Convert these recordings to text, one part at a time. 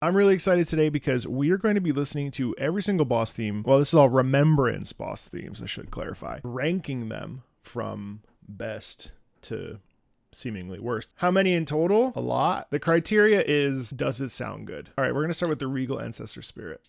I'm really excited today because we are going to be listening to every single boss theme. Well, this is all Remembrance boss themes, I should clarify. Ranking them from best to seemingly worst. How many in total? A lot. The criteria is, does it sound good? All right, we're going to start with the Regal Ancestor Spirit.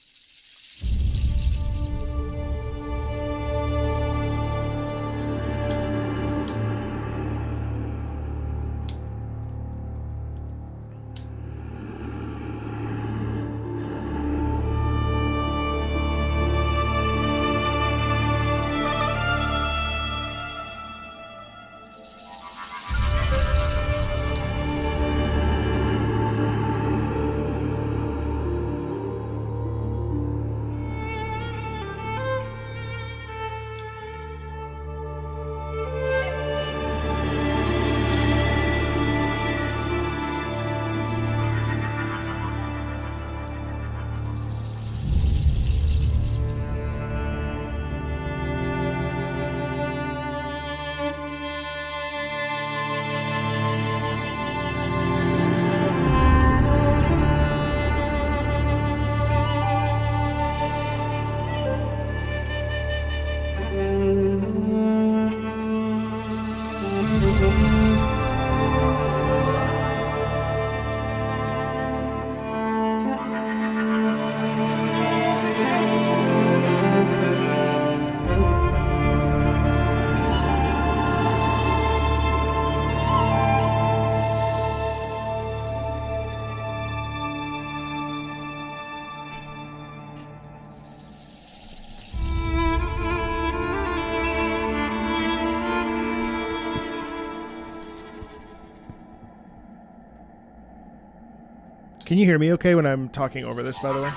Can you hear me okay when I'm talking over this, by the way?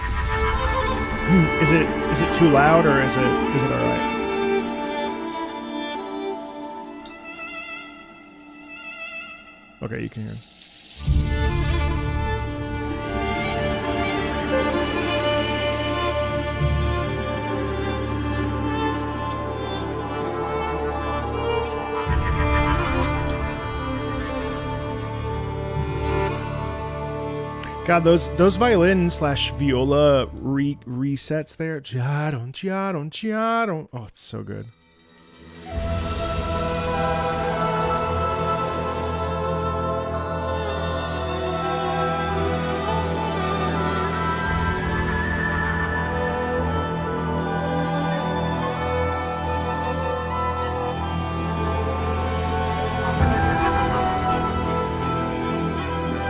Is it too loud or is it all right? Okay, you can hear. God, those violin slash viola resets there. Oh, it's so good.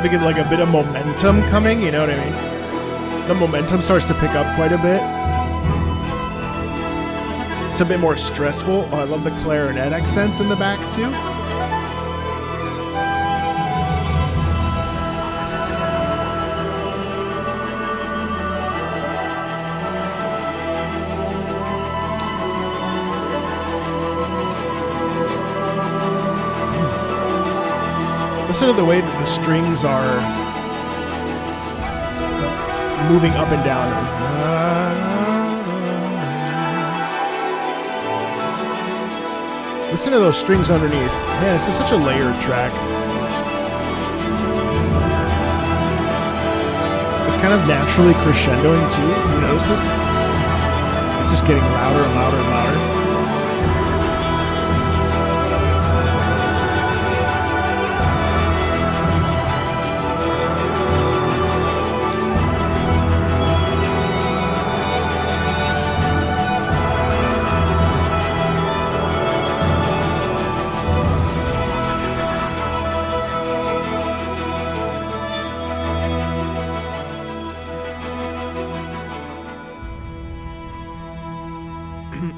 Get like a bit of momentum coming, you know what I mean? The momentum starts to pick up quite a bit. It's a bit more stressful. Oh, I love the clarinet accents in the back too. Listen to the way that the strings are moving up and down. Listen to those strings underneath. Man, this is such a layered track. It's kind of naturally crescendoing too. You notice this? It's just getting louder and louder and louder.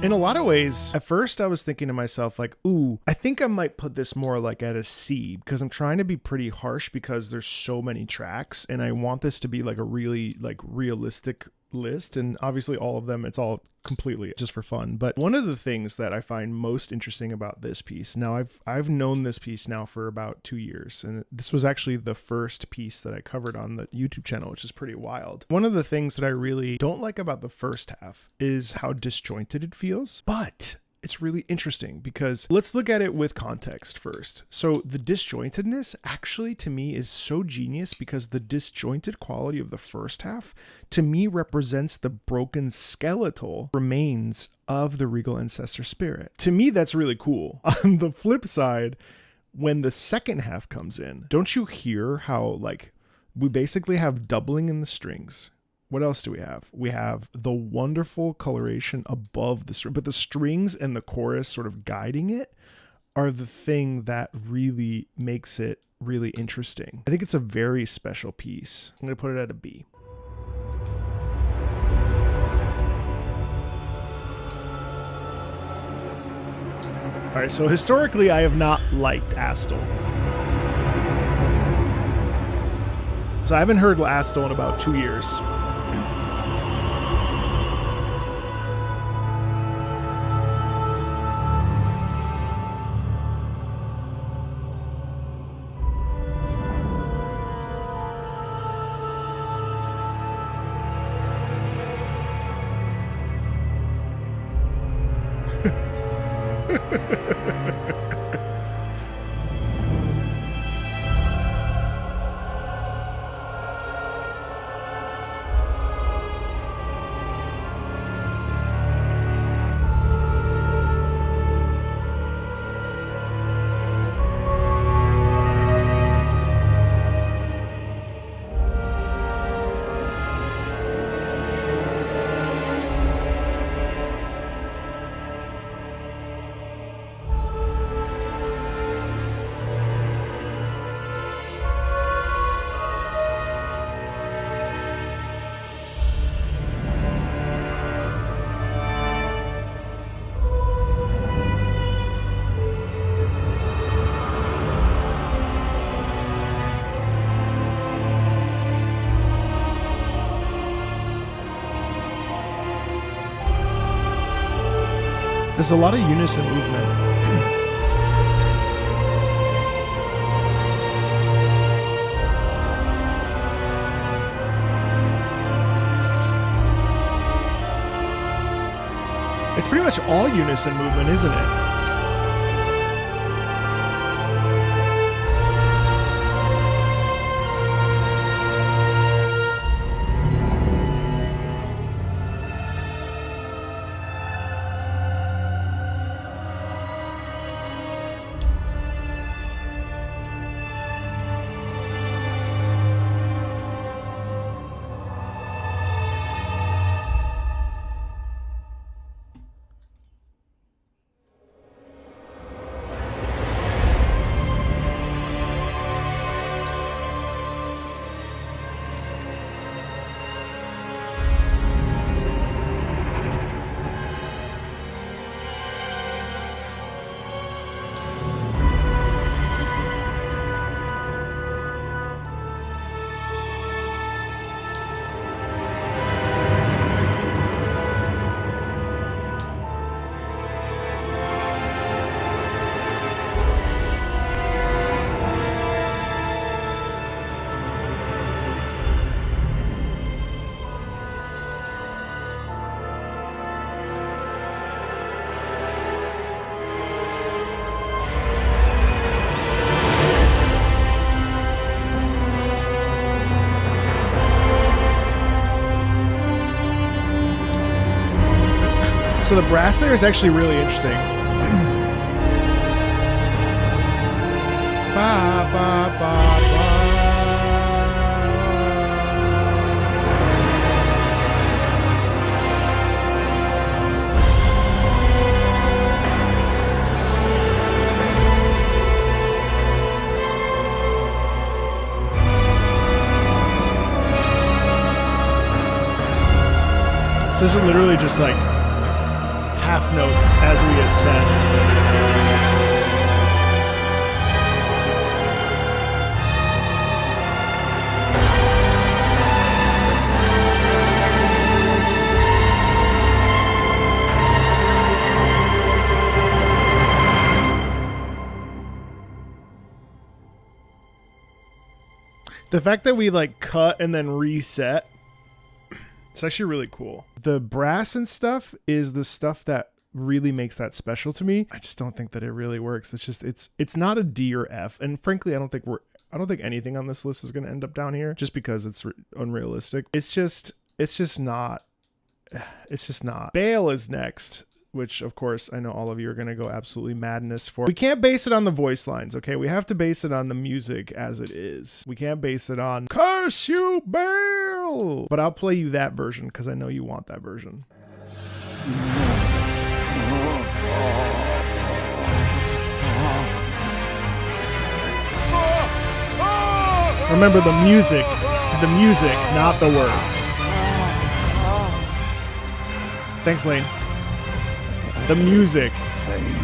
In a lot of ways, at first I was thinking to myself like, ooh, I think I might put this more like at a C because I'm trying to be pretty harsh because there's so many tracks and I want this to be like a really like realistic list, and obviously all of them, it's all completely just for fun. But one of the things that I find most interesting about this piece, now I've known this piece now for about 2 years, and this was actually the first piece that I covered on the YouTube channel, which is pretty wild. One of the things that I really don't like about the first half is how disjointed it feels, but it's really interesting because let's look at it with context first. So the disjointedness actually to me is so genius because the disjointed quality of the first half to me represents the broken skeletal remains of the Regal Ancestor spirit. To me, that's really cool. On the flip side, when the second half comes in, don't you hear how like we basically have doubling in the strings? What else do we have? We have the wonderful coloration above the string, but the strings and the chorus sort of guiding it are the thing that really makes it really interesting. I think it's a very special piece. I'm going to put it at a B. All right, so historically, I have not liked Astel. So I haven't heard Astel in about 2 years. There's a lot of unison movement. It's pretty much all unison movement, isn't it? So the brass there is actually really interesting. Ba, ba, ba, ba. So these are literally just like half notes as we ascend. The fact that we like cut and then reset, it's actually really cool. The brass and stuff is the stuff that really makes that special to me. I just don't think that it really works. It's just, it's not a D or F. And frankly, I don't think anything on this list is going to end up down here just because it's unrealistic. It's just not. Bayle is next, which of course I know all of you are going to go absolutely madness for. We can't base it on the voice lines, okay? We have to base it on the music as it is. We can't base it on curse you, Bayle. But I'll play you that version because I know you want that version. Remember the music, not the words. Thanks, Lane. The music. Pain.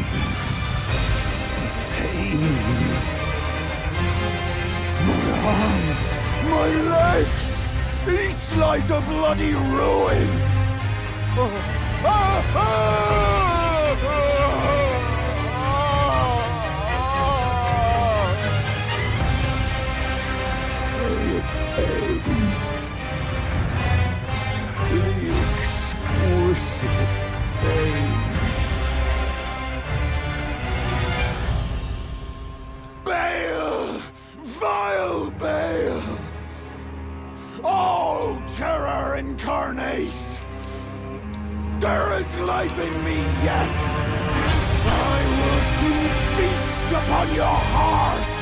My arms, my legs, each lies a bloody ruin. Bayle! Vile Bayle! Oh, terror incarnate! There is life in me yet! I will soon feast upon your heart!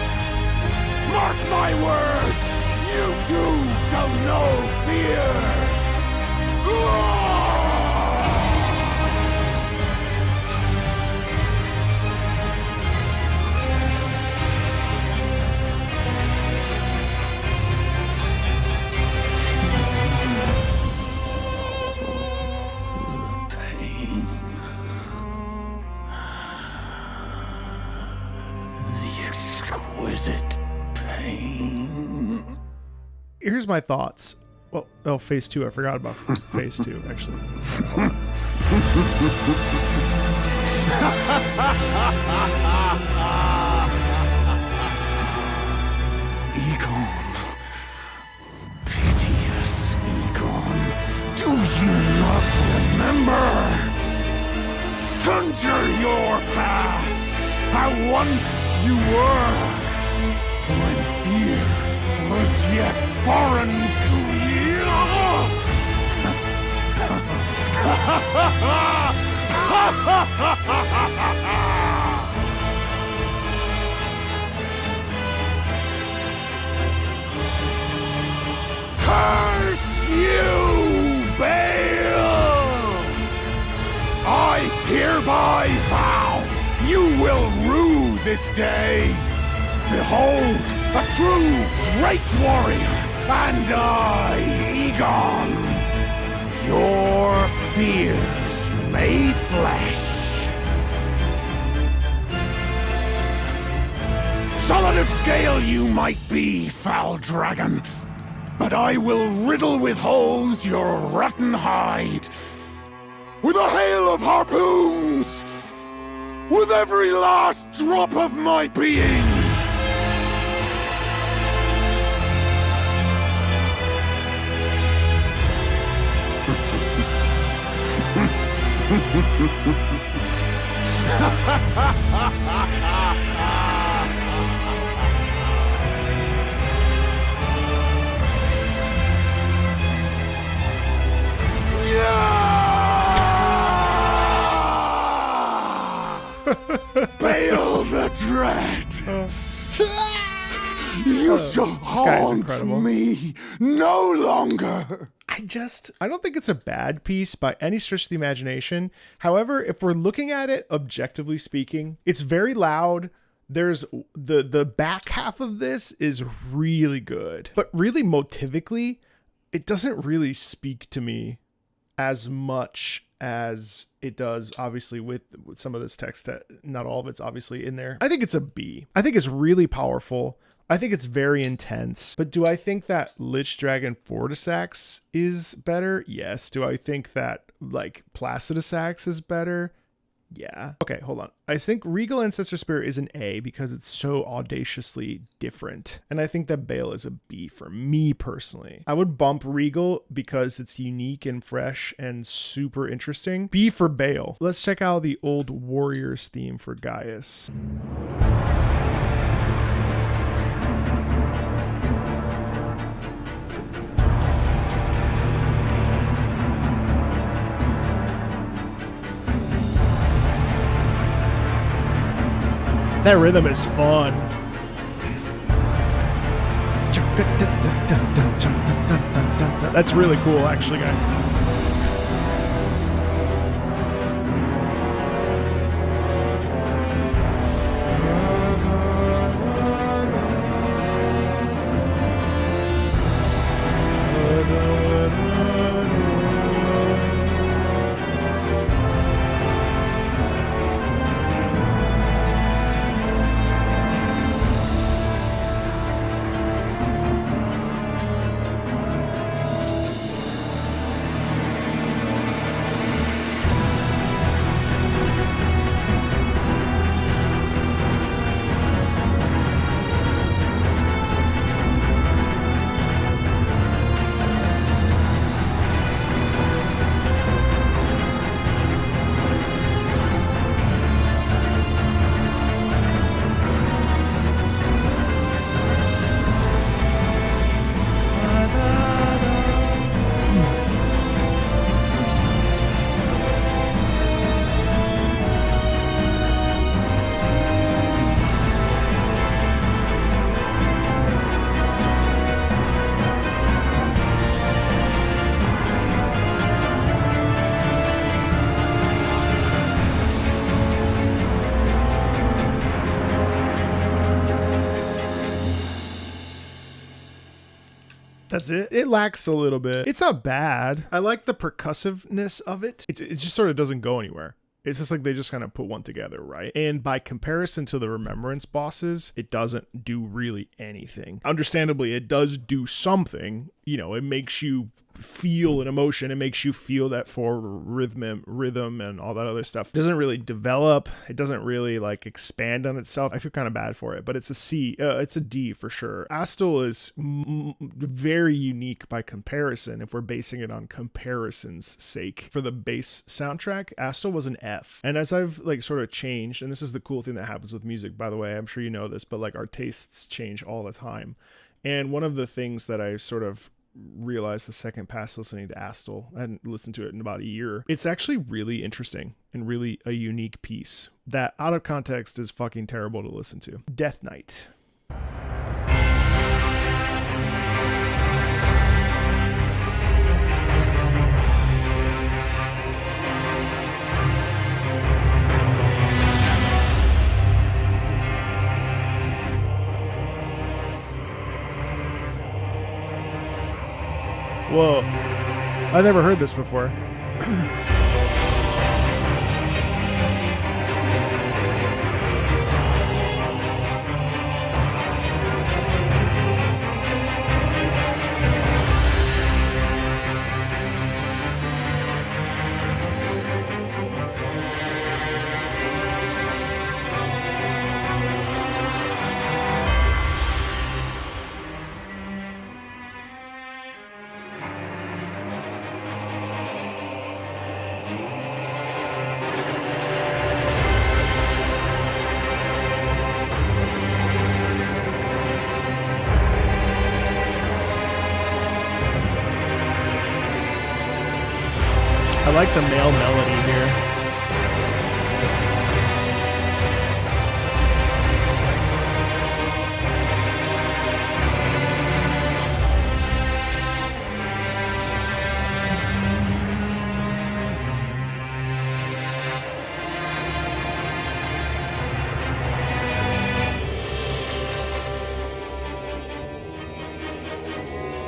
Mark my words! You too shall know fear! Here's my thoughts. Well, oh, phase 2. I forgot about phase 2, actually. Egon. Piteous Egon. Do you not remember? Conjure your past. How once you were. When fear was yet foreign to you. Curse you, Bayle! I hereby vow you will rue this day. Behold, a true great warrior, and I, Egon, your fears made flesh. Solid of scale you might be, foul dragon, but I will riddle with holes your rotten hide. With a hail of harpoons, with every last drop of my being. Bayle the Dread! You shall haunt me no longer! I don't think it's a bad piece by any stretch of the imagination. However, if we're looking at it objectively speaking, it's very loud. There's the back half of this is really good, but really motivically, it doesn't really speak to me as much as it does, obviously, with some of this text that not all of it's obviously in there. I think it's a B. I think it's really powerful. I think it's very intense. But do I think that Lich Dragon Fortissax is better? Yes. Do I think that, like, Placidusax is better? Yeah. Okay, hold on. I think Regal Ancestor Spirit is an A because it's so audaciously different. And I think that Bayle is a B for me personally. I would bump Regal because it's unique and fresh and super interesting. B for Bayle. Let's check out the old Warriors theme for Gaius. That rhythm is fun. That's really cool, actually, guys. That's it. It lacks a little bit. It's not bad. I like the percussiveness of it. It just sort of doesn't go anywhere. It's just like they just kind of put one together, right? And by comparison to the Remembrance bosses, it doesn't do really anything. Understandably, it does do something. You know, it makes you feel an emotion. It makes you feel that forward rhythm and all that other stuff. It doesn't really develop. It doesn't really like expand on itself. I feel kind of bad for it, but it's a C. It's a D for sure. Astel is very unique by comparison. If we're basing it on comparison's sake, for the bass soundtrack, Astel was an F. And as I've like sort of changed, and this is the cool thing that happens with music, by the way, I'm sure you know this, but like our tastes change all the time. And one of the things that I sort of realized the second pass listening to Astel, I hadn't listened to it in about a year, it's actually really interesting and really a unique piece that out of context is fucking terrible to listen to. Death Knight. Whoa, I've never heard this before. I like the male melody here.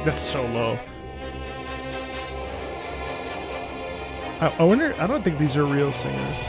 That's so low. I wonder, I don't think these are real singers.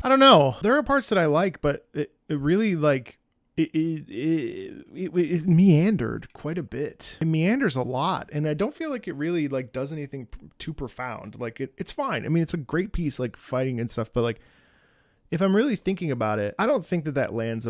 I don't know. There are parts that I like, but it really like it meandered quite a bit. It meanders a lot, and I don't feel like it really like does anything too profound. Like it's fine. I mean, it's a great piece, like fighting and stuff, but like if I'm really thinking about it, I don't think that lands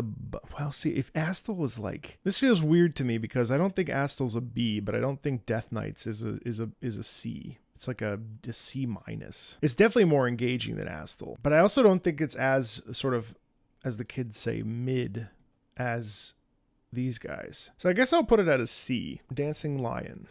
well, see, if Astel was like, this feels weird to me because I don't think Astel's a B, but I don't think Death Knights is a C. It's like a C minus. It's definitely more engaging than Astel, but I also don't think it's as sort of, as the kids say, mid as these guys. So I guess I'll put it at a C. Dancing Lion.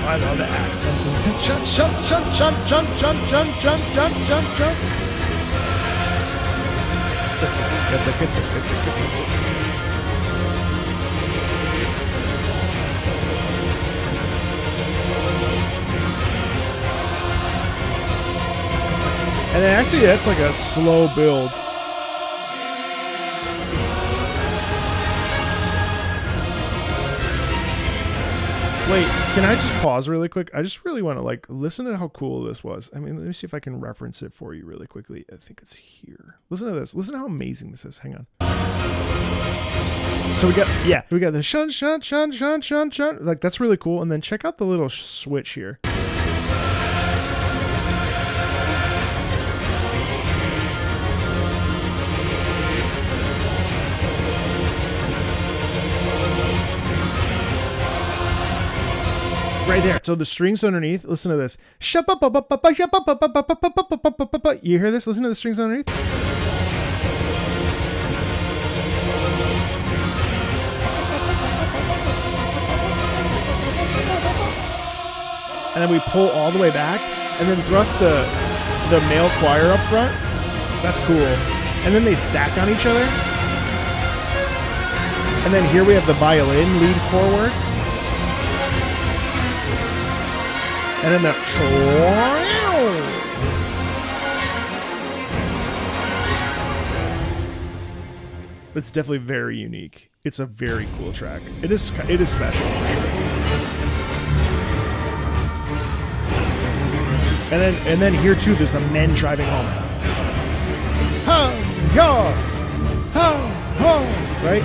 I love the accent. Jump, jump, jump, jump, jump, jump, jump, jump, jump, jump, jump. And then actually that's like a slow build. Wait, can I just pause really quick? I just really want to like listen to how cool this was. I mean, let me see if I can reference it for you really quickly. I think it's here. Listen to this. Listen to how amazing this is. Hang on. So we got the shun, shun, shun, shun, shun, shun. Like that's really cool. And then check out the little switch here. Right there. So the strings underneath, listen to this. You hear this? Listen to the strings underneath. And then we pull all the way back and then thrust the male choir up front. That's cool. And then they stack on each other. And then here we have the violin lead forward. And then the it's definitely very unique. It's a very cool track. It is special for sure. And then here too, there's the men driving home. Ha ya, ha ha, right?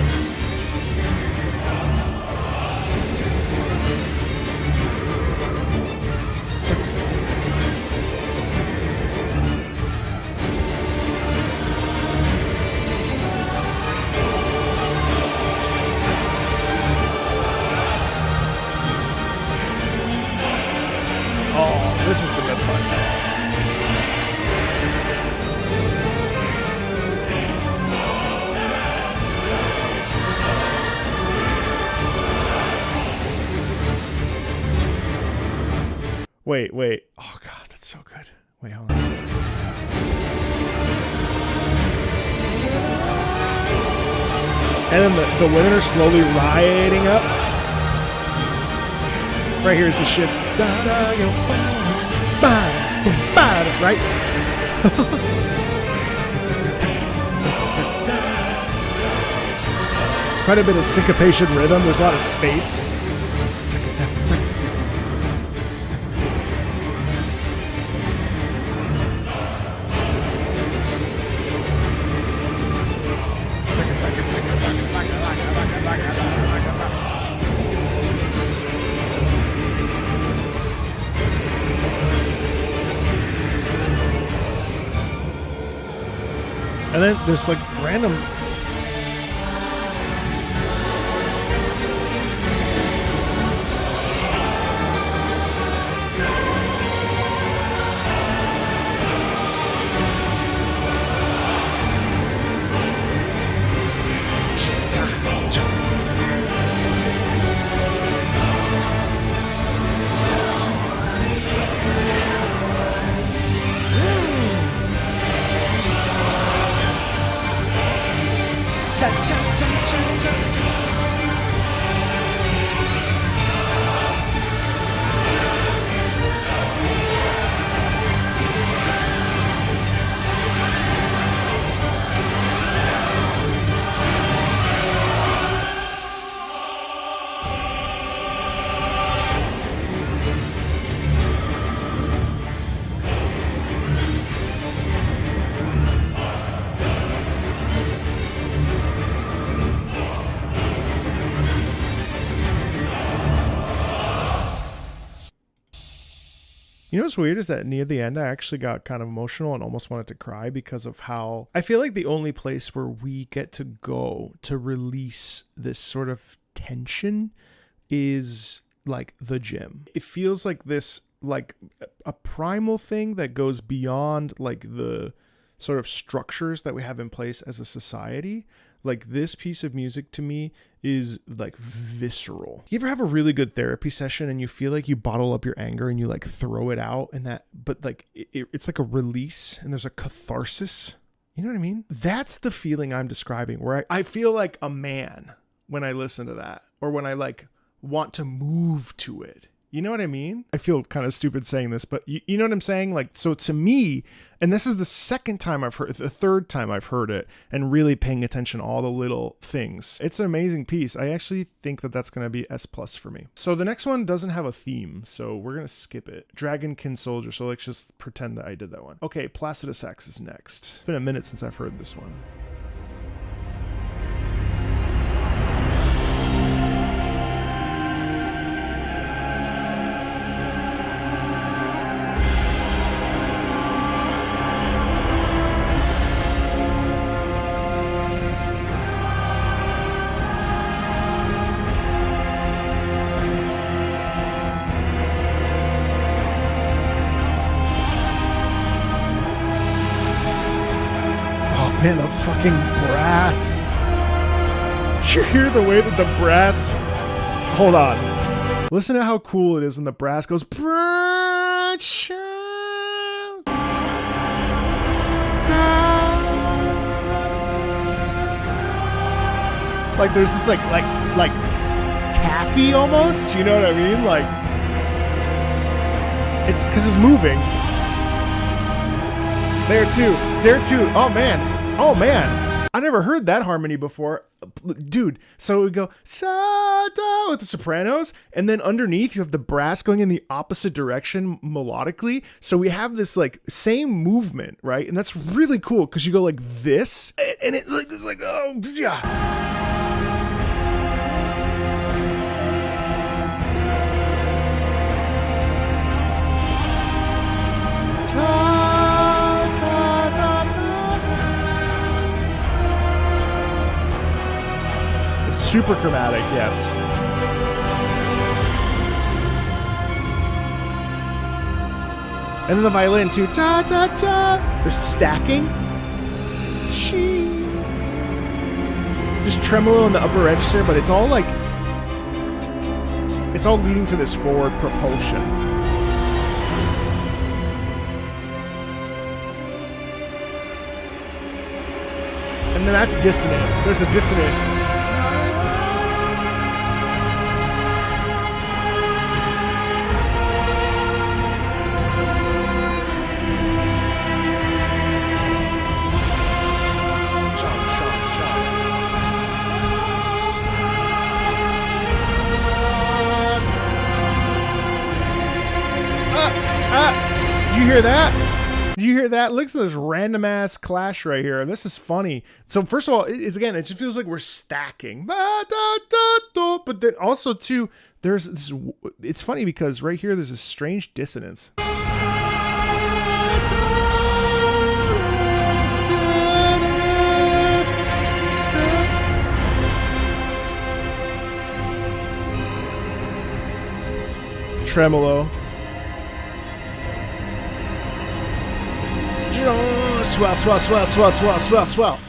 This is the best part. Wait. Oh God, that's so good. Wait, hold on. And then the women are slowly riding up. Right here is the shift. Right? Quite a bit of syncopation rhythm. There's a lot of space. And then there's like random. You know what's weird is that near the end, I actually got kind of emotional and almost wanted to cry because of how I feel like the only place where we get to go to release this sort of tension is like the gym. It feels like this, like a primal thing that goes beyond like the sort of structures that we have in place as a society. Like this piece of music to me is like visceral. You ever have a really good therapy session and you feel like you bottle up your anger and you like throw it out and that, but like it's like a release and there's a catharsis. You know what I mean? That's the feeling I'm describing, where I feel like a man when I listen to that, or when I like want to move to it. You know what I mean? I feel kind of stupid saying this, but you know what I'm saying? Like, so to me, and this is the second time I've heard, the third time I've heard it and really paying attention to all the little things. It's an amazing piece. I actually think that that's going to be S+ for me. So the next one doesn't have a theme, so we're going to skip it. Dragonkin Soldier. So let's just pretend that I did that one. Okay. Placidusax is next. It's been a minute since I've heard this one. Man, the fucking brass. Did you hear the way that the brass... Hold on. Listen to how cool it is when the brass goes... Like there's this like taffy almost. You know what I mean? Like... It's because it's moving. There too. Oh man. Oh man, I never heard that harmony before. Dude, so we go Sada with the sopranos, and then underneath you have the brass going in the opposite direction melodically. So we have this like same movement, right? And that's really cool because you go like this, and it like it's like, oh yeah. Super chromatic, yes. And then the violin too. Ta ta ta. They're stacking. Just tremolo in the upper register, but it's all like it's all leading to this forward propulsion. And then that's dissonant. There's a dissonant. Did you hear that? Did you hear that? Look at this random ass clash right here. This is funny. So first of all, it's again, it just feels like we're stacking. But then also too, there's this, it's funny because right here there's a strange dissonance. Tremolo. Swell, swell, swell, swell, swell, swell, swell.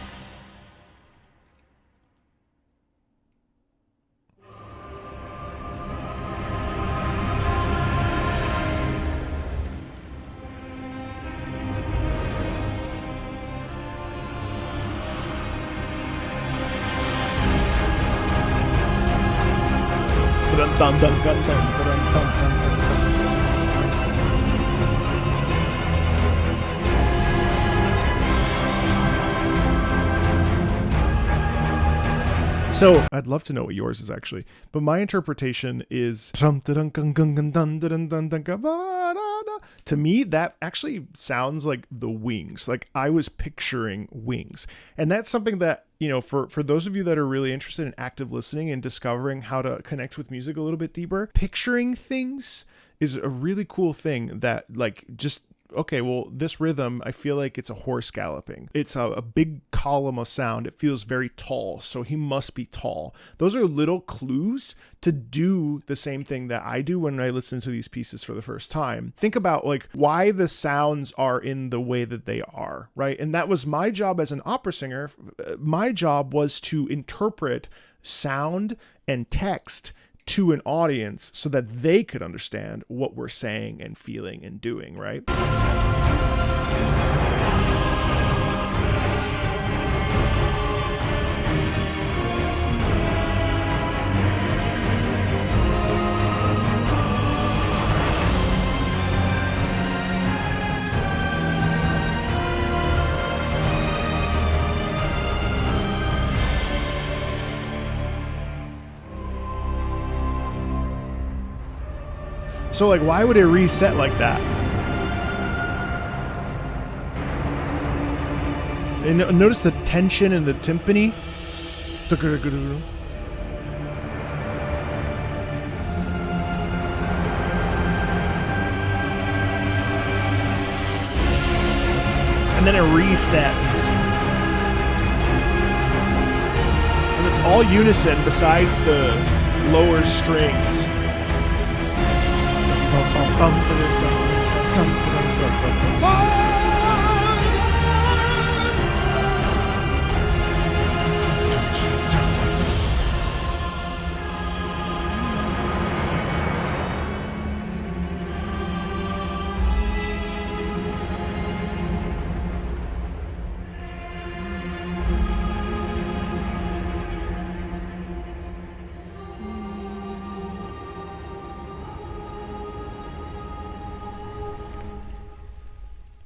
dun, dun, dun, dun, dun, dun, dun, dun. So I'd love to know what yours is actually, but my interpretation is to me that actually sounds like the wings. Like I was picturing wings, and that's something that, you know, for those of you that are really interested in active listening and discovering how to connect with music a little bit deeper, picturing things is a really cool thing that, like, just okay, well, this rhythm, I feel like it's a horse galloping. It's a big column of sound. It feels very tall, so he must be tall. Those are little clues to do the same thing that I do when I listen to these pieces for the first time. Think about like why the sounds are in the way that they are, right? And that was my job as an opera singer. My job was to interpret sound and text to an audience so that they could understand what we're saying and feeling and doing, right? So like, why would it reset like that? And notice the tension in the timpani. And then it resets. And it's all unison besides the lower strings.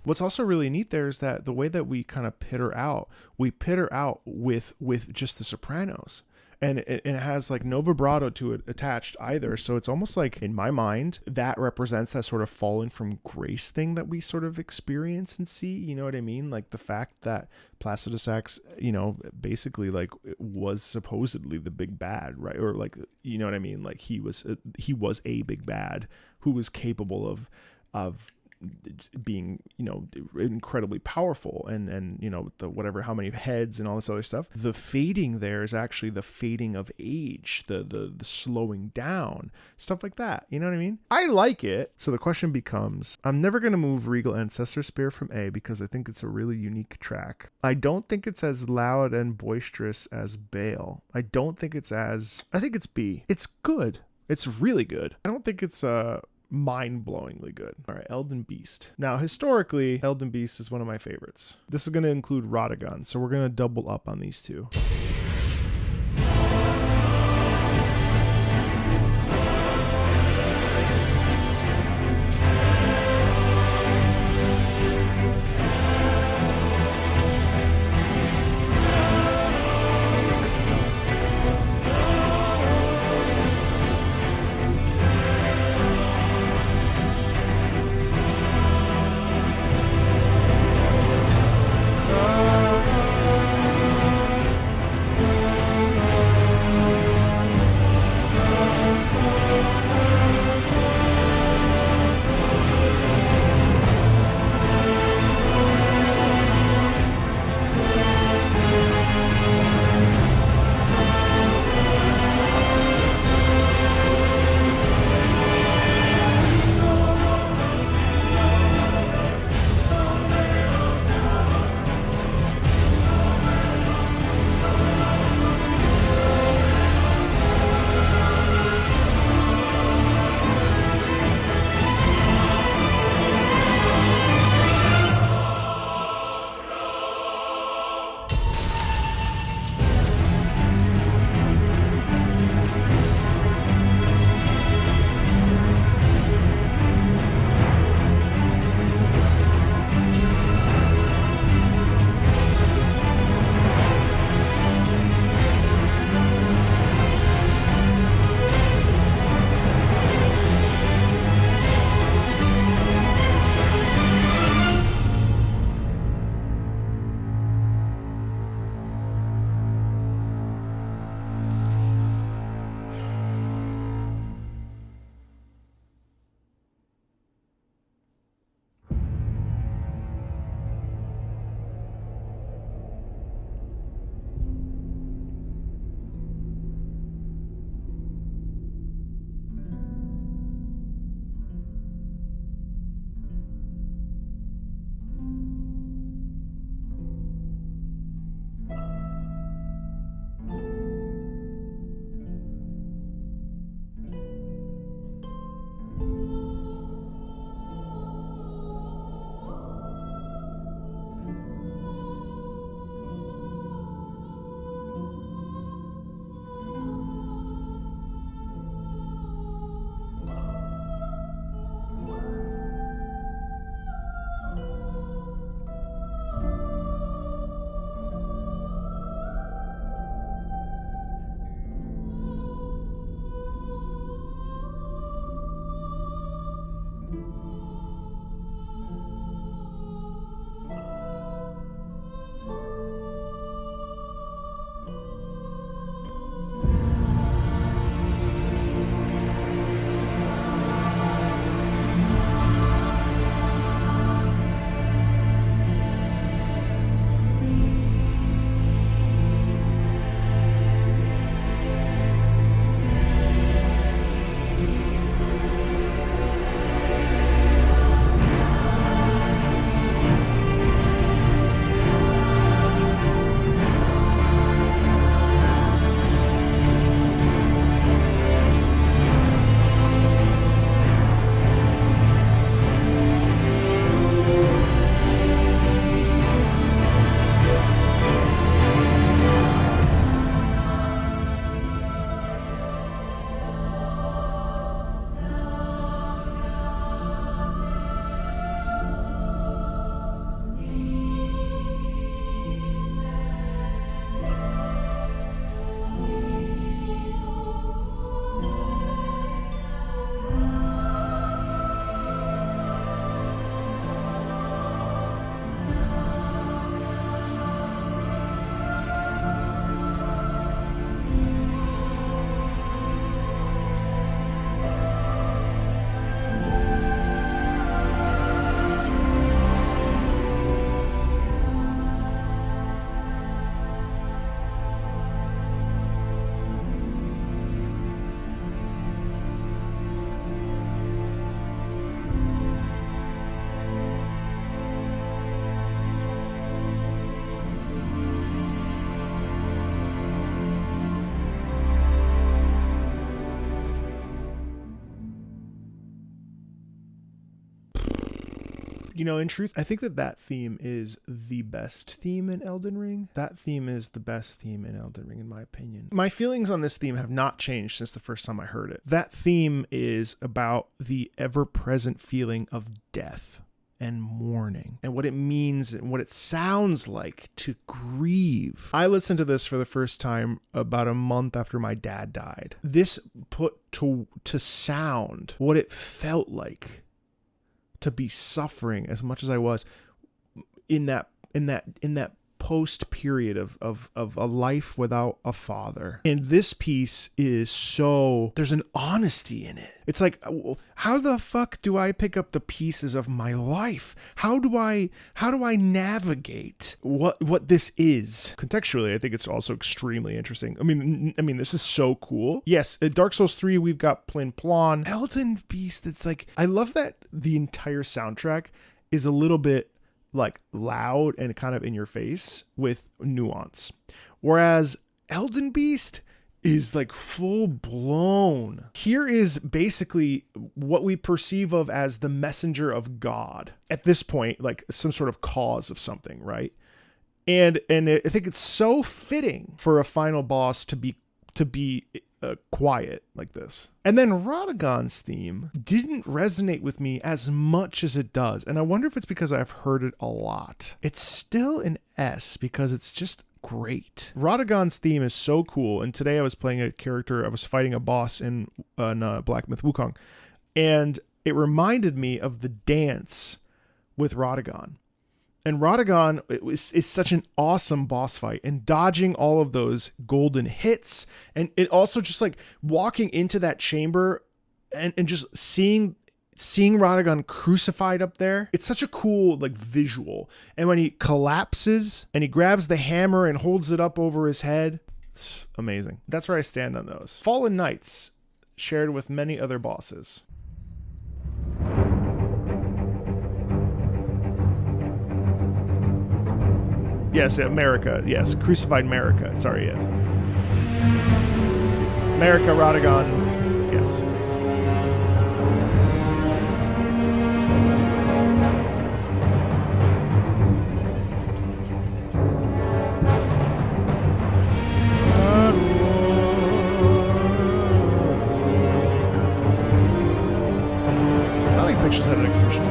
What's also really neat there is that the way that we kind of pitter out with just the sopranos. And it has like no vibrato to it attached either. So it's almost like, in my mind, that represents that sort of fallen from grace thing that we sort of experience and see. You know what I mean? Like the fact that Placidusax, you know, basically like was supposedly the big bad, right? Or like, you know what I mean? Like he was a big bad who was capable of being, you know, incredibly powerful and you know, the whatever, how many heads and all this other stuff. The fading there is actually the fading of age, the slowing down, stuff like that. You know what I mean? I like it. So the question becomes, I'm never going to move Regal Ancestor Spear from A because I think it's a really unique track. I don't think it's as loud and boisterous as Bayle. I think it's B. It's good. It's really good. I don't think it's mind-blowingly good. All right, Elden Beast. Now, historically, Elden Beast is one of my favorites. This is going to include Radagon, so we're going to double up on these two. You know, in truth, I think that theme is the best theme in Elden Ring. That theme is the best theme in Elden Ring, in my opinion. My feelings on this theme have not changed since the first time I heard it. That theme is about the ever-present feeling of death and mourning and what it means and what it sounds like to grieve. I listened to this for the first time about a month after my dad died. This put to sound what it felt like to be suffering as much as I was in that post period of a life without a father. And this piece is there's an honesty in it. It's like, how the fuck do I pick up the pieces of my life? How do I navigate what this is? Contextually, I think it's also extremely interesting. I mean, this is so cool. Yes, at Dark Souls 3, we've got Plin Plon. Elden Beast, it's like, I love that the entire soundtrack is a little bit like loud and kind of in your face with nuance. Whereas Elden Beast is like full blown. Here is basically what we perceive of as the messenger of God at this point, like some sort of cause of something, right? And I think it's so fitting for a final boss to be quiet like this. And then Radagon's theme didn't resonate with me as much as it does. And I wonder if it's because I've heard it a lot. It's still an S because it's just great. Radagon's theme is so cool. And today I was playing a character, I was fighting a boss in Black Myth Wukong. And it reminded me of the dance with Radagon. And Radagon is such an awesome boss fight, and dodging all of those golden hits, and it also just like walking into that chamber and just seeing Radagon crucified up there. It's such a cool like visual. And when he collapses and he grabs the hammer and holds it up over his head, it's amazing. That's where I stand on those. Fallen Knights, shared with many other bosses. Yes, America. Yes, crucified America. Sorry, yes. America, Radagon. Yes. I like pictures at an exhibition.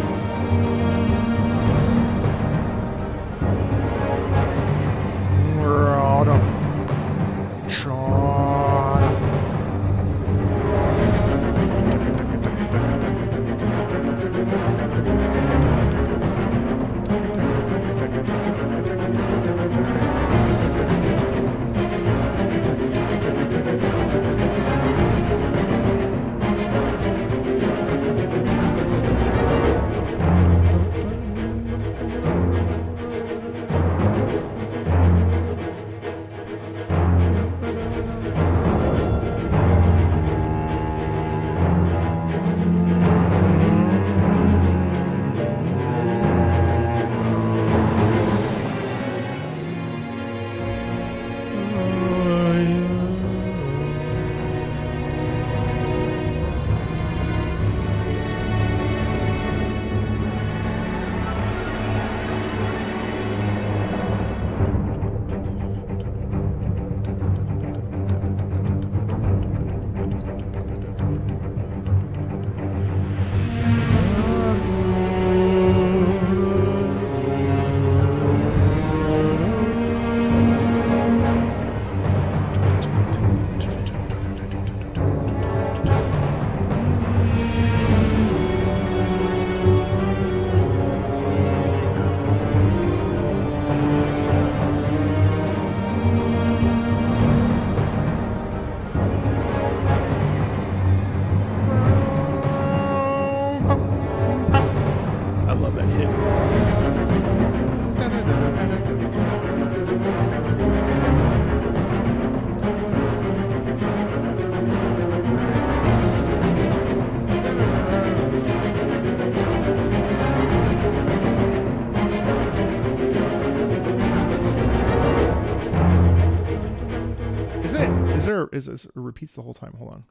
It repeats the whole time. Hold on.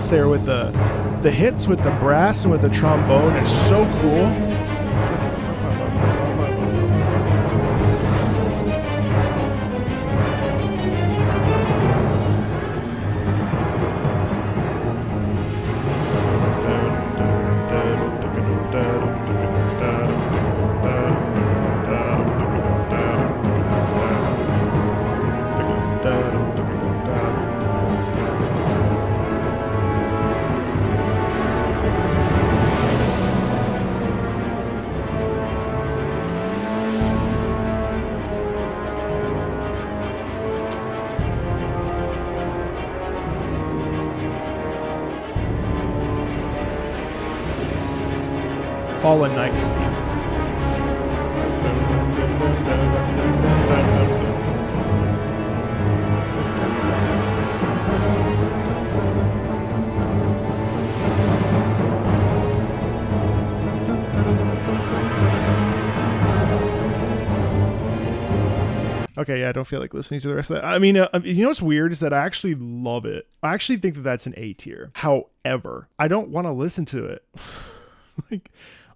hits there with the hits with the brass and with the trombone is so cool. Fallen Knights theme. Okay, yeah, I don't feel like listening to the rest of that. I mean, you know what's weird is that I actually love it. I actually think that that's an A tier. However, I don't want to listen to it.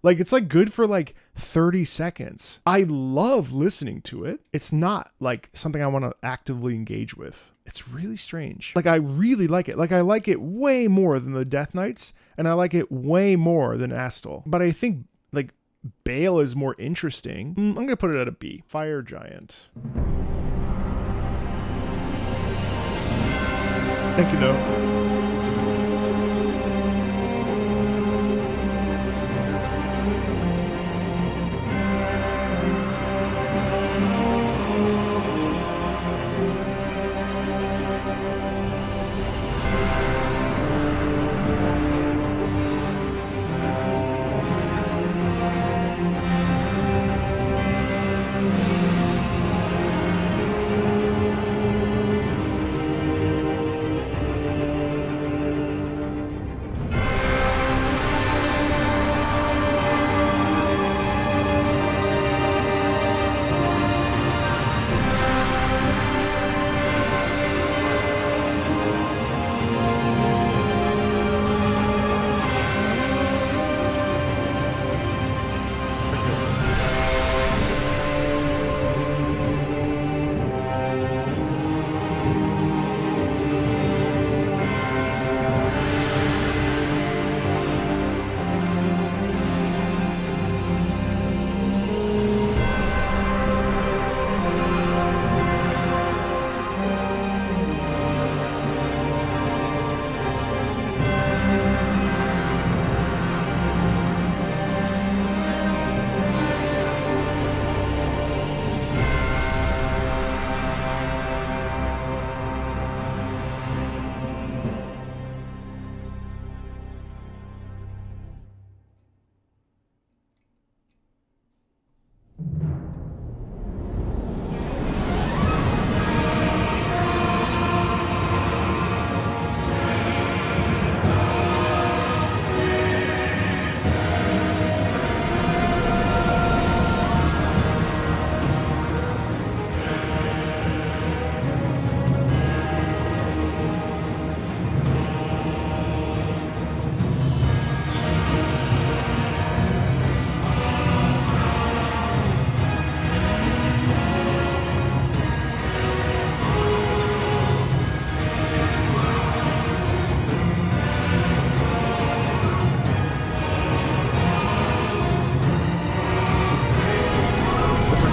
Like it's like good for like 30 seconds. I love listening to it. It's not like something I want to actively engage with. It's really strange. Like I really like it. Like I like it way more than the Death Knights, and I like it way more than Astel. But I think like Bayle is more interesting. I'm gonna put it at a B. Fire Giant. Thank you though.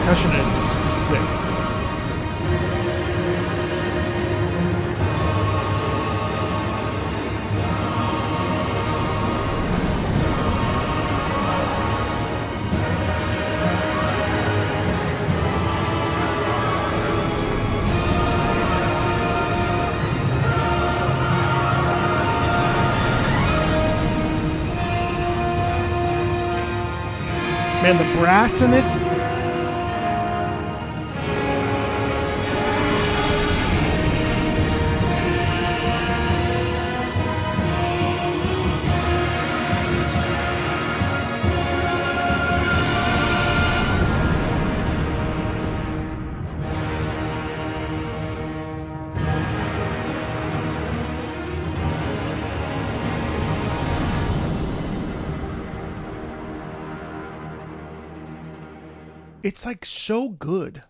Percussion is sick. Man, the brass in this. It's like so good,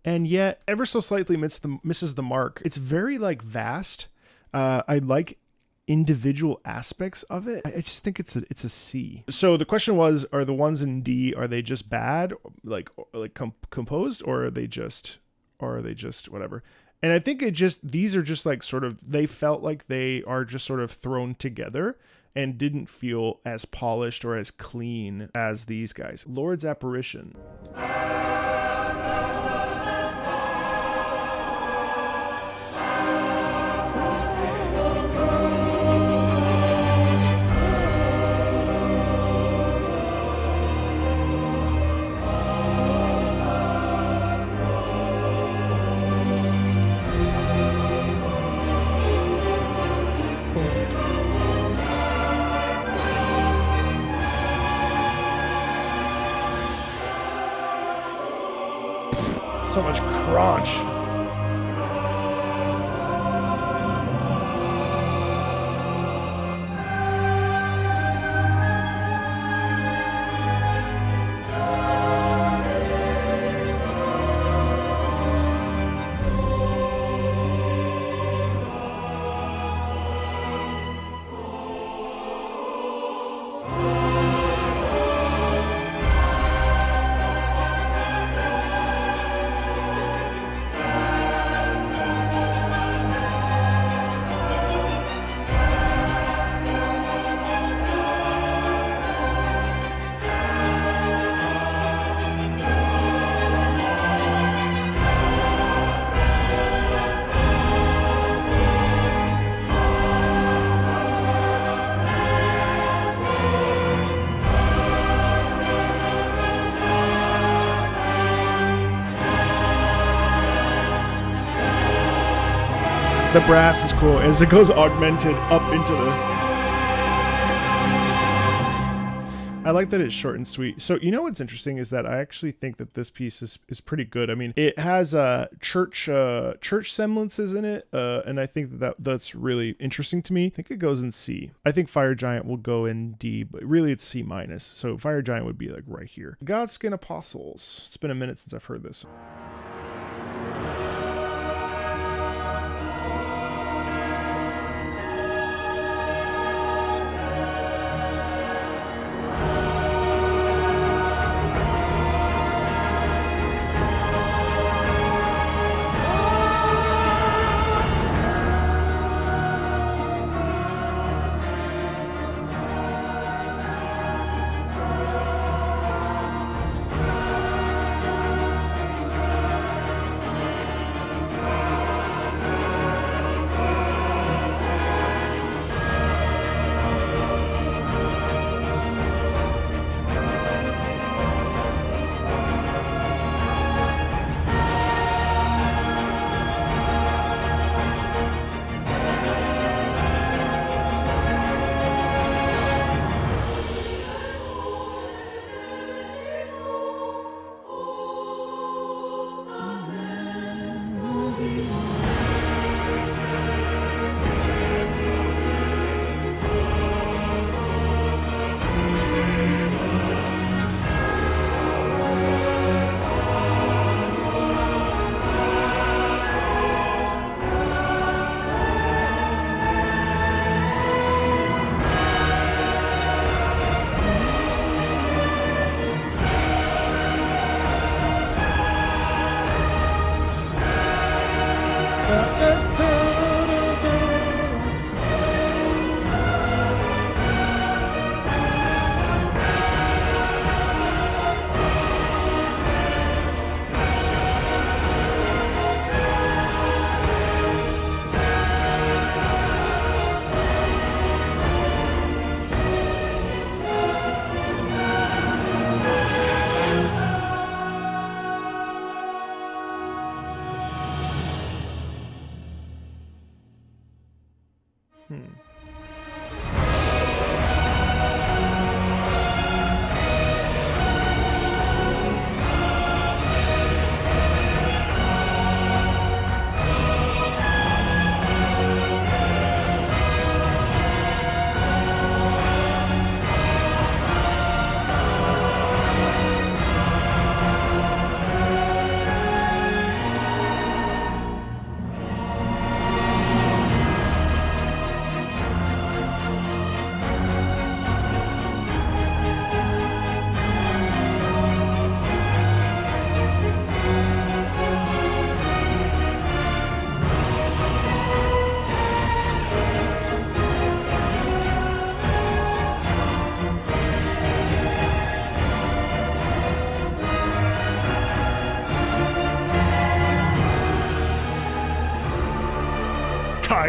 and yet ever so slightly misses the mark. It's very like vast. I like individual aspects of it. I just think it's a C. So the question was, are the ones in D, are they just bad, like composed, or are they just whatever? And I think these are just like sort of, they felt like they are just sort of thrown together and didn't feel as polished or as clean as these guys. Lord's Apparition. So much crunch. The brass is cool as it goes augmented up into the... I like that it's short and sweet. So you know what's interesting is that I actually think that this piece is pretty good. I mean, it has church semblances in it, and I think that's really interesting to me. I think it goes in C. I think Fire Giant will go in D, but really it's C minus. So Fire Giant would be like right here. Godskin Apostles. It's been a minute since I've heard this.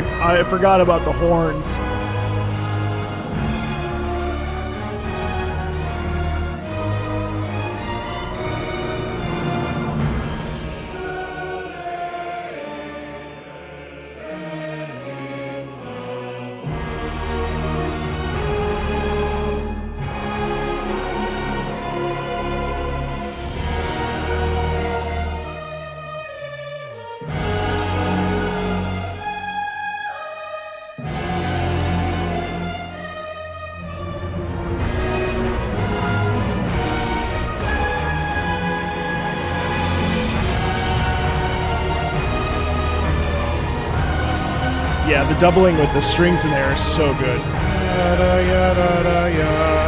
I forgot about the horns. Yeah, the doubling with the strings in there is so good. Yada, yada, yada, yada.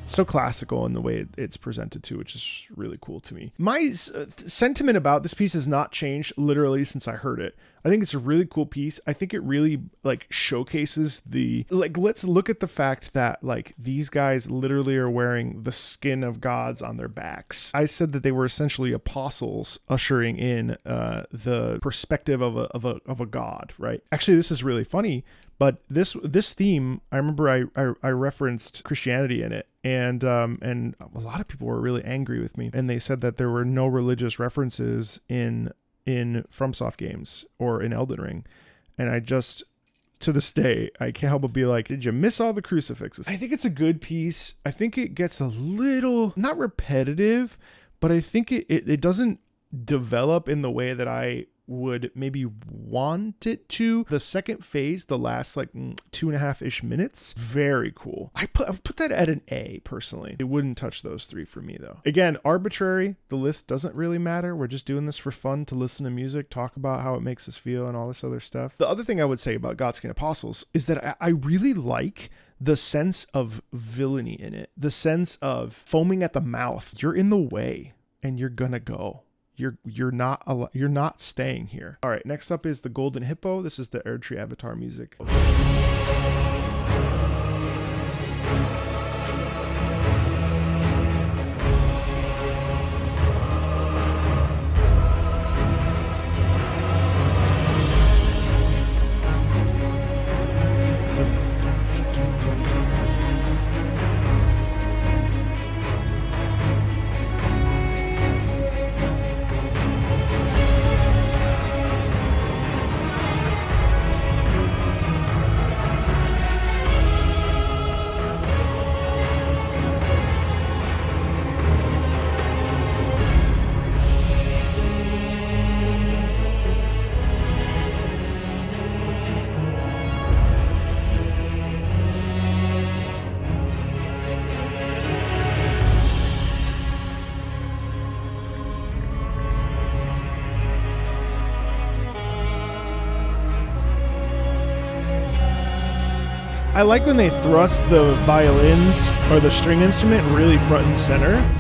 So classical in the way it's presented to, which is really cool to me. My sentiment about this piece has not changed literally since I heard it. I think it's a really cool piece. I think it really like showcases the, like, let's look at the fact that like these guys literally are wearing the skin of gods on their backs. I said that they were essentially apostles ushering in the perspective of a god, right? Actually, this is really funny. But this theme, I remember I referenced Christianity in it, and a lot of people were really angry with me, and they said that there were no religious references in FromSoft games or in Elden Ring, and I just, to this day, I can't help but be like, did you miss all the crucifixes? I think it's a good piece. I think it gets a little, not repetitive, but I think it doesn't develop in the way that I would maybe want it to. The second phase, the last like 2.5-ish minutes, very cool. I put that at an A personally. It wouldn't touch those three for me though. Again, arbitrary. The list doesn't really matter. We're just doing this for fun, to listen to music, talk about how it makes us feel and all this other stuff. The other thing I would say about Godskin Apostles is that I really like the sense of villainy in it. The sense of foaming at the mouth. You're in the way and you're gonna go. You're not staying here. All right, next up is the Golden Hippo. This is the Erdtree Avatar music. I like when they thrust the violins or the string instrument really front and center.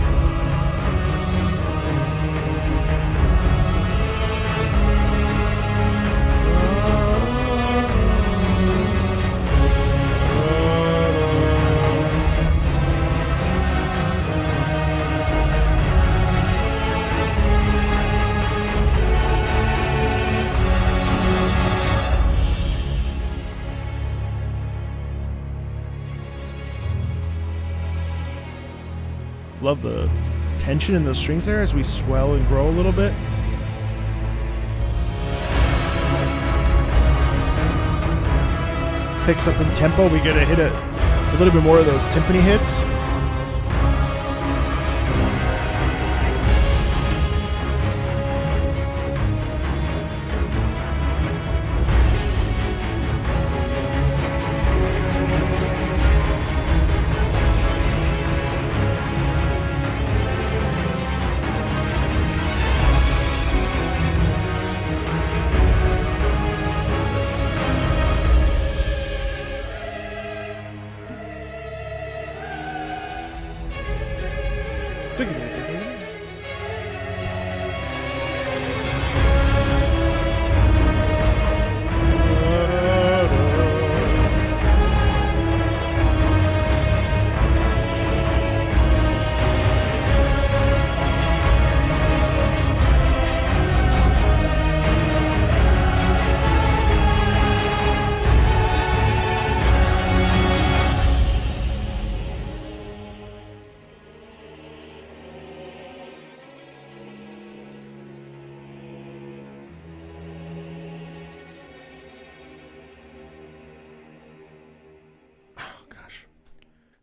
Love the tension in those strings there as we swell and grow a little bit. Picks up in tempo. We get to hit a little bit more of those timpani hits.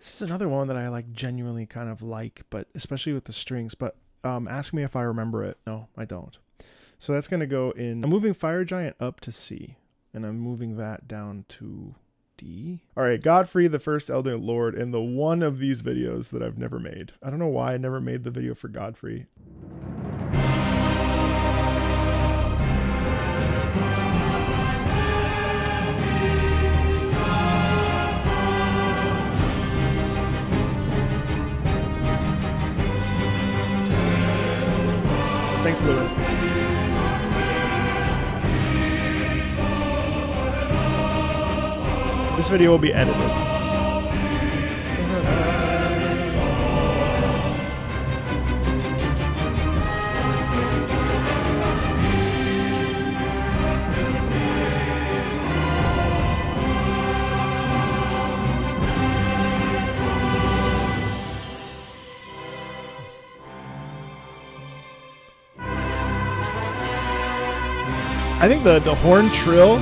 This is another one that I like genuinely kind of like, but especially with the strings, but ask me if I remember it. No, I don't. So that's going to go in. I'm moving Fire Giant up to C, and I'm moving that down to D. All right, Godfrey, the first Elden Lord, in the one of these videos that I've never made. I don't know why I never made the video for Godfrey. Thanks, Lewin. This video will be edited. I think the horn trill.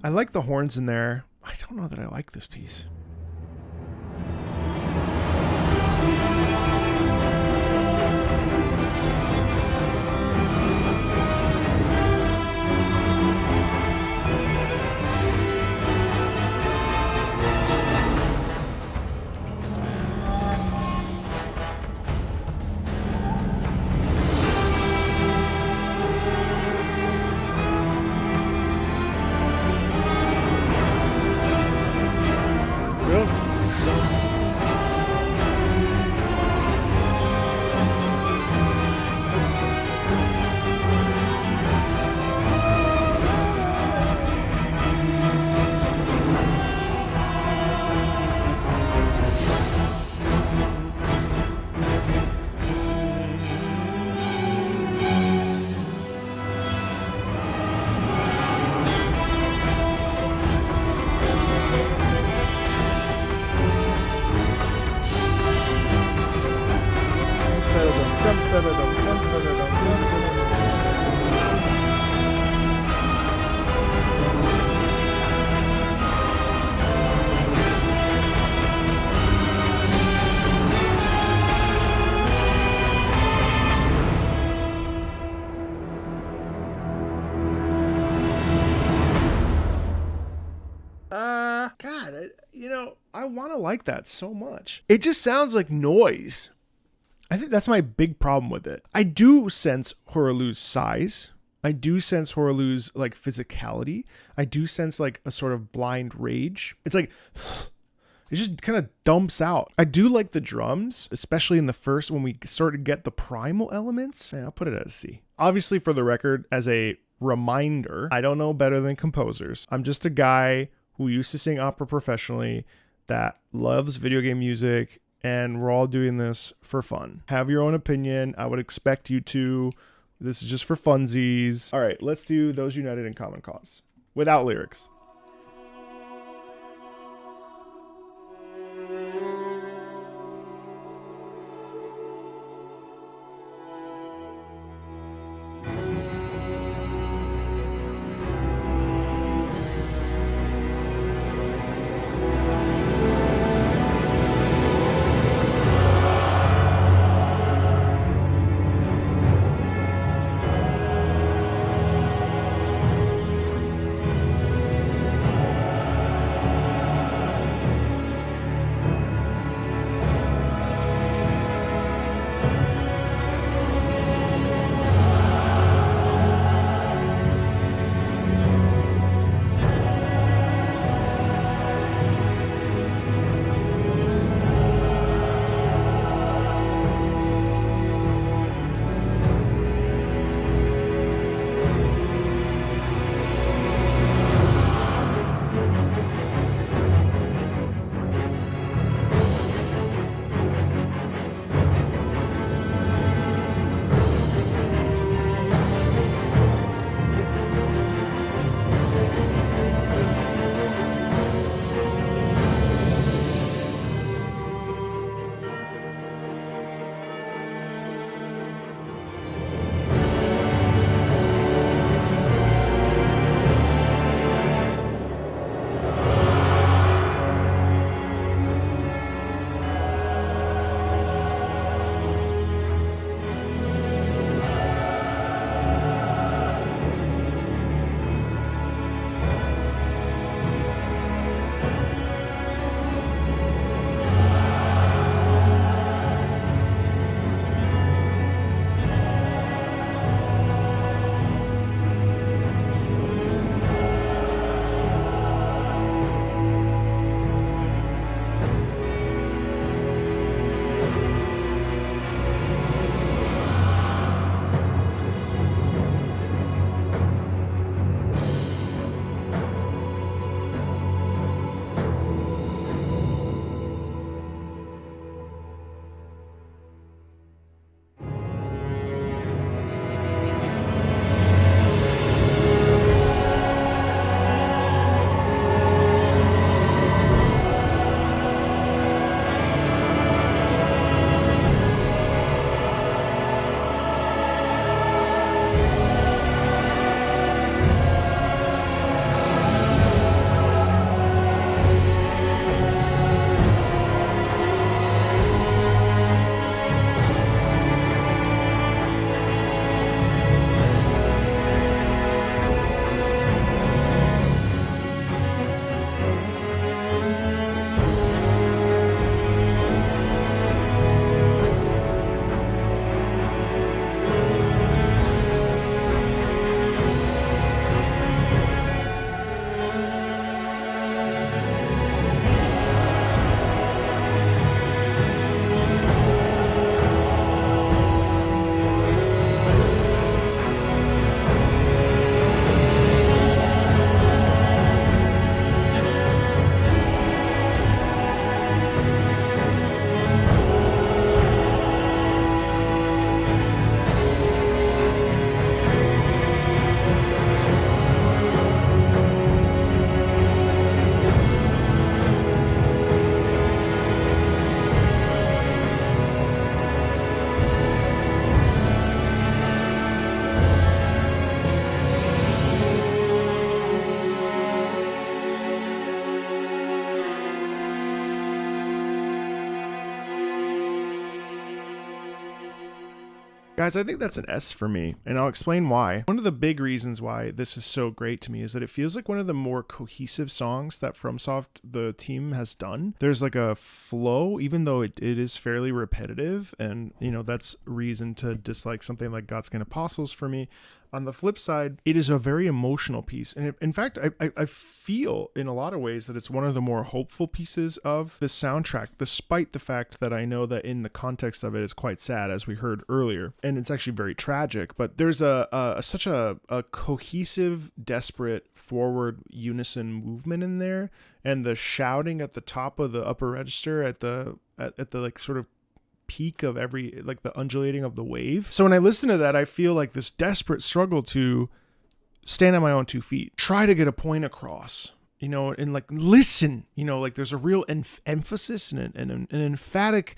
I like the horns in there. I don't know that I like this piece. I want to like that so much. It just sounds like noise. I think that's my big problem with it. I do sense Hoarlu's size. I do sense Hoarlu's like physicality. I do sense like a sort of blind rage. It's like it just kind of dumps out. I do like the drums, especially in the first when we sort of get the primal elements. Yeah, I'll put it at a C. Obviously, for the record, as a reminder, I don't know better than composers. I'm just a guy who used to sing opera professionally, that loves video game music, and we're all doing this for fun. Have your own opinion. I would expect you to. This is just for funsies. All right, let's do Those United in Common Cause without lyrics. Guys, I think that's an S for me, and I'll explain why. One of the big reasons why this is so great to me is that it feels like one of the more cohesive songs that FromSoft, the team, has done. There's like a flow, even though it is fairly repetitive, and, you know, that's reason to dislike something like Godskin Apostles for me. On the flip side, it is a very emotional piece. And in fact, I feel in a lot of ways that it's one of the more hopeful pieces of the soundtrack, despite the fact that I know that in the context of it is quite sad, as we heard earlier. And it's actually very tragic. But there's such a cohesive, desperate, forward unison movement in there. And the shouting at the top of the upper register at the like sort of peak of every, like the undulating of the wave. So when I listen to that, I feel like this desperate struggle to stand on my own 2 feet, try to get a point across, you know, and like listen, you know, like there's a real emphasis and an emphatic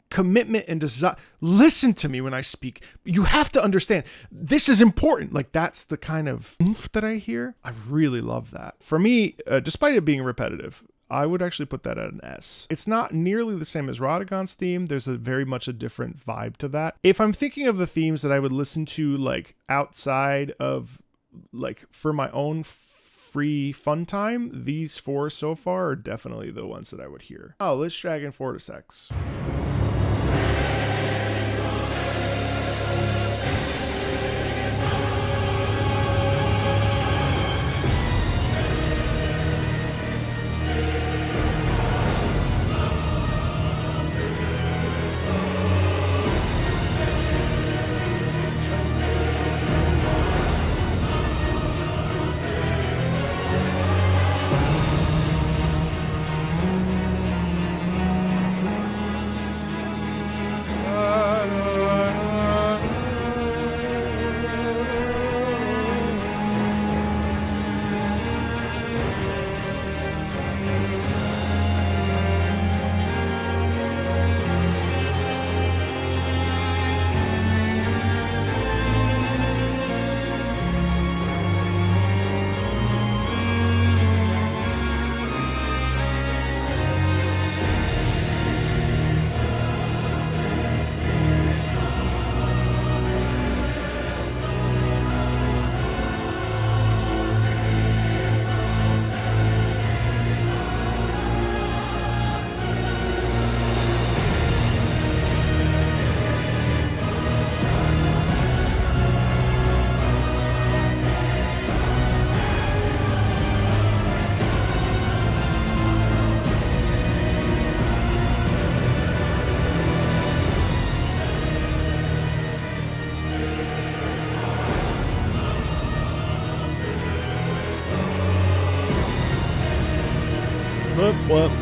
commitment and desire. Listen to me when I speak. You have to understand this is important. Like that's the kind of oomph that I hear. I really love that. For me, despite it being repetitive, I would actually put that at an S. It's not nearly the same as Radagon's theme. There's a very much a different vibe to that. If I'm thinking of the themes that I would listen to like outside of like for my own free fun time, these 4 so far are definitely the ones that I would hear. Oh, let's drag in Fortissax. What?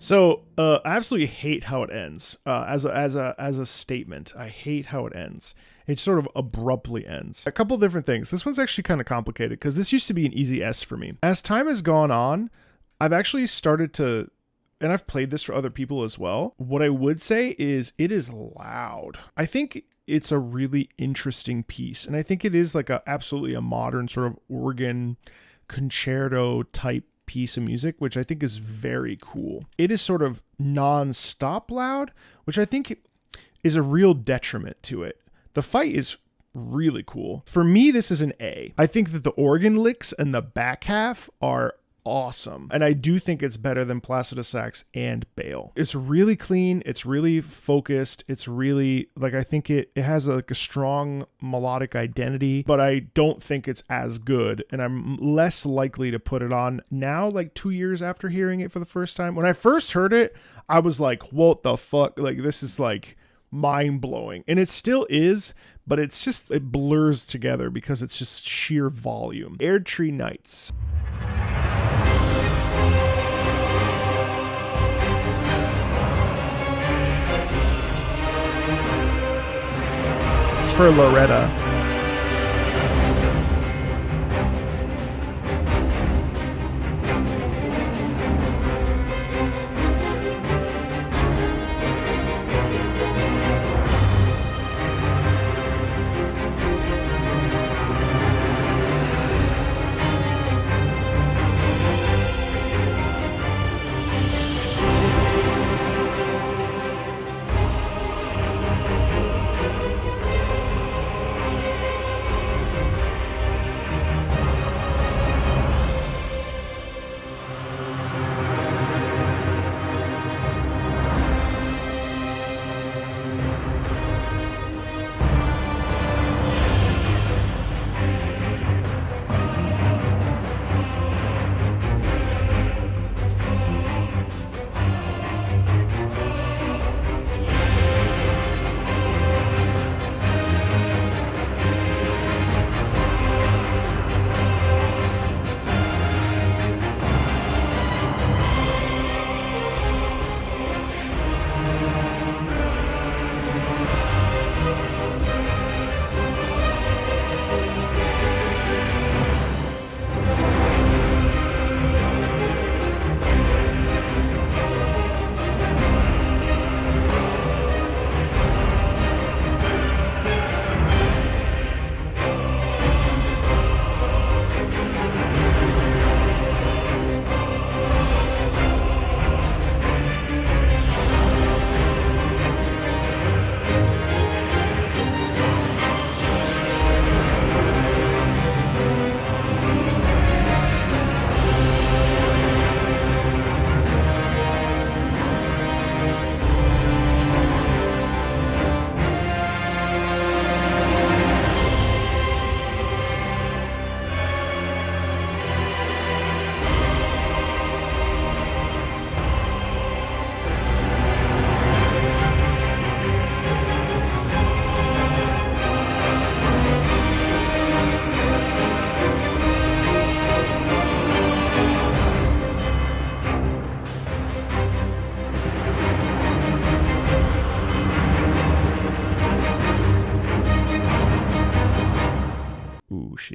So I absolutely hate how it ends. As a statement, I hate how it ends. It sort of abruptly ends. A couple different things. This one's actually kind of complicated because this used to be an easy S for me. As time has gone on, I've actually started to, and I've played this for other people as well. What I would say is it is loud. I think it's a really interesting piece, and I think it is like absolutely a modern sort of organ concerto type piece of music, which I think is very cool. It is sort of non-stop loud, which I think is a real detriment to it. The fight is really cool. For me, this is an A. I think that the organ licks and the back half are awesome. And I do think it's better than Placidusax and Bayle. It's really clean. It's really focused. It's really, like, I think it has a strong melodic identity, but I don't think it's as good. And I'm less likely to put it on now, like 2 years after hearing it for the first time. When I first heard it, I was like, what the fuck? Like, this is like mind-blowing, and it still is, but it's just, it blurs together because it's just sheer volume. Erdtree Knights. This is for Loretta.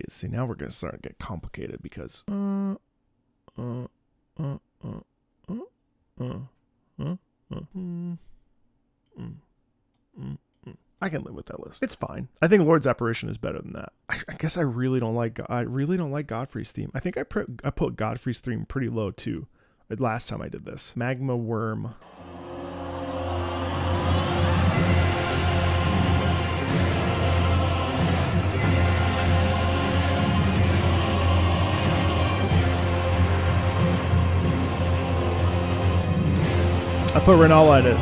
See, now we're going to start to get complicated because I can live with that list. It's fine. I think Lord's Apparition is better than that. I guess I really don't like Godfrey's theme. I think I put Godfrey's theme pretty low too. Last time I did this. Magma Wyrm. I put Rellana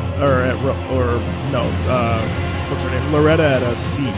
what's her name? Loretta at a C.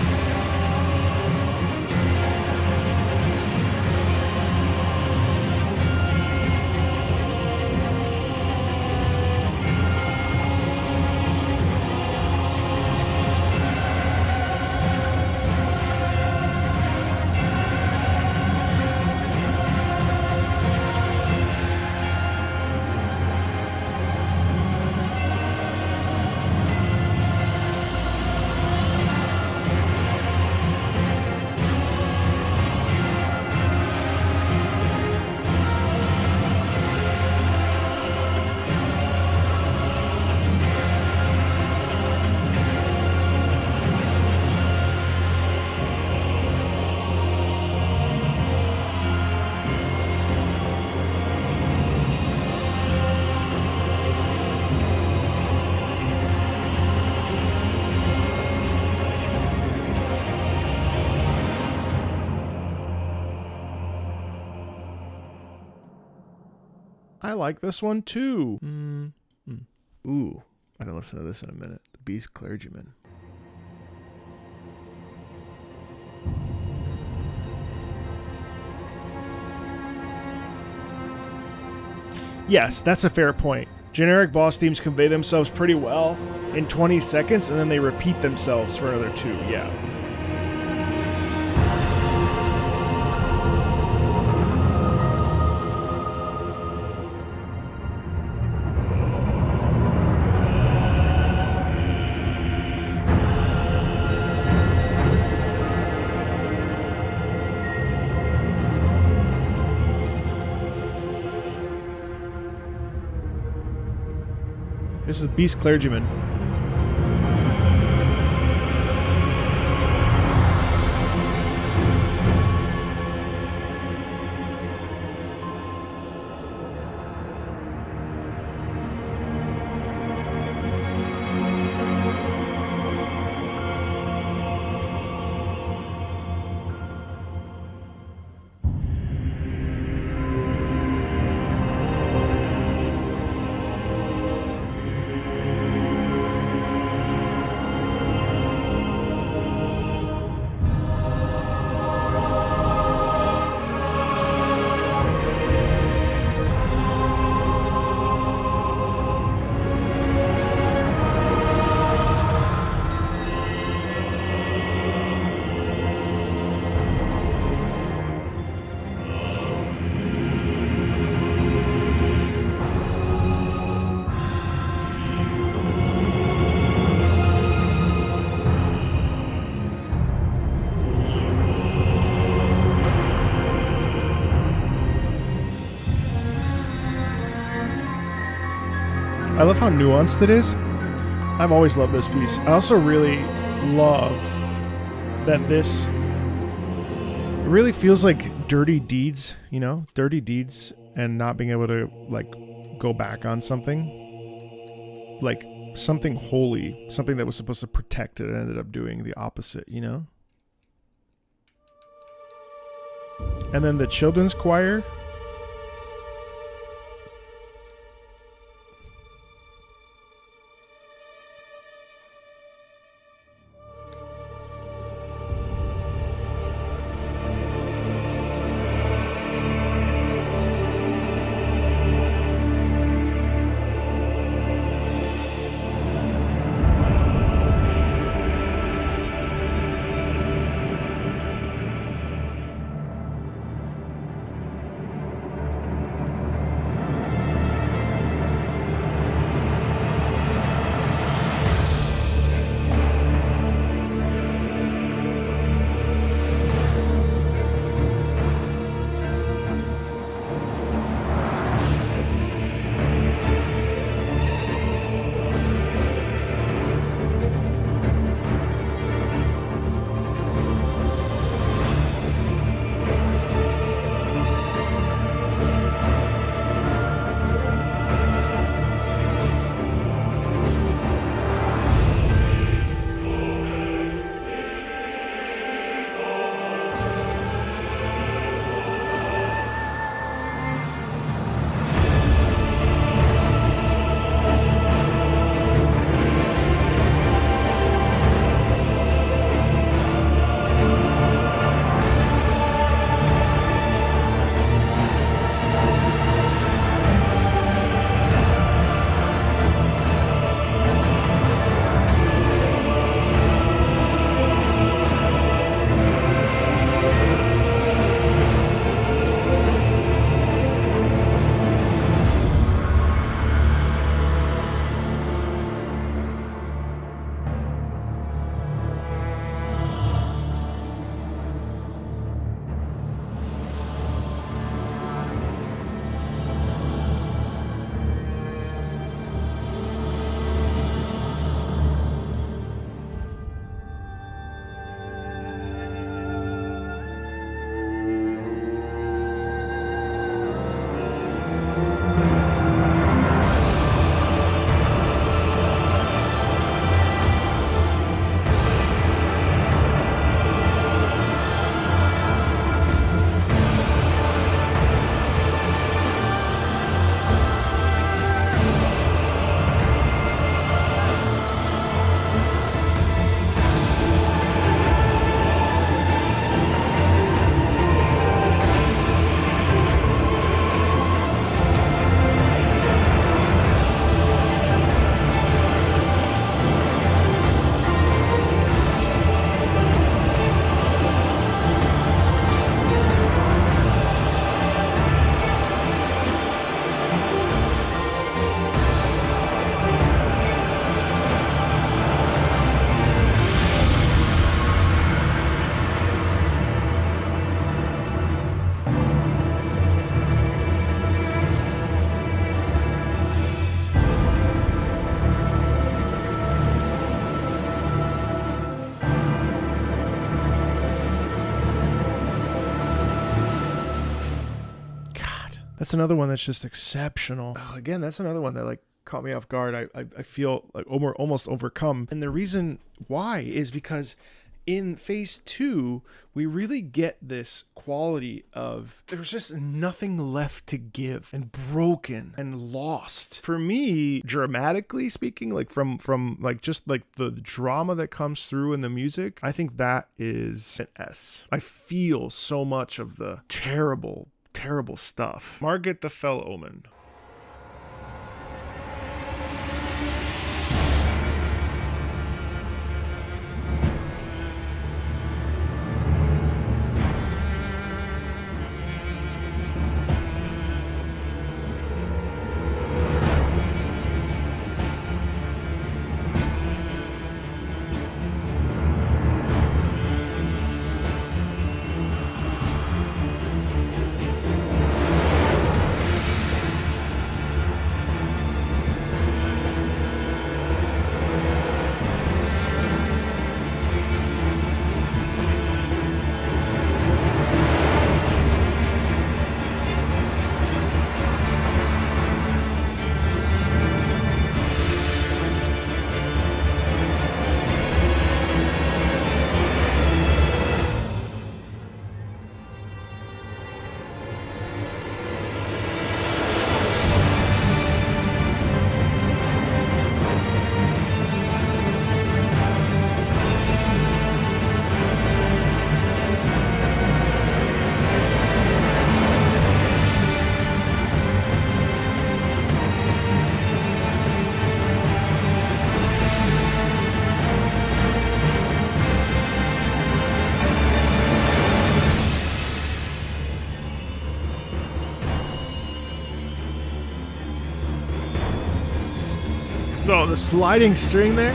I like this one too. Ooh, I gotta listen to this in a minute. The Beast Clergyman. Yes, that's a fair point. Generic boss themes convey themselves pretty well in 20 seconds, and then they repeat themselves for another 2, yeah. This is Beast Clergyman. I love how nuanced it is. I've always loved this piece. I also really love that this really feels like dirty deeds, you know? Dirty deeds and not being able to, like, go back on something. Like, something holy, something that was supposed to protect it and ended up doing the opposite, you know? And then the children's choir. That's another one that's just exceptional. Oh, again, that's another one that like caught me off guard. I feel like almost overcome. And the reason why is because in phase 2, we really get this quality of there's just nothing left to give and broken and lost. For me, dramatically speaking, like from like just like the drama that comes through in the music, I think that is an S. I feel so much of the terrible, terrible stuff. Margit the Fell Omen. Oh, the sliding string there.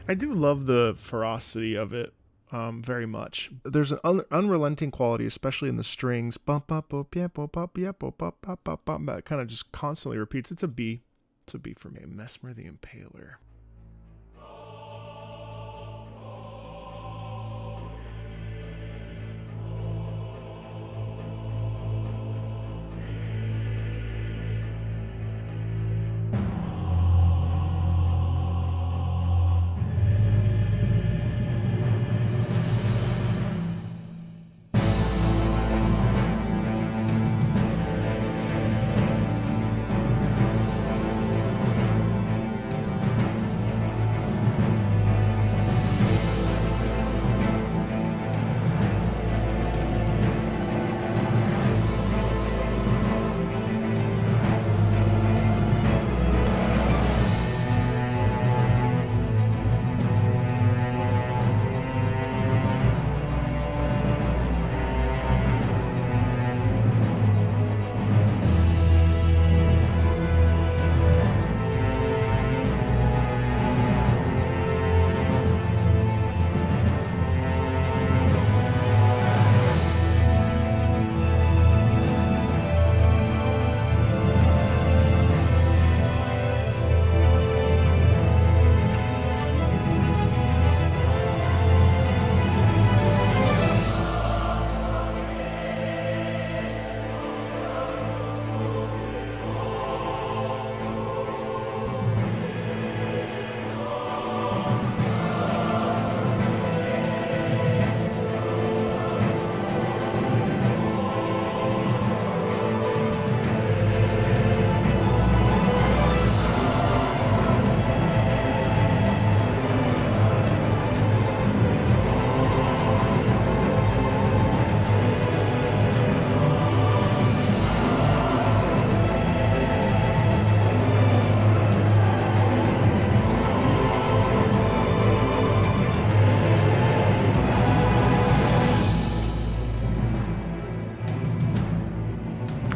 I do love the ferocity of it very much. There's an unrelenting quality, especially in the strings. Bump up, yeah, bump up, yeah, bump up, bump up, bump. That kind of just constantly repeats. It's a B. It's a B for me. Messmer the Impaler.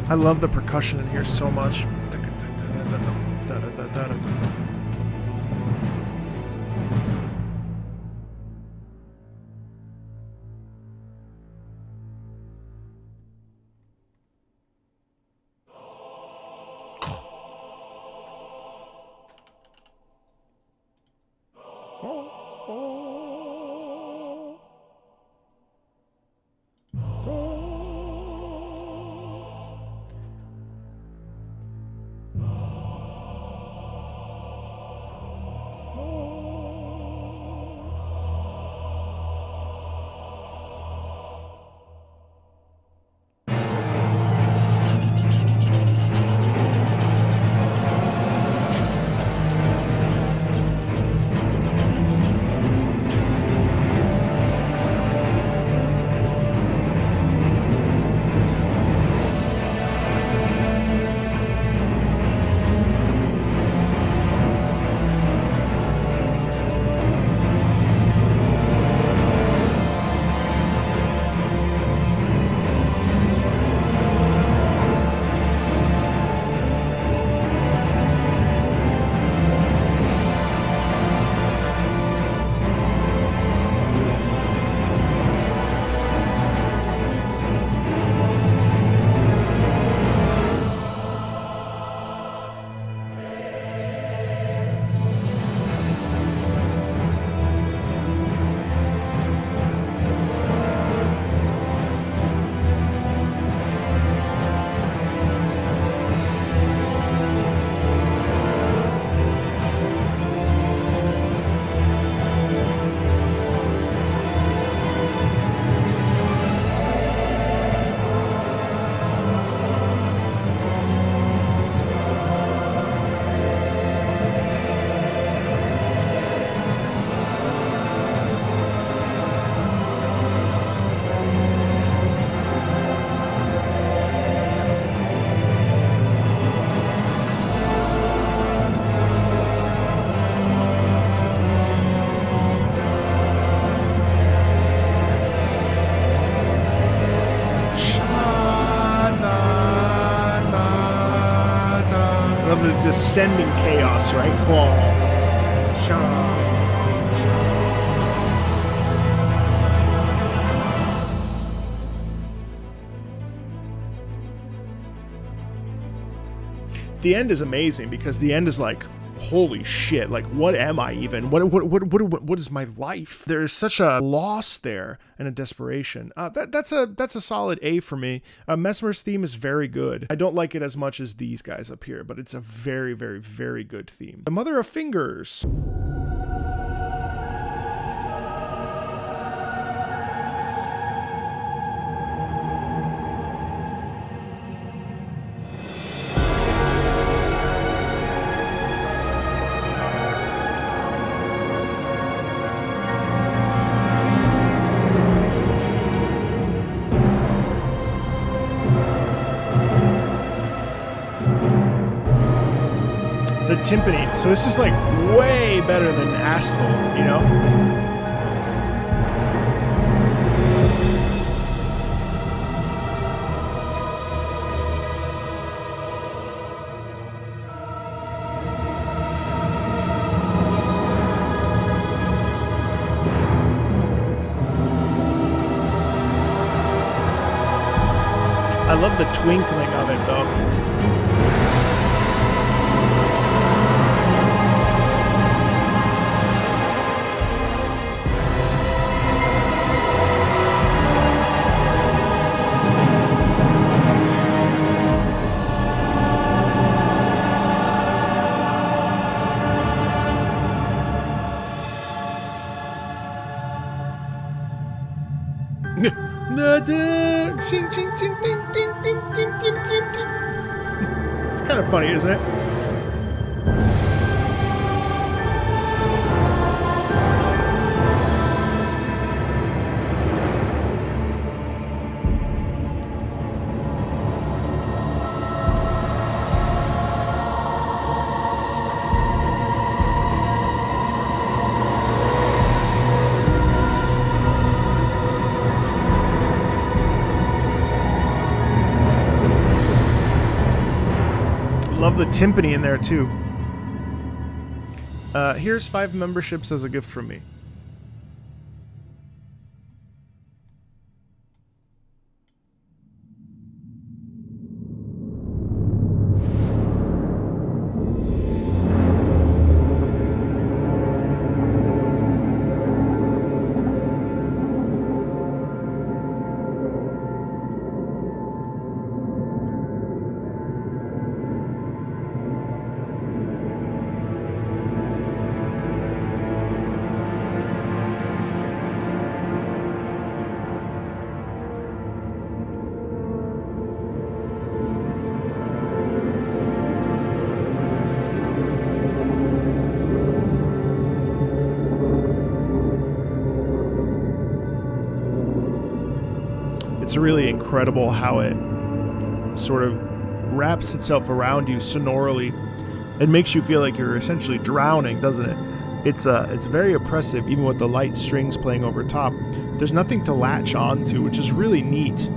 I love the percussion in here so much. Descending chaos, right? Claw. The end is amazing because the end is like, holy shit, like what am I even? What is my life? There's such a loss there and a desperation. That's a solid A for me. Messmer's theme is very good. I don't like it as much as these guys up here, but it's a very, very, very good theme. The Mother of Fingers. Timpani. So this is like way better than Astel, you know? I love the twinkling of it though. It's kind of funny, isn't it? the timpani in there too. Here's 5 memberships as a gift from me. It's really incredible how it sort of wraps itself around you sonorally. It makes you feel like you're essentially drowning, doesn't it? It's very oppressive, even with the light strings playing over top. There's nothing to latch on to, which is really neat.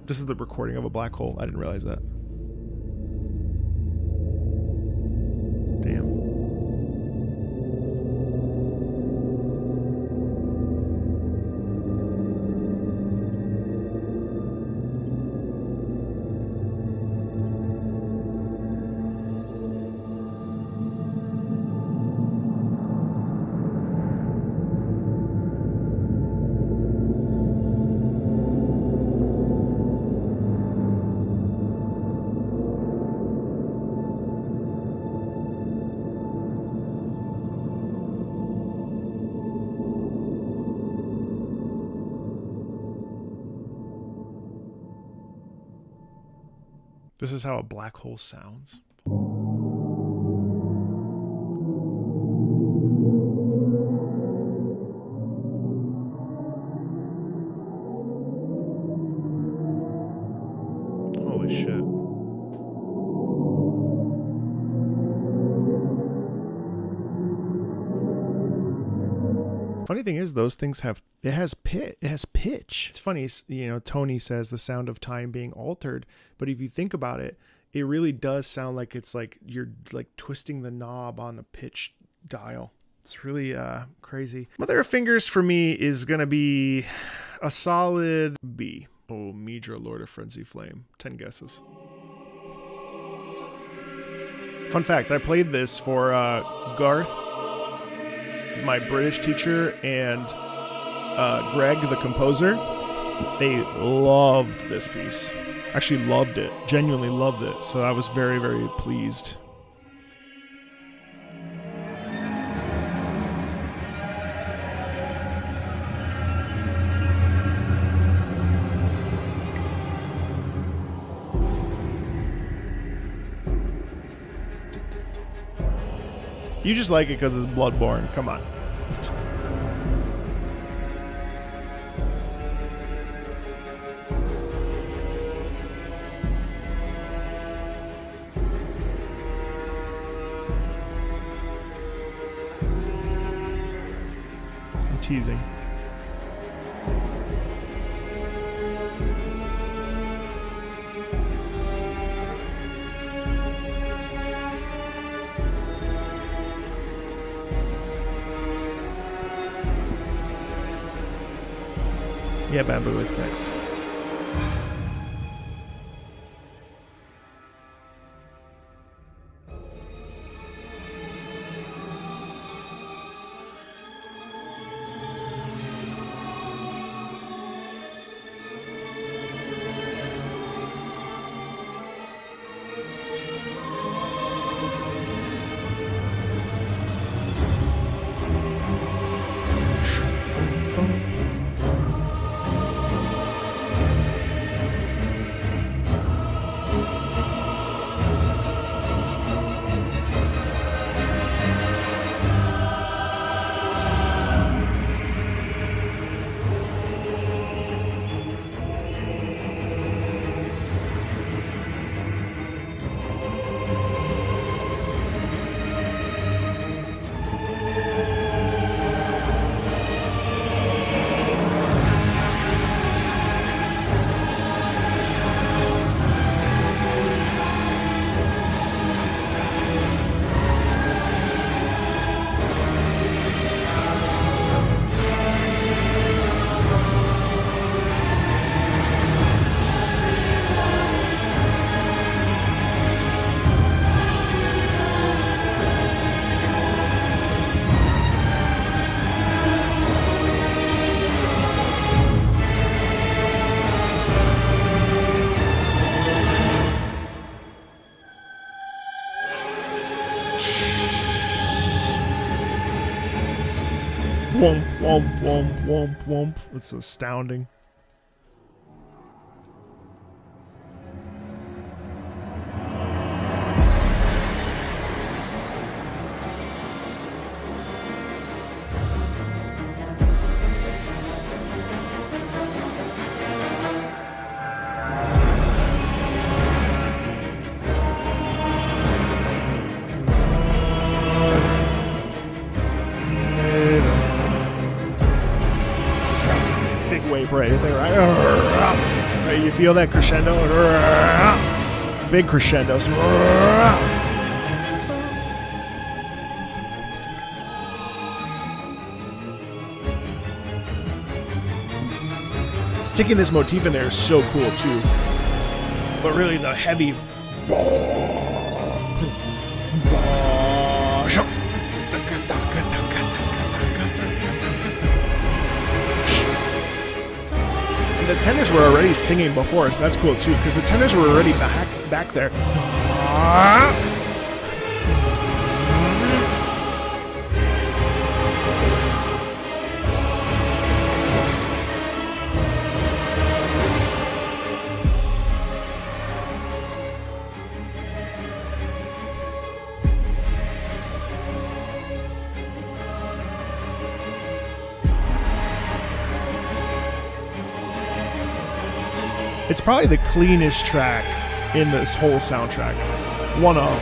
This is the recording of a black hole. I didn't realize that. Damn. This is how a black hole sounds. Holy shit. Funny thing is, those things have, it has pitch. It's funny, you know, Tony says the sound of time being altered, but if you think about it, it really does sound like it's like you're like twisting the knob on a pitch dial. It's really crazy. Mother of Fingers for me is gonna be a solid B. Oh, Midra, Lord of Frenzy Flame. 10 guesses. Fun fact, I played this for Garth, my British teacher, and Greg, the composer. They loved this piece. Actually loved it. Genuinely loved it. So I was very, very pleased. You just like it because it's Bloodborne. Come on. I'm teasing. Yeah, Bamboo, it's next. Womp, womp, womp, womp, womp. It's astounding. Right there, right? You feel that crescendo? Big crescendos. Sticking this motif in there is so cool too. But really, the heavy. The tenors were already singing before, so that's cool too, because the tenors were already back there. It's probably the cleanest track in this whole soundtrack. One of.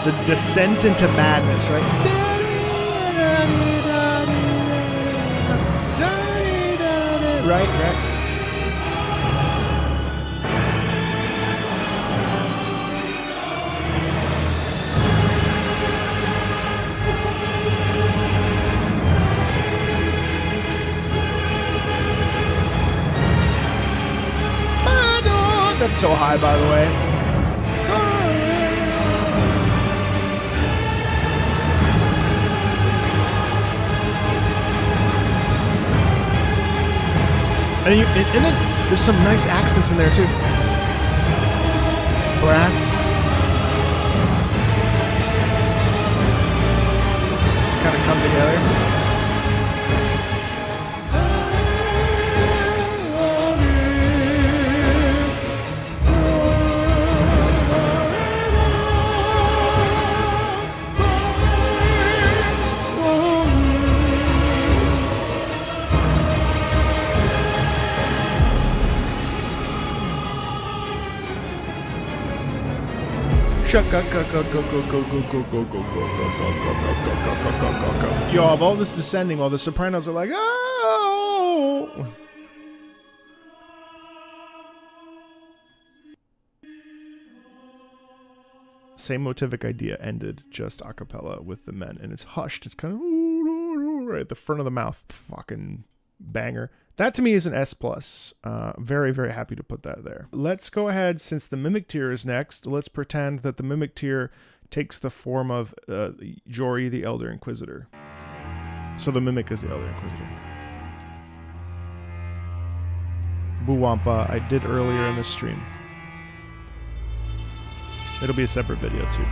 The descent into madness, right? Right. That's so high, by the way. And then there's some nice accents in there too. Brass. Kind of come together. Yo, of all this descending, while the sopranos are like, oh! Same motivic idea ended just a cappella with the men, and it's hushed. It's kind of right at the front of the mouth. Fucking banger. That to me is an S+. Very, very happy to put that there. Let's go ahead, since the Mimic tier is next, let's pretend that the Mimic tier takes the form of Jori, the Elder Inquisitor. So the Mimic is the Elder Inquisitor. Buwampa, I did earlier in the stream. It'll be a separate video too.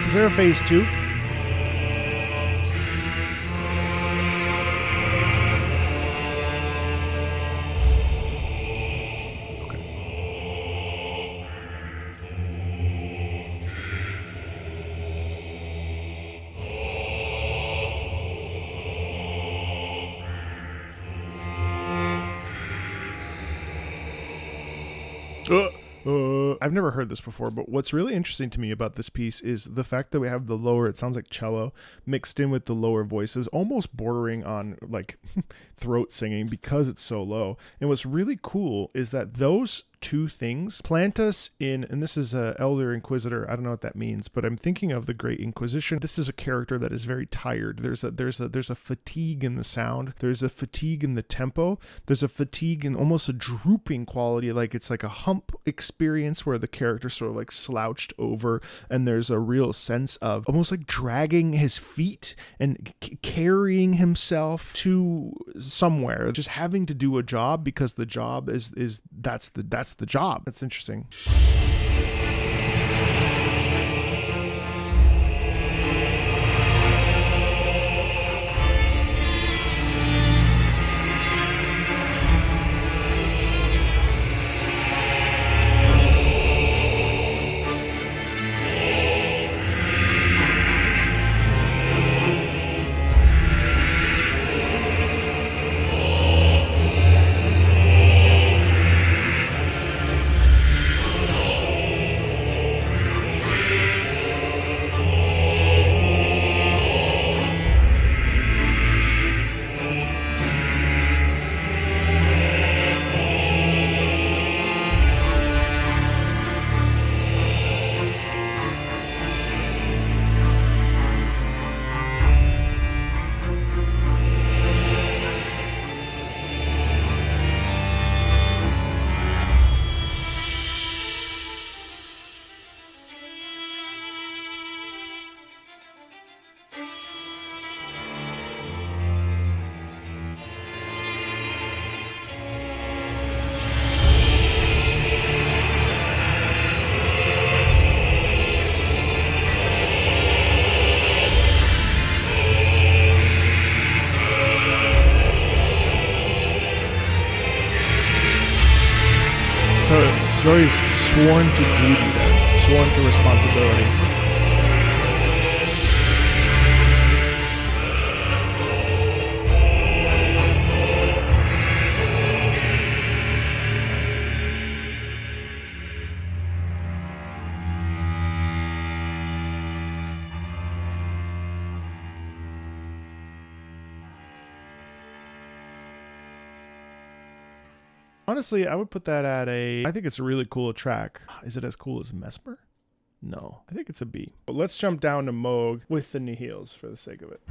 Is there a phase 2? I've never heard this before, but what's really interesting to me about this piece is the fact that we have the lower, it sounds like cello, mixed in with the lower voices, almost bordering on like throat singing because it's so low. And what's really cool is that those two things plant us in, and this is a Elder Inquisitor. I don't know what that means, but I'm thinking of the Great Inquisition. This is a character that is very tired. There's a fatigue in the sound. There's a fatigue in the tempo. There's a fatigue and almost a drooping quality, like it's like a hump experience where the character sort of like slouched over, and there's a real sense of almost like dragging his feet and carrying himself to somewhere, just having to do a job because the job is that's the job. That's interesting. Jori's sworn to duty then, sworn to responsibility. Honestly, I would put that at I think it's a really cool track. Is it as cool as Messmer? No, I think it's a B. But let's jump down to Mohg with the Nihils for the sake of it.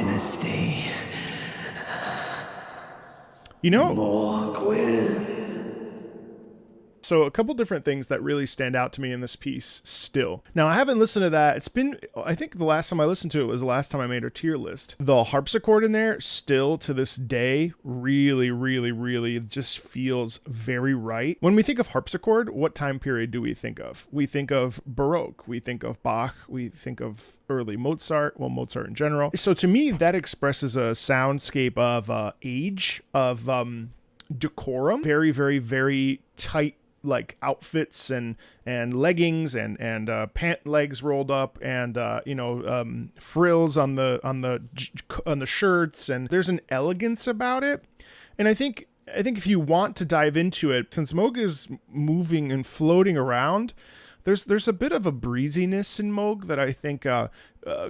dynasty. You know, Mohg win. so a couple different things that really stand out to me in this piece still. Now, I haven't listened to that. It's been, I think the last time I listened to it was the last time I made a tier list. The harpsichord in there still to this day really just feels very right. When we think of harpsichord, what time period do we think of? We think of Baroque, we think of Bach, we think of early Mozart, well, Mozart in general. So to me, that expresses a soundscape of age, of decorum, very tight like outfits and leggings and pant legs rolled up and frills on the shirts, and there's an elegance about it. And I think if you want to dive into it, since Mohg is moving and floating around, there's a bit of a breeziness in Mohg that I think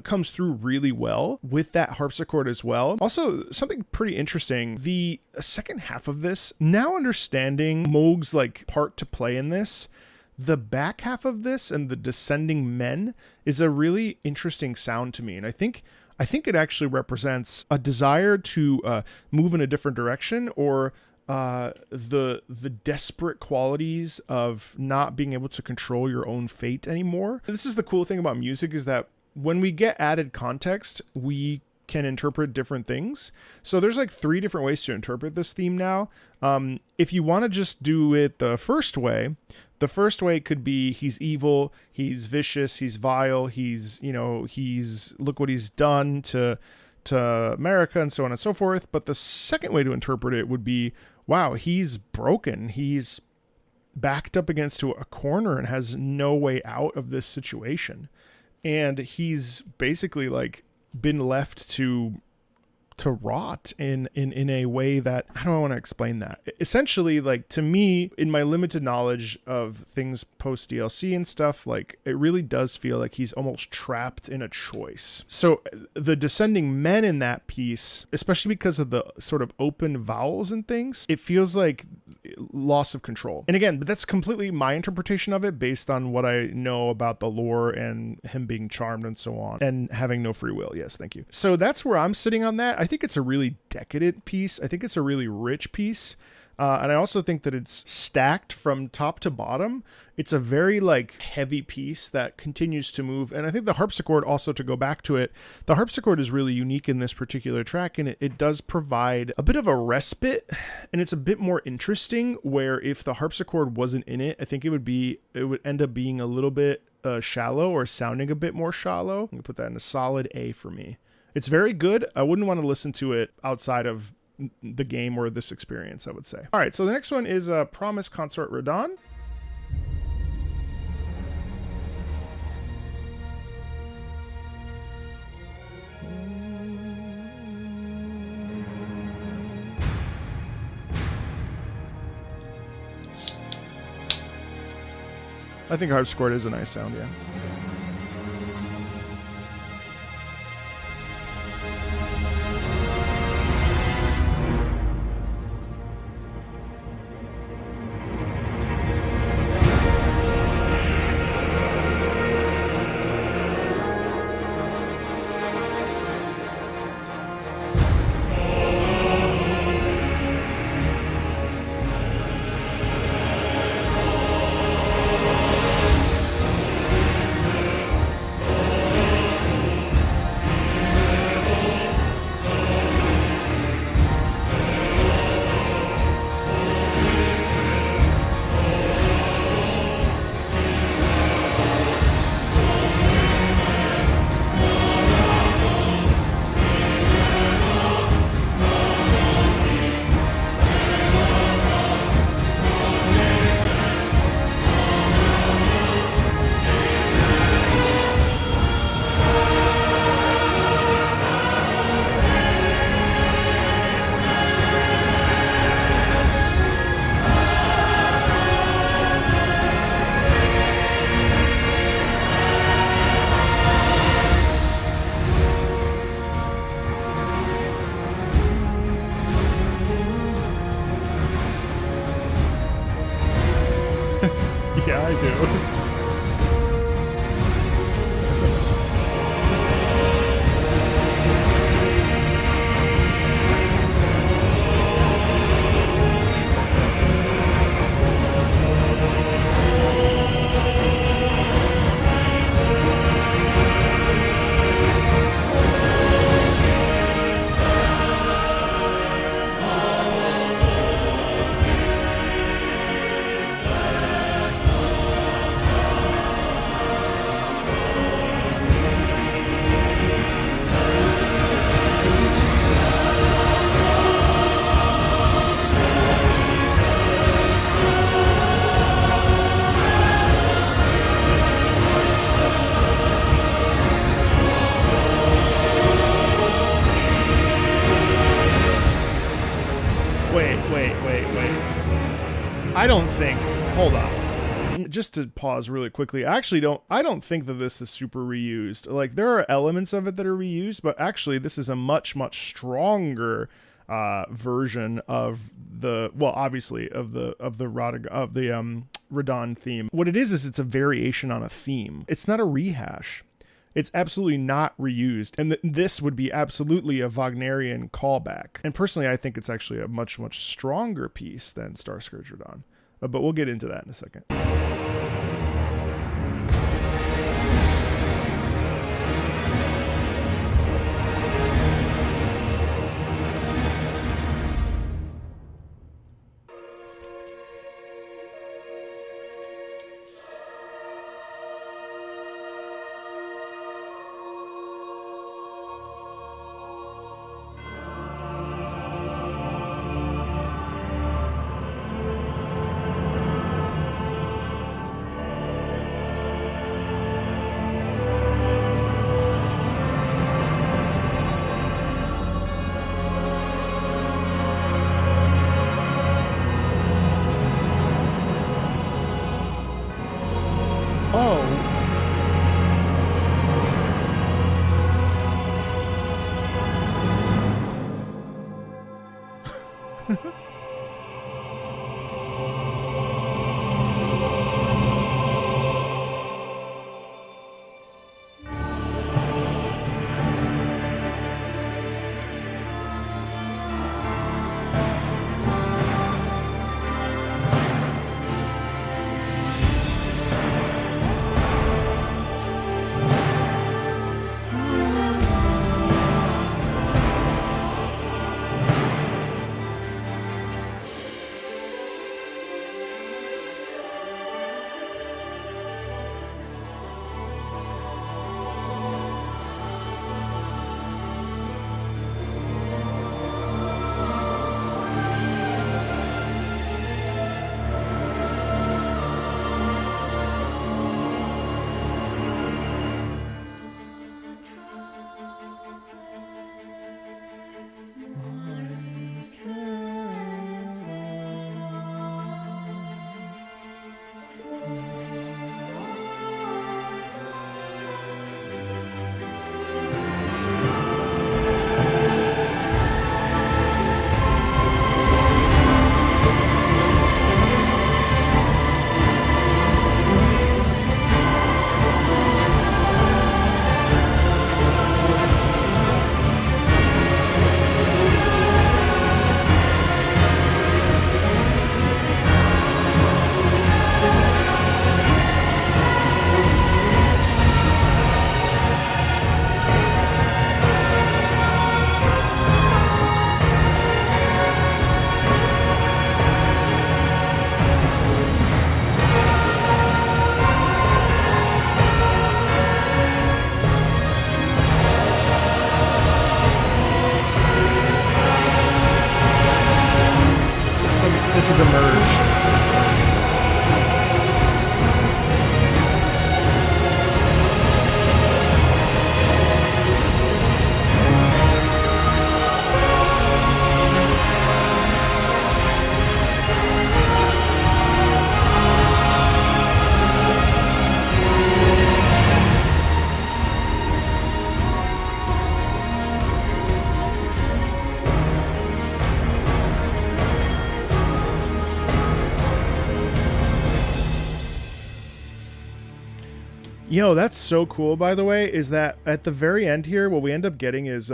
comes through really well with that harpsichord as well. Also, something pretty interesting, the second half of this, now understanding Mohg's like part to play in this, the back half of this and the descending men is a really interesting sound to me. And I think it actually represents a desire to move in a different direction, or the desperate qualities of not being able to control your own fate anymore. This is the cool thing about music, is that when we get added context, we can interpret different things. So there's like 3 different ways to interpret this theme now. If you want to just do it the first way could be he's evil, he's vicious, he's vile, he's look what he's done to America and so on and so forth. But the second way to interpret it would be, wow, he's broken. He's backed up against a corner and has no way out of this situation. And he's basically like been left to rot in a way that, I don't want to explain that. Essentially, like, to me, in my limited knowledge of things post DLC and stuff, like, it really does feel like he's almost trapped in a choice. So the descending men in that piece, especially because of the sort of open vowels and things, it feels like loss of control. And again, but that's completely my interpretation of it based on what I know about the lore and him being charmed and so on, and having no free will. Yes, thank you. So that's where I'm sitting on that. I think it's a really decadent piece. I think it's a really rich piece. And I also think that it's stacked from top to bottom. It's a very like heavy piece that continues to move. And I think the harpsichord, also to go back to it, the harpsichord is really unique in this particular track, and it does provide a bit of a respite, and it's a bit more interesting, where if the harpsichord wasn't in it, I think it would end up being a little bit shallow, or sounding a bit more shallow. I'm gonna put that in a solid A for me. It's very good. I wouldn't want to listen to it outside of the game or this experience, I would say. All right, so the next one is Promise Consort Radahn. I think harpsichord is a nice sound, yeah. I don't think, hold on, just to pause really quickly, I don't think that this is super reused. Like, there are elements of it that are reused, but actually this is a much, much stronger version of the, well, obviously of the Radahn theme. What it is it's a variation on a theme. It's not a rehash. It's absolutely not reused. And this would be absolutely a Wagnerian callback. And personally, I think it's actually a much, much stronger piece than Starscourge Radahn. But we'll get into that in a second. This is the merge. Yo, that's so cool, by the way, is that at the very end here, what we end up getting is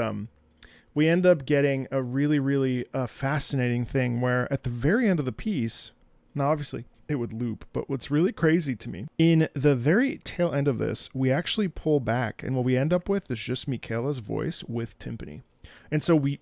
we end up getting a really, really fascinating thing where at the very end of the piece, now obviously it would loop, but what's really crazy to me, in the very tail end of this, we actually pull back, and what we end up with is just Michaela's voice with timpani. And so we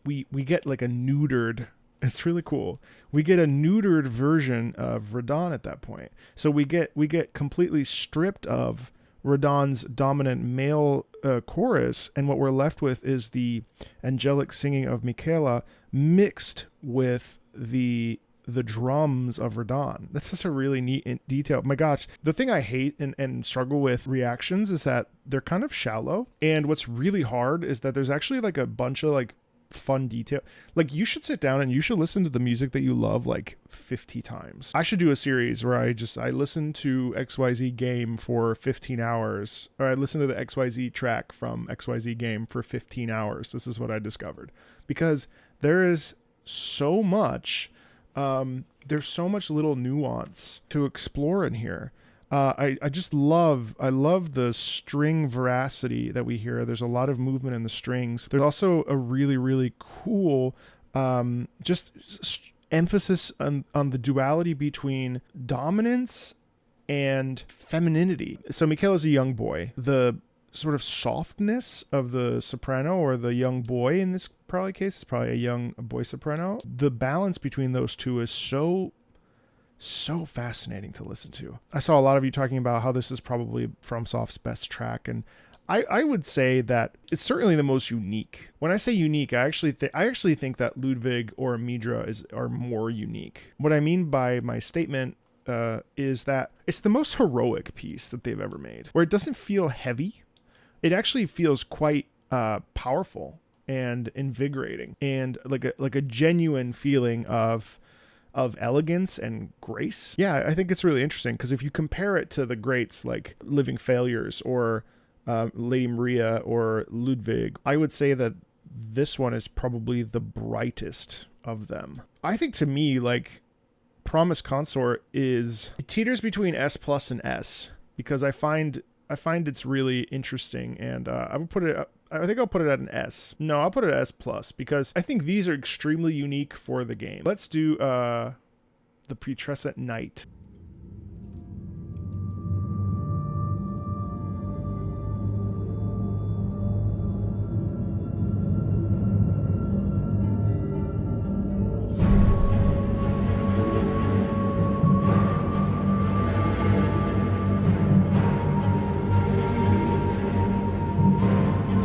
get like a neutered, it's really cool. We get a neutered version of Radahn at that point. So we get completely stripped of Radahn's dominant male chorus, and what we're left with is the angelic singing of Michaela mixed with the drums of Radahn. That's just a really neat detail. My gosh, the thing I hate and struggle with reactions is that they're kind of shallow, and what's really hard is that there's actually like a bunch of like fun detail. Like, you should sit down and you should listen to the music that you love like 50 times. I should do a series where I listen to XYZ game for 15 hours, or I listen to the XYZ track from XYZ game for 15 hours. This is what I discovered, because there is so much, there's so much little nuance to explore in here. I love the string veracity that we hear. There's a lot of movement in the strings. There's also a really, really cool emphasis on the duality between dominance and femininity. So Michaela's a young boy. The sort of softness of the soprano, or the young boy in this probably case, is probably a young boy soprano. The balance between those two is so fascinating to listen to. I saw a lot of you talking about how this is probably FromSoft's best track, and I would say that it's certainly the most unique. When I say unique, I actually think that Ludwig or Midra are more unique. What I mean by my statement is that it's the most heroic piece that they've ever made, where it doesn't feel heavy. It actually feels quite powerful and invigorating, and like a genuine feeling of elegance and grace. Yeah, I think it's really interesting, because if you compare it to the greats like Living Failures or Lady Maria or Ludwig, I would say that this one is probably the brightest of them. I think, to me, like, Promise Consort it teeters between S plus and S, because I find it's really interesting, and I think I'll put it at an S. No, I'll put it at S plus, because I think these are extremely unique for the game. Let's do the Putrescent Knight.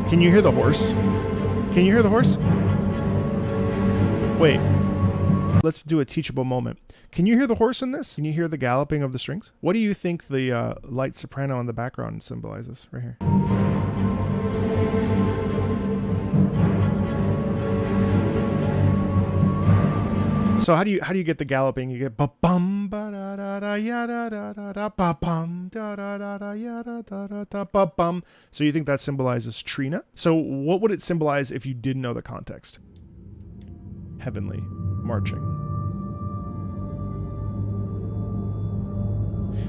Can you hear the horse? Can you hear the horse? Wait. Let's do a teachable moment. Can you hear the horse in this? Can you hear the galloping of the strings? What do you think the light soprano in the background symbolizes right here? So how do you get the galloping? You get ba bum ba da da da ya da da da da ba bum da da da da ya da da da da ba bum. So you think that symbolizes Trina? So what would it symbolize if you didn't know the context? Heavenly marching.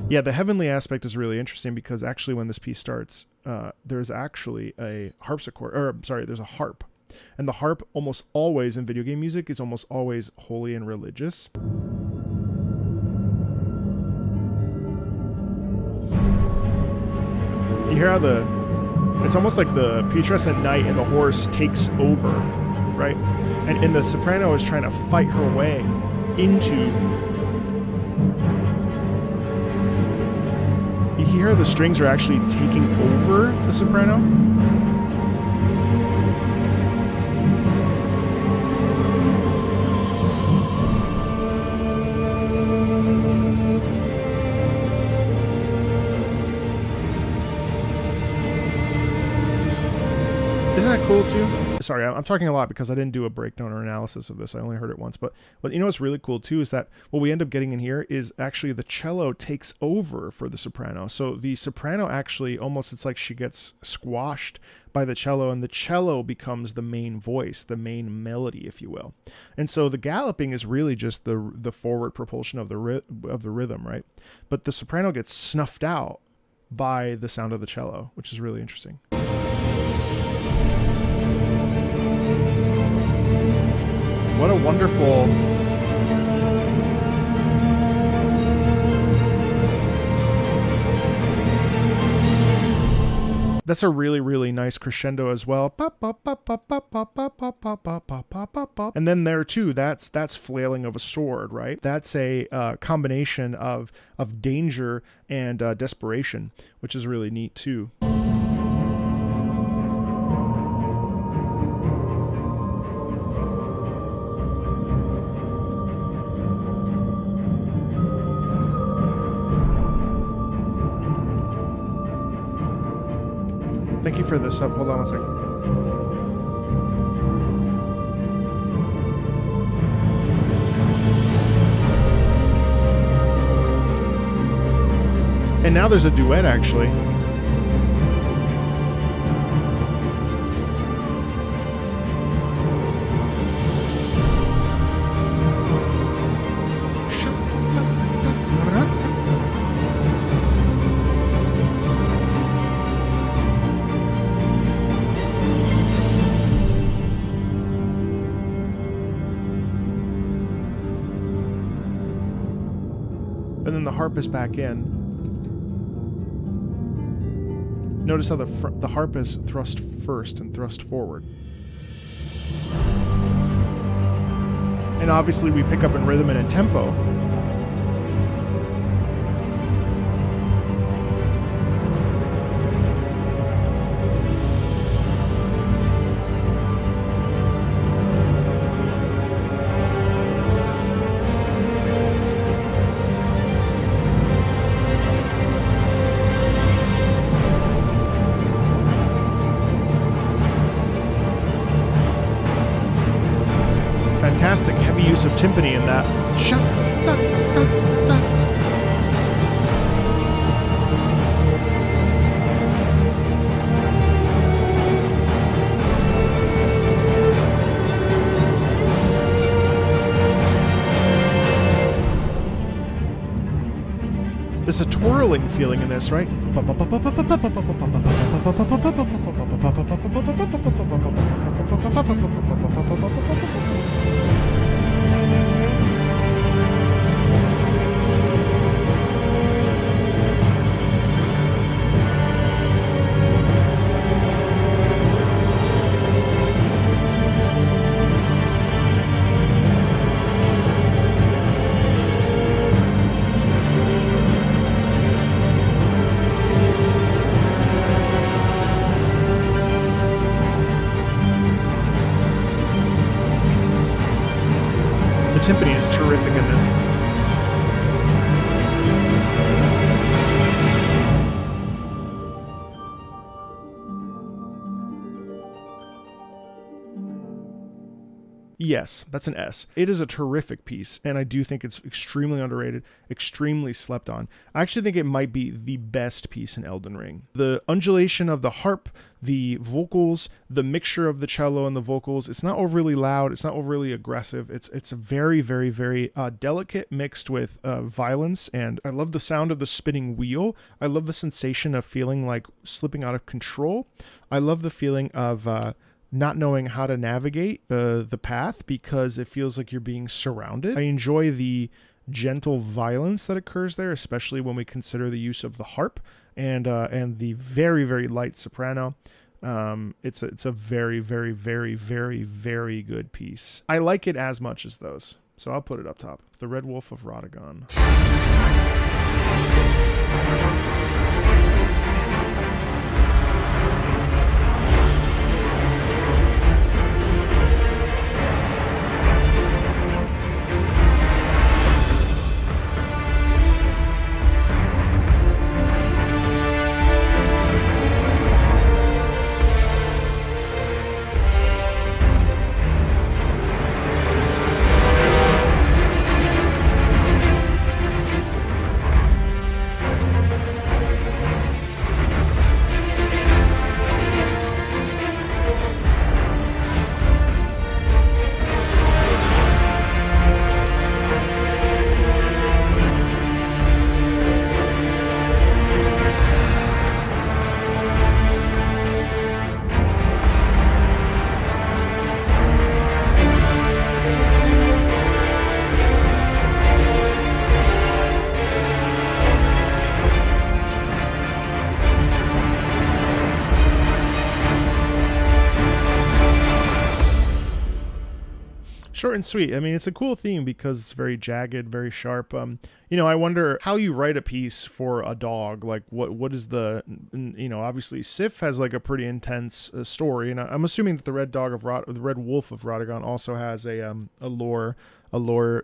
Yeah, the heavenly aspect is really interesting, because actually when this piece starts, there's actually a harpsichord, or sorry, there's a harp. And the harp almost always in video game music is almost always holy and religious. You hear how it's almost like the Putrescent Knight and the horse takes over, right? And the soprano is trying to fight her way into... You hear the strings are actually taking over the soprano? Isn't that cool too? Sorry, I'm talking a lot because I didn't do a breakdown or analysis of this. I only heard it once. But you know what's really cool too is that what we end up getting in here is actually the cello takes over for the soprano. So the soprano actually almost, it's like she gets squashed by the cello, and the cello becomes the main voice, the main melody, if you will. And so the galloping is really just the forward propulsion of the rhythm, right? But the soprano gets snuffed out by the sound of the cello, which is really interesting. What a wonderful... That's a really, really nice crescendo as well. And then there too, that's flailing of a sword, right? That's a combination of danger and desperation, which is really neat too. Thank you for the sub. Hold on one second. And now there's a duet, actually. And then the harp is back in. Notice how the harp is thrust first and thrust forward. And obviously we pick up in rhythm and in tempo. Fantastic heavy use of timpani in that. Shut da, da, da. There's a twirling feeling in this, right? Timpani is terrific in this. Yes, that's an S. It is a terrific piece, and I do think it's extremely underrated, extremely slept on. I actually think it might be the best piece in Elden Ring. The undulation of the harp, the vocals, the mixture of the cello and the vocals, it's not overly loud, it's not overly aggressive. It's a very, very, very delicate mixed with violence, and I love the sound of the spinning wheel. I love the sensation of feeling like slipping out of control. I love the feeling of not knowing how to navigate the path because it feels like you're being surrounded. I enjoy the gentle violence that occurs there, especially when we consider the use of the harp and the very, very light soprano. It's a very, very, very, very, very good piece. I like it as much as those, so I'll put it up top. The Red Wolf of Radagon. Short and sweet. I mean, it's a cool theme because it's very jagged, very sharp. I wonder how you write a piece for a dog. Like, what is the, obviously Sif has like a pretty intense story, and I'm assuming that the Red Wolf of Radagon also has a lore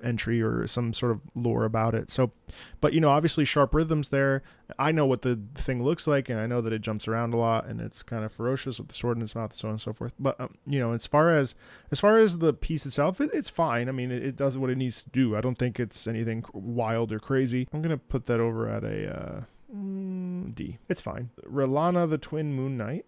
entry or some sort of lore about it. So, but obviously sharp rhythms there. I know what the thing looks like, and I know that it jumps around a lot, and it's kind of ferocious with the sword in its mouth, and so on and so forth. But as far as the piece itself, it's fine. I mean, it does what it needs to do. I don't think it's anything wild or crazy. I'm gonna put that over at a D. It's fine. Rellana, the Twin Moon Knight.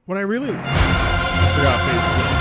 When I really forgot phase 2.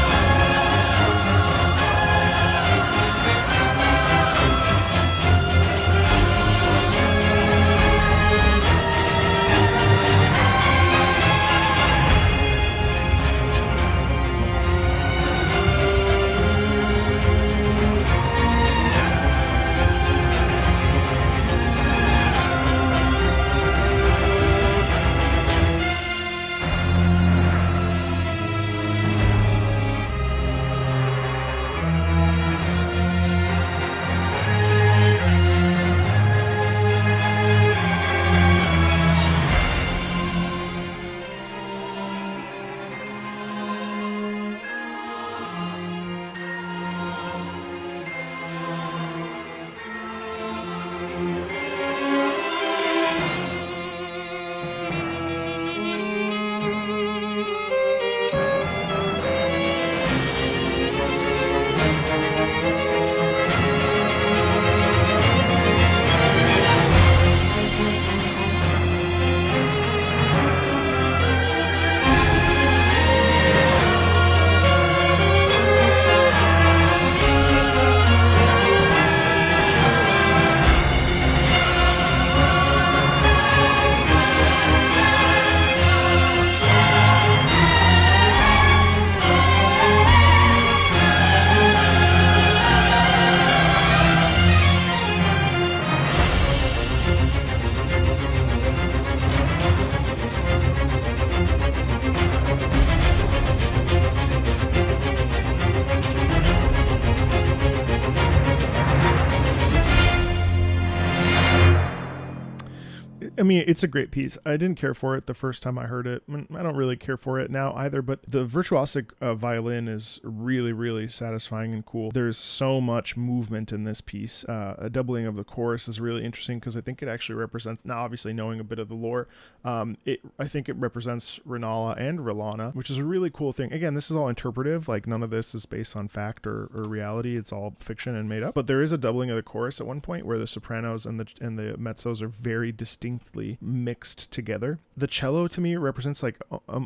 I mean, it's a great piece. I didn't care for it the first time I heard it. I don't really care for it now either, but the virtuosic violin is really, really satisfying and cool. There's so much movement in this piece. A doubling of the chorus is really interesting because I think it actually represents, now obviously knowing a bit of the lore, I think it represents Rennala and Rellana, which is a really cool thing. Again, this is all interpretive. Like, none of this is based on fact or reality. It's all fiction and made up. But there is a doubling of the chorus at one point where the sopranos and the mezzos are very distinctly mixed together. The cello to me represents like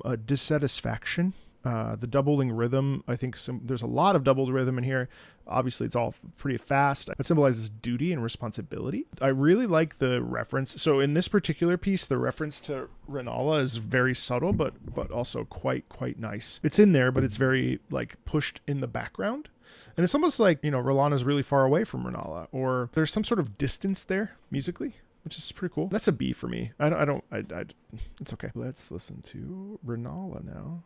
a dissatisfaction The doubling rhythm, I think there's a lot of doubled rhythm in here. Obviously, it's all pretty fast. It symbolizes duty and responsibility. I really like the reference. So in this particular piece, the reference to Rellana is very subtle, but also quite nice. It's in there, but it's very like pushed in the background. And it's almost like, Rellana's really far away from Rellana, or there's some sort of distance there musically, which is pretty cool. That's a B for me. It's okay. Let's listen to Rellana now.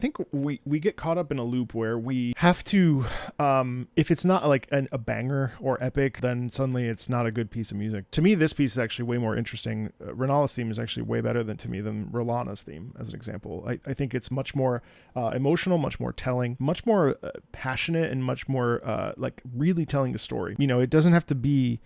think we get caught up in a loop where we have to, if it's not like a banger or epic, then suddenly it's not a good piece of music. To me, this piece is actually way more interesting. Rennala's theme is actually way better than Rellana's theme, as an example. I think it's much more emotional, much more telling, much more passionate, and much more like really telling a story. You know, it doesn't have to be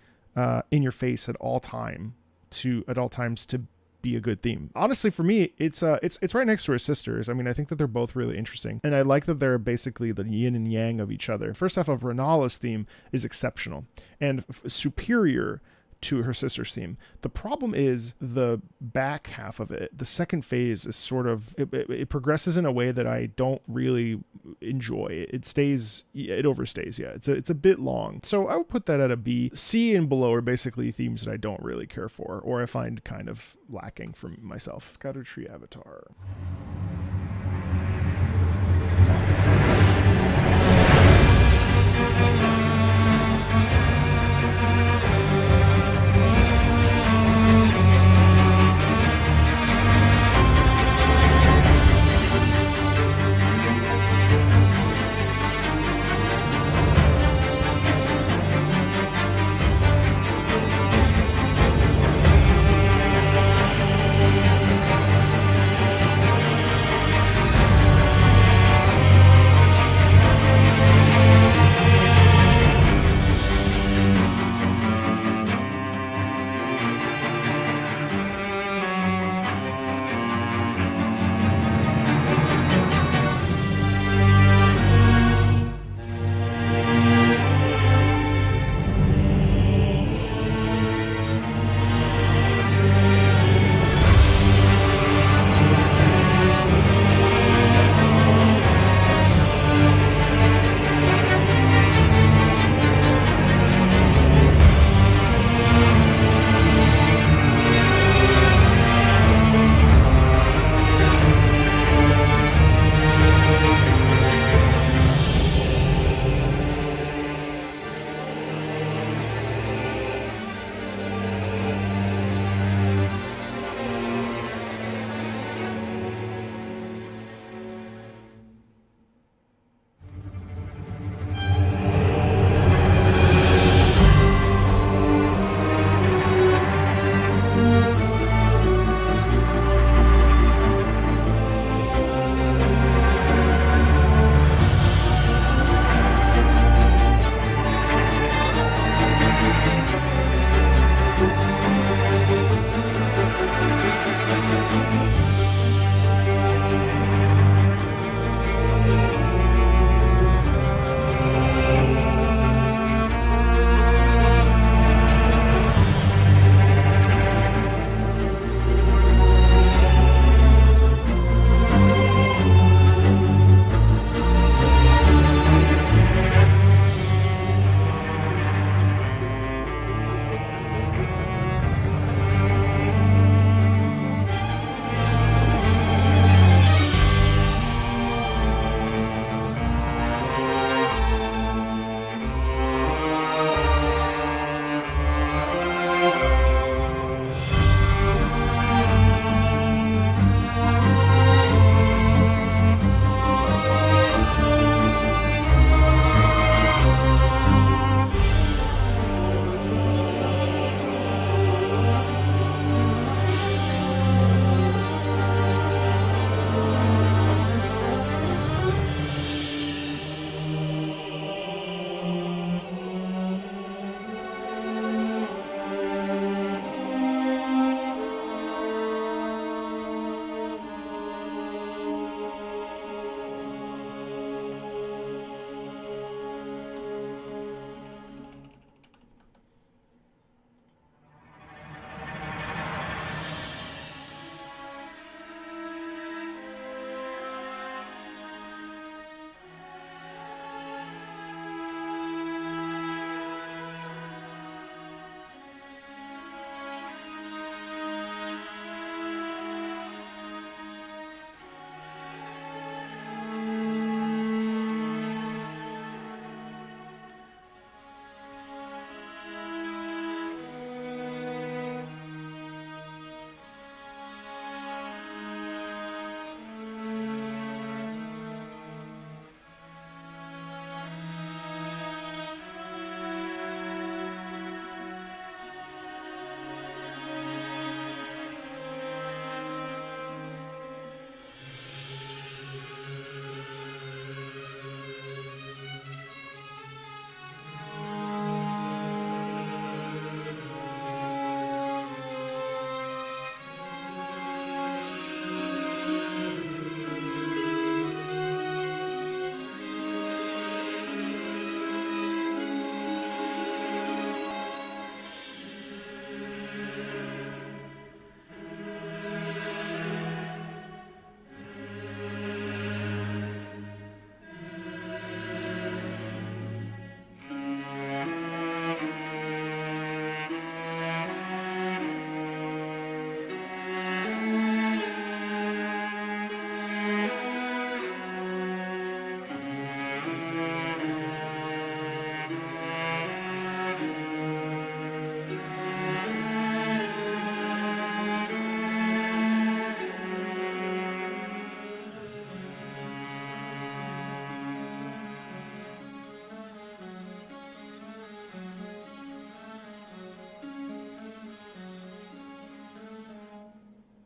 in your face at all times to be a good theme. Honestly, for me, it's right next to her sisters. I mean, I think that they're both really interesting, and I like that they're basically the yin and yang of each other. First half of Rennala's theme is exceptional and superior to her sister's theme. The problem is the back half of it. The second phase is sort of it progresses in a way that I don't really enjoy. It overstays. Yeah, it's a bit long. So I would put that at a B. C and below are basically themes that I don't really care for, or I find kind of lacking for myself. Erdtree Avatar.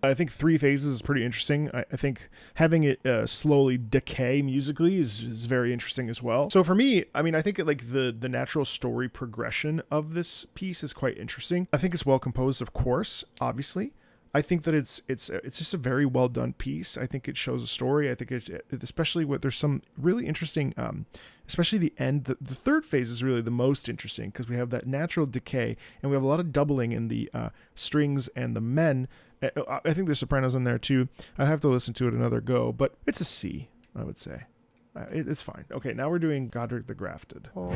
I think 3 phases is pretty interesting. I think having it slowly decay musically is very interesting as well. So for me, I mean, I think like the natural story progression of this piece is quite interesting. I think it's well composed, of course, obviously. I think that it's just a very well done piece. I think it shows a story. I think especially there's some really interesting, especially the end. The third phase is really the most interesting because we have that natural decay and we have a lot of doubling in the strings and the men. I think there's sopranos in there too. I'd have to listen to it another go, but it's a C, I would say. It's fine. Okay, now we're doing Godric the Grafted. Oh.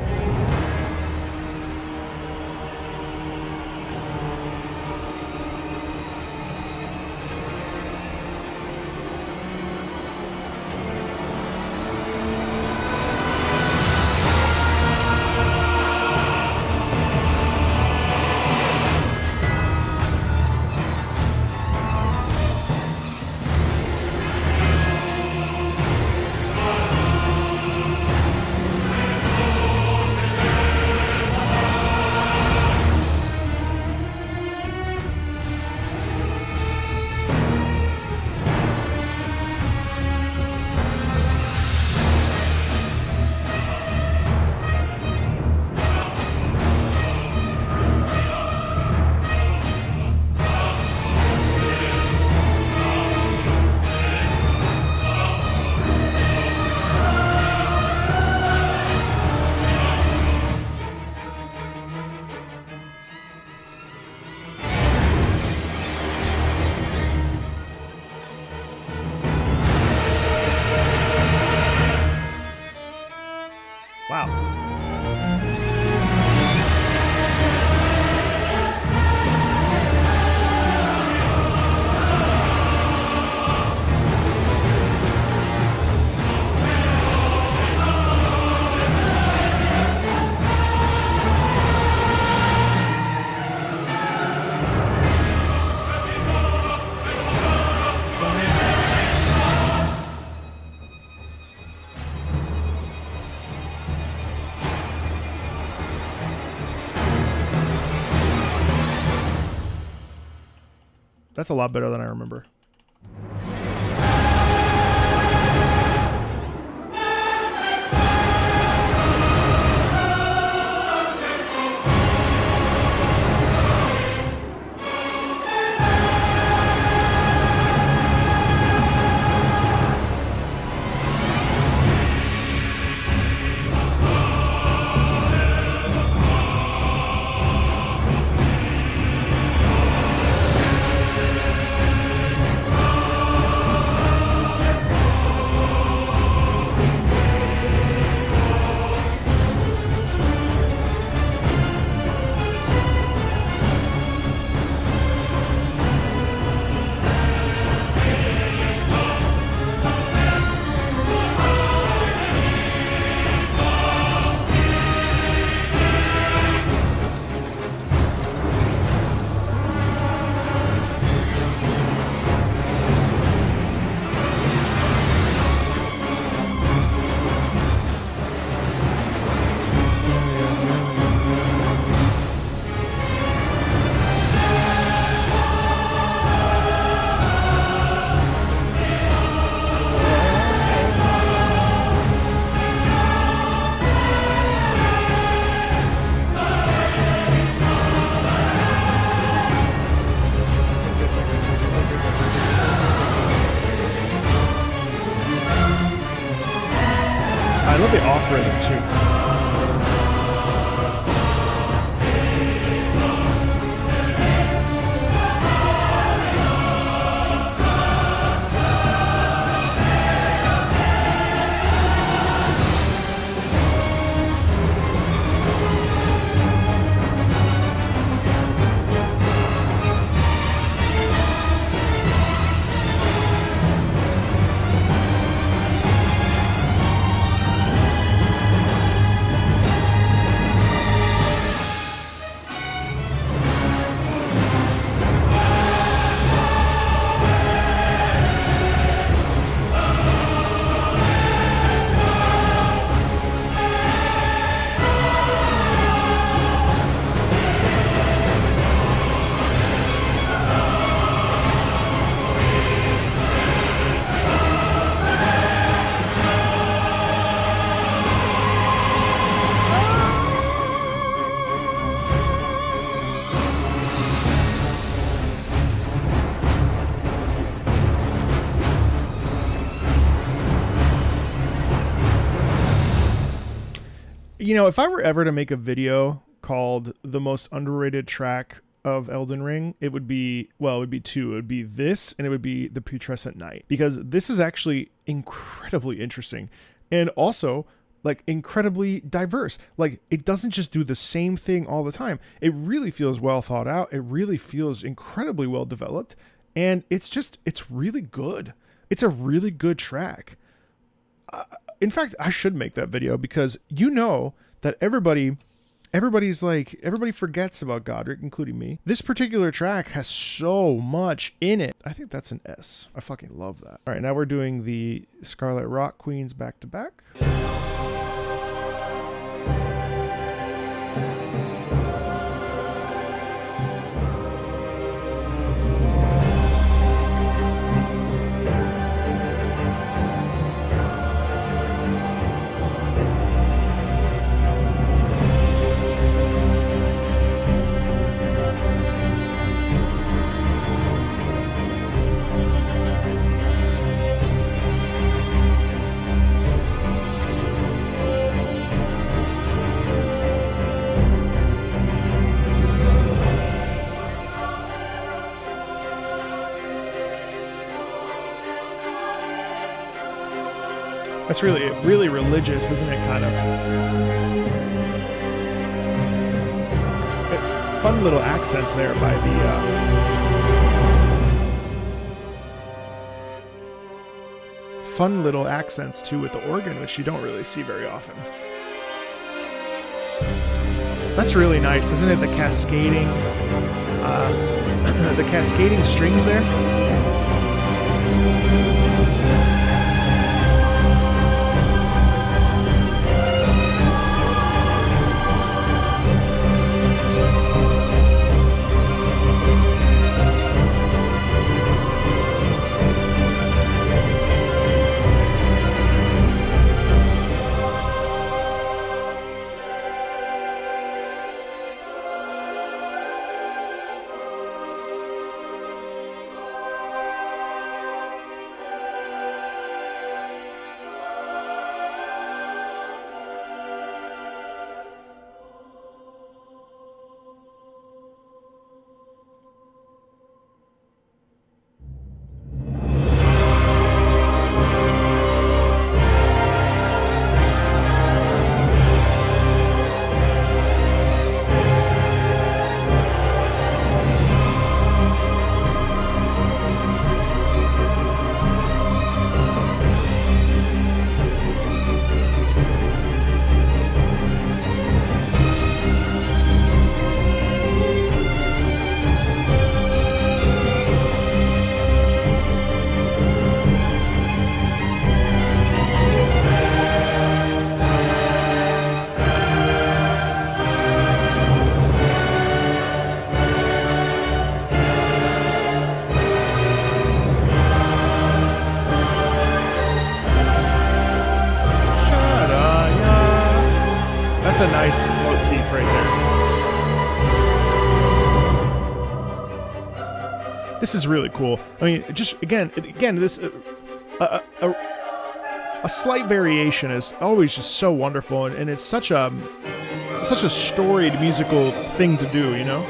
That's a lot better than I remember. I love the off rhythm too. You know, if I were ever to make a video called the most underrated track of Elden Ring, it would be, well, it would be two. It would be this, and it would be the Putrescent Knight, because this is actually incredibly interesting and also like incredibly diverse. Like, it doesn't just do the same thing all the time. It really feels well thought out. It really feels incredibly well developed, and it's really good. It's a really good track. In fact, I should make that video, because you know that everybody forgets about Godric, including me. This particular track has so much in it. I think that's an S. I fucking love that. All right, now we're doing the Scarlet Rock Queens back to back. That's really religious, isn't it? Kind of. Fun little accents there by the... Fun little accents, too, with the organ, which you don't really see very often. That's really nice, isn't it? The cascading... the cascading strings there. That's a nice motif right there. This is really cool. I mean, just again, this a slight variation is always just so wonderful, and it's such a storied musical thing to do, you know?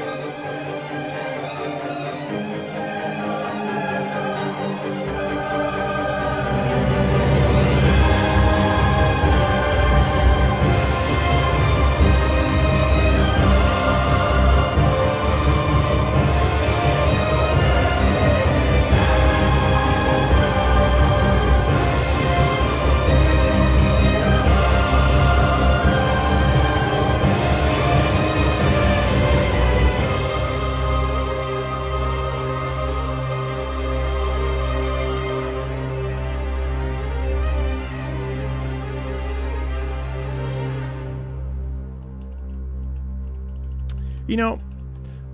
You know,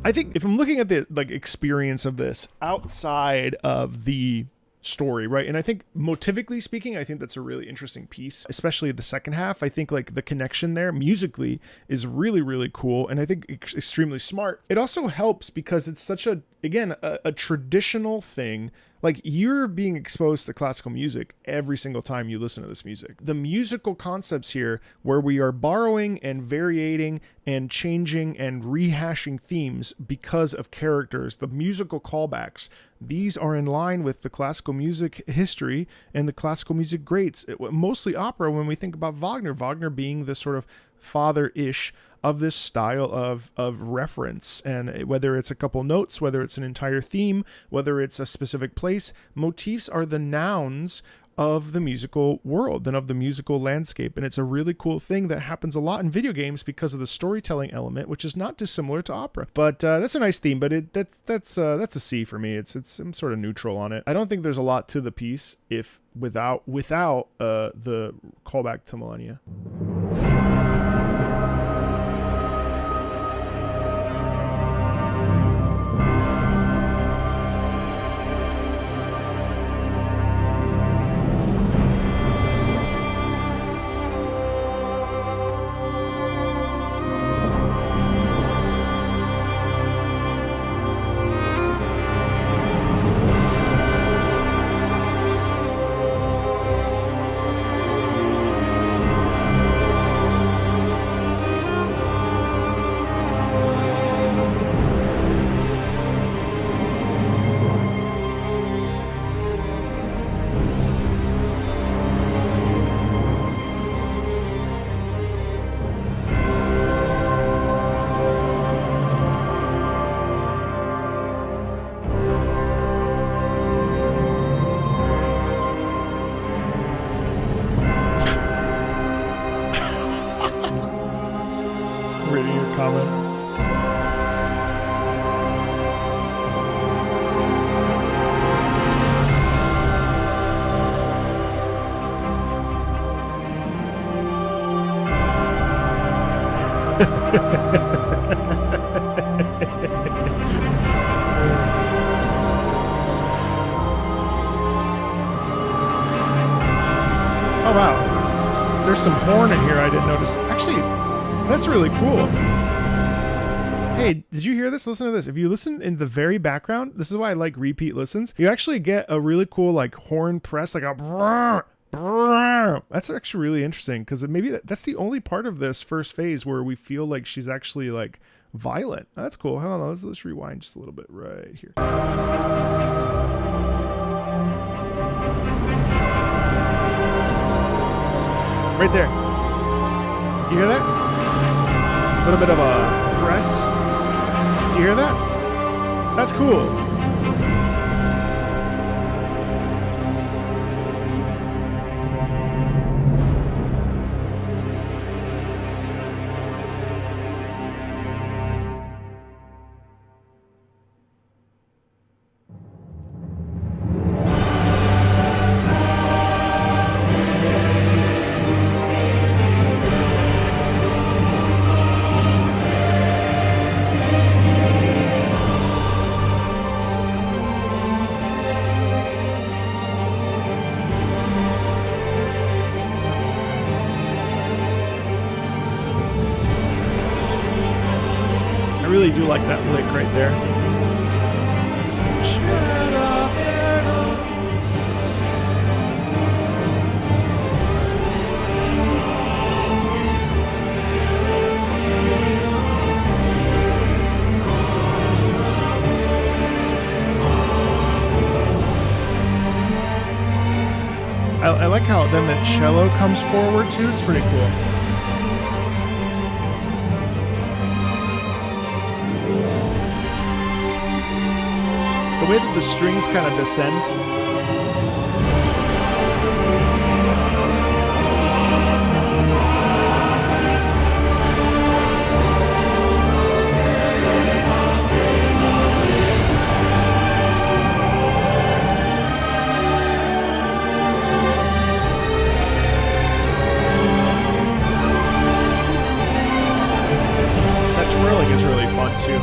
I think if I'm looking at the experience of this outside of the story, right? And I think motivically speaking, I think that's a really interesting piece, especially the second half. I think the connection there musically is really, really cool, and I think extremely smart. It also helps because it's such a again, a traditional thing. Like, you're being exposed to classical music every single time you listen to this music. The musical concepts here, where we are borrowing and varying and changing and rehashing themes because of characters, the musical callbacks, these are in line with the classical music history and the classical music greats. Mostly opera when we think about Wagner. Wagner being the sort of father-ish of this style of reference, and whether it's a couple notes, whether it's an entire theme, whether it's a specific place, motifs are the nouns of the musical world and of the musical landscape. And it's a really cool thing that happens a lot in video games because of the storytelling element, which is not dissimilar to opera. But that's a nice theme, but that's a C for me. I'm sort of neutral on it. I don't think there's a lot to the piece if without the callback to Millennia. Reading your comments. Oh wow, there's some horn in here I didn't notice. Actually, that's really cool. Hey, did you hear this? Listen to this. If you listen in the very background, this is why I like repeat listens. You actually get a really cool like horn press, like a brrr, brrr. That's actually really interesting, because maybe that's the only part of this first phase where we feel like she's actually like violent. That's cool. Hold on, let's rewind just a little bit right here. Right there. You hear that? A little bit of a press. Do you hear that? That's cool. I really do like that lick right there. I like how then the cello comes forward too. It's pretty cool. The way that the strings kind of descend. That twirling is really fun too.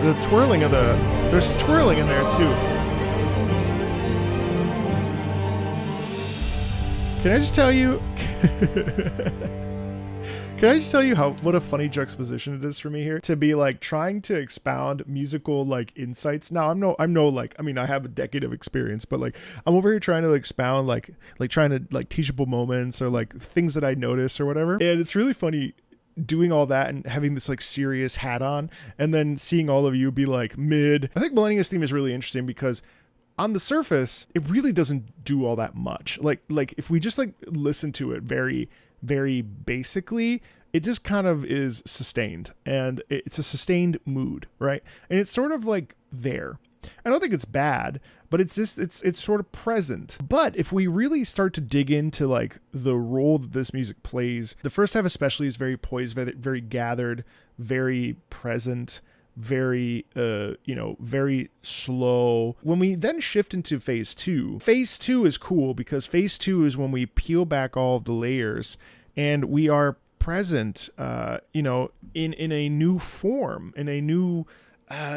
The twirling of there's twirling in there too. Can I just tell you? Can I just tell you what a funny juxtaposition it is for me here to be like trying to expound musical like insights. Now I'm no like, I mean, I have a decade of experience, but like I'm over here trying to expound like trying to like teachable moments or like things that I notice or whatever. And it's really funny doing all that and having this like serious hat on and then seeing all of you be like mid. I think Millennia's theme is really interesting because on the surface, it really doesn't do all that much. Like if we just like listen to it very, very basically, it just kind of is sustained and it's a sustained mood, right? And it's sort of like there. I don't think it's bad, but it's just, it's sort of present. But if we really start to dig into like the role that this music plays, the first half especially is very poised, very, very gathered, very present, very very slow. When we then shift into phase 2 is cool because phase 2 is when we peel back all of the layers and we are present in a new form, in a new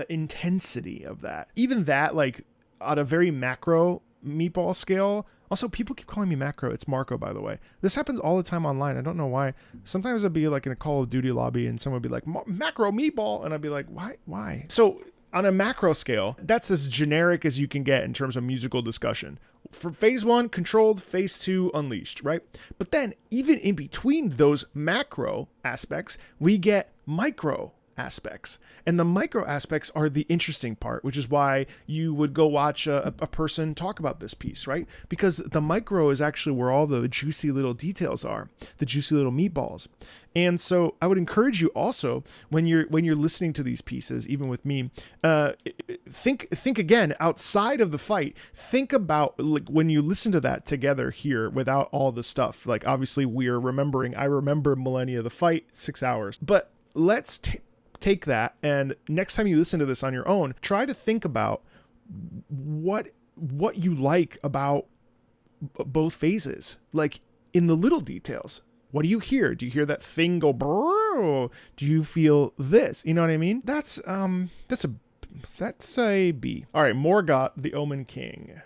intensity of that. Even that, like on a very macro meatball scale. Also, people keep calling me Macro. It's Marco, by the way. This happens all the time online. I don't know why. Sometimes I'd be like in a Call of Duty lobby and someone would be like, Macro Meatball. And I'd be like, why? So on a macro scale, that's as generic as you can get in terms of musical discussion. For phase 1, controlled, phase 2, unleashed, right? But then even in between those macro aspects, we get micro aspects. And the micro aspects are the interesting part, which is why you would go watch a person talk about this piece, right? Because the micro is actually where all the juicy little details are, the juicy little meatballs. And so I would encourage you also when you're listening to these pieces, even with me, think again outside of the fight. Think about like when you listen to that together here without all the stuff. Like obviously I remember Millennia the fight 6 hours, but let's take that and next time you listen to this on your own, try to think about what you like about both phases, like in the little details. What do you hear? Do you hear that thing go brrr? Do you feel this? You know what I mean? That's a B. All right, Morgott, the Omen King.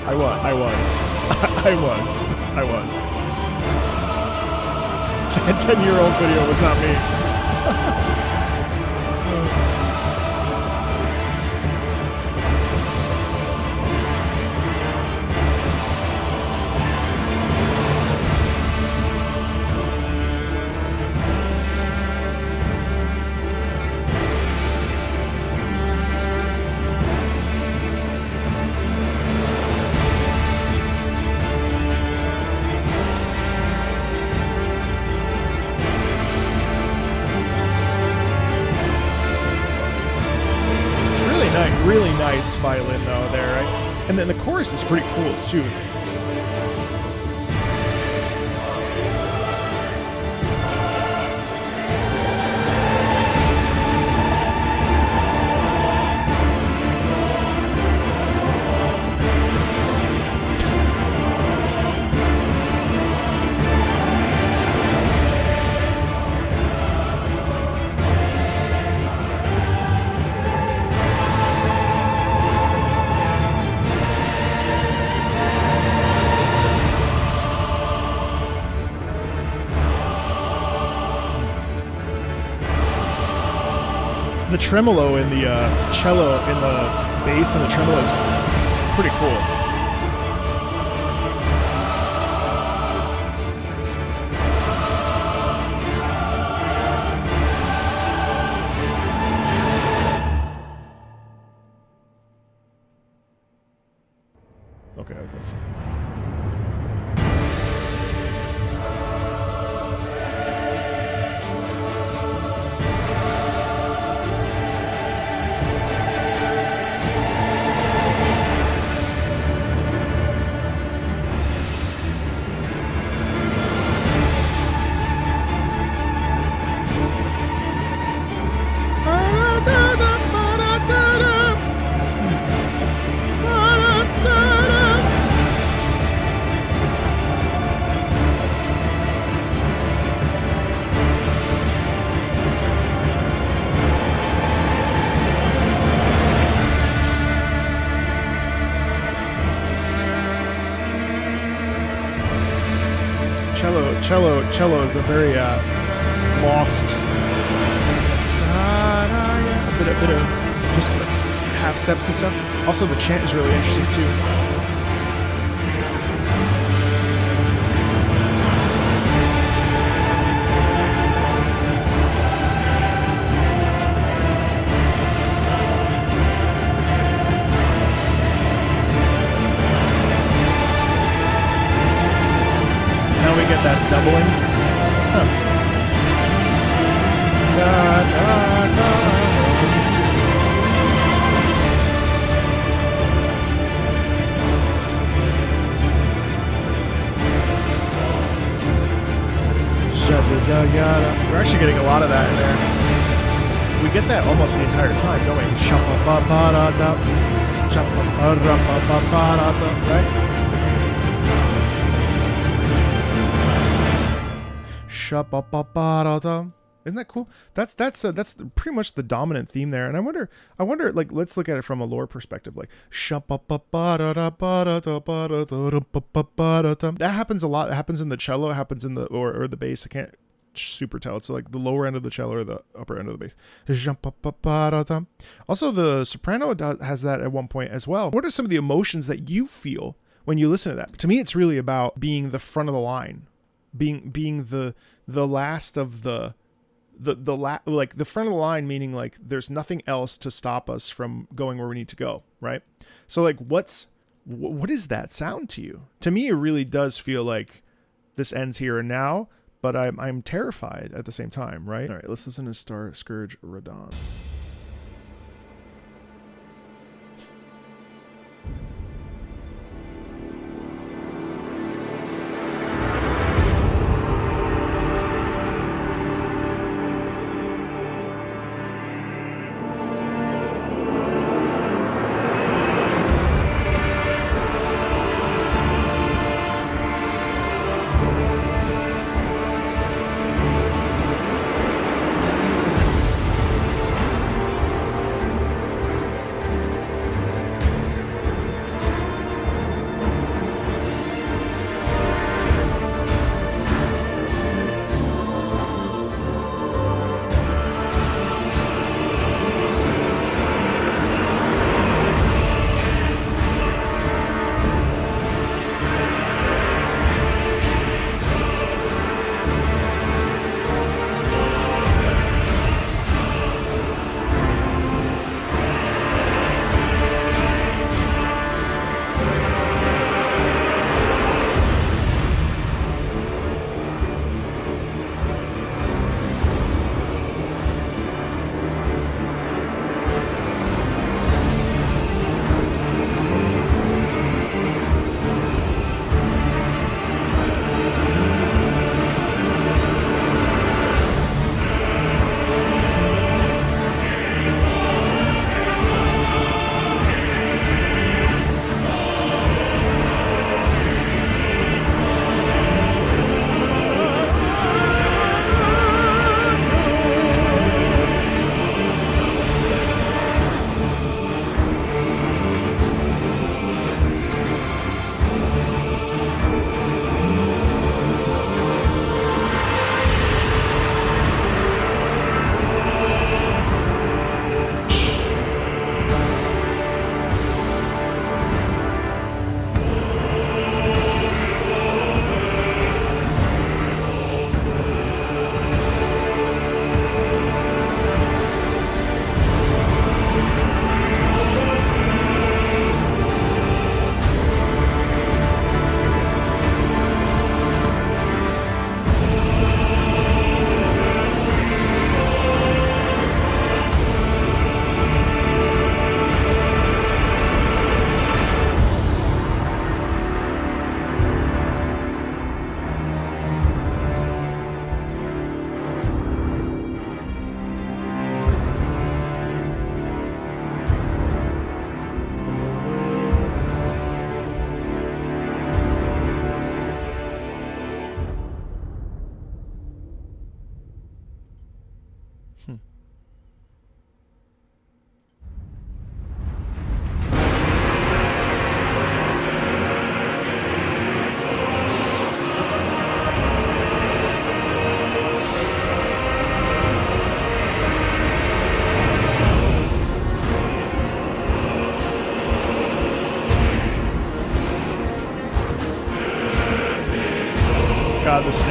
I was. That 10-year-old video was not me. Really nice violin though there, right? And then the chorus is pretty cool too. The tremolo in the cello in the bass and the tremolo is pretty cool. Okay, I guess. Cello is a very lost. A bit of just like half steps and stuff. Also, the chant is really interesting too. Now we get that doubling. Huh. Da, da, da. We're actually getting a lot of that in there. We get that almost the entire time, don't we? Right? Isn't that cool? That's pretty much the dominant theme there. And I wonder, like, let's look at it from a lore perspective. Like, that happens a lot. It happens in the cello. It happens in the or the bass. I can't super tell. It's like the lower end of the cello or the upper end of the bass. Also, the soprano has that at one point as well. What are some of the emotions that you feel when you listen to that? To me, it's really about being the front of the line, being the last of the like the front of the line, meaning like there's nothing else to stop us from going where we need to go, right? So like what is that sound to you? To me, it really does feel like this ends here and now, but I'm terrified at the same time, right? All right, let's listen to Starscourge Radahn.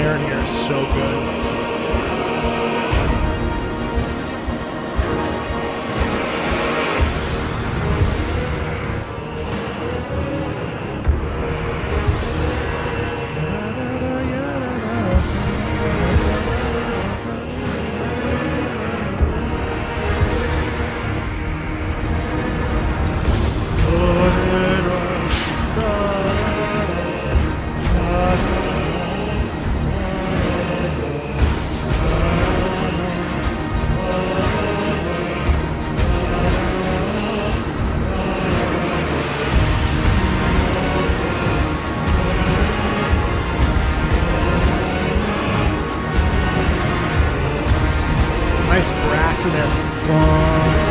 snare in here is so good. Nice brass in there.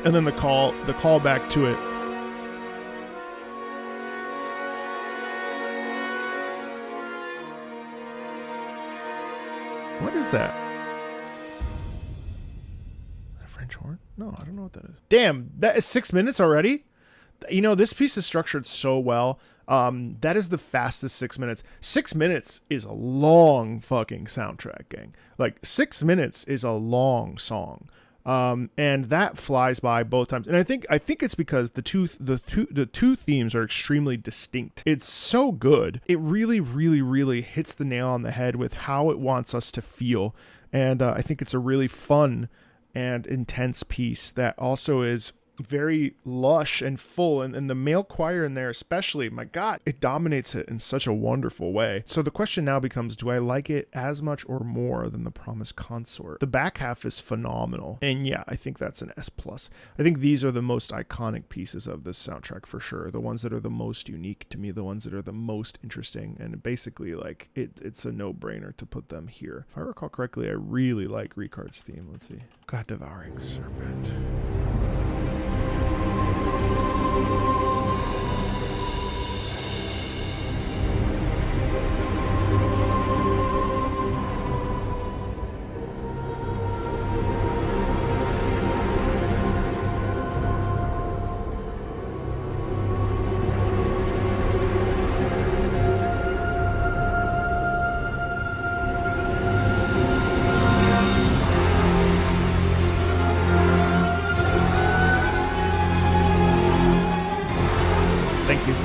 And then the call back to it. What is that? A French horn? No, I don't know what that is. Damn, that is 6 minutes already? You know, this piece is structured so well. That is the fastest 6 minutes. 6 minutes is a long fucking soundtrack, gang. Like 6 minutes is a long song. And that flies by both times. And I think it's because the two themes are extremely distinct. It's so good. It really, really, really hits the nail on the head with how it wants us to feel. And I think it's a really fun and intense piece that also is very lush and full, and the male choir in there especially, my god, it dominates it in such a wonderful way. So the question now becomes, do I like it as much or more than the Promised Consort? The back half is phenomenal, and yeah, I think that's an S+. I think these are the most iconic pieces of this soundtrack for sure, the ones that are the most unique to me, the ones that are the most interesting, and basically like it's a no-brainer to put them here. If I recall correctly, I really like Ricard's theme. Let's see. God, Devouring Serpent. Thank you.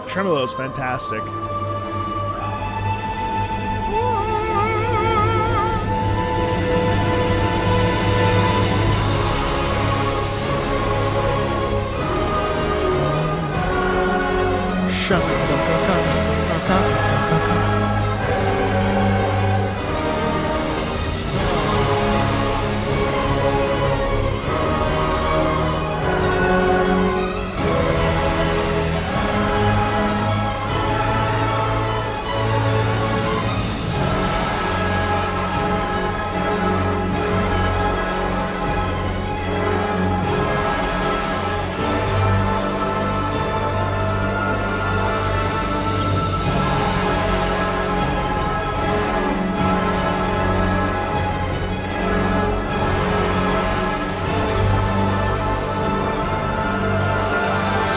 Tremolo is fantastic.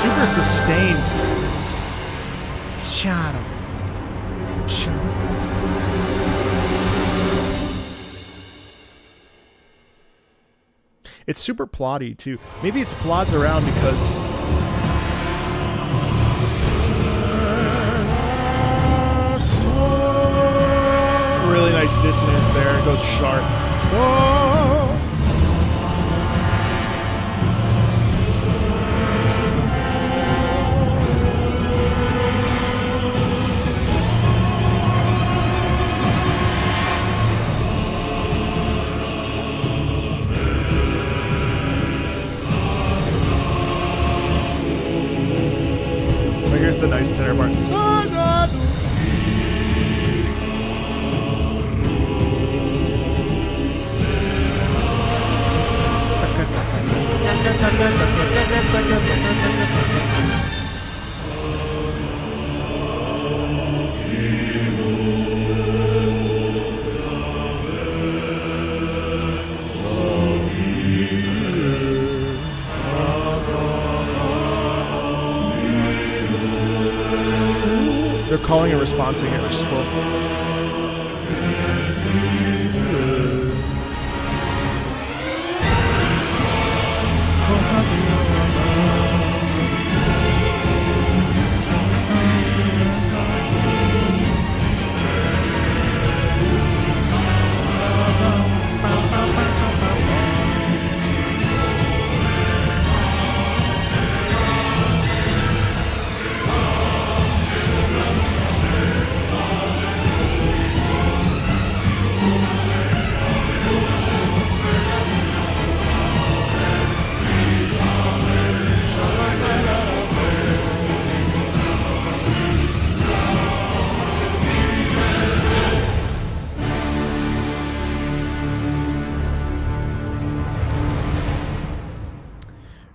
super sustained. Shadow. It's super plotty too. Maybe it's plods around because really nice dissonance there. It goes sharp. Whoa. Here's the nice tenor part. They're calling and responding it, which is cool.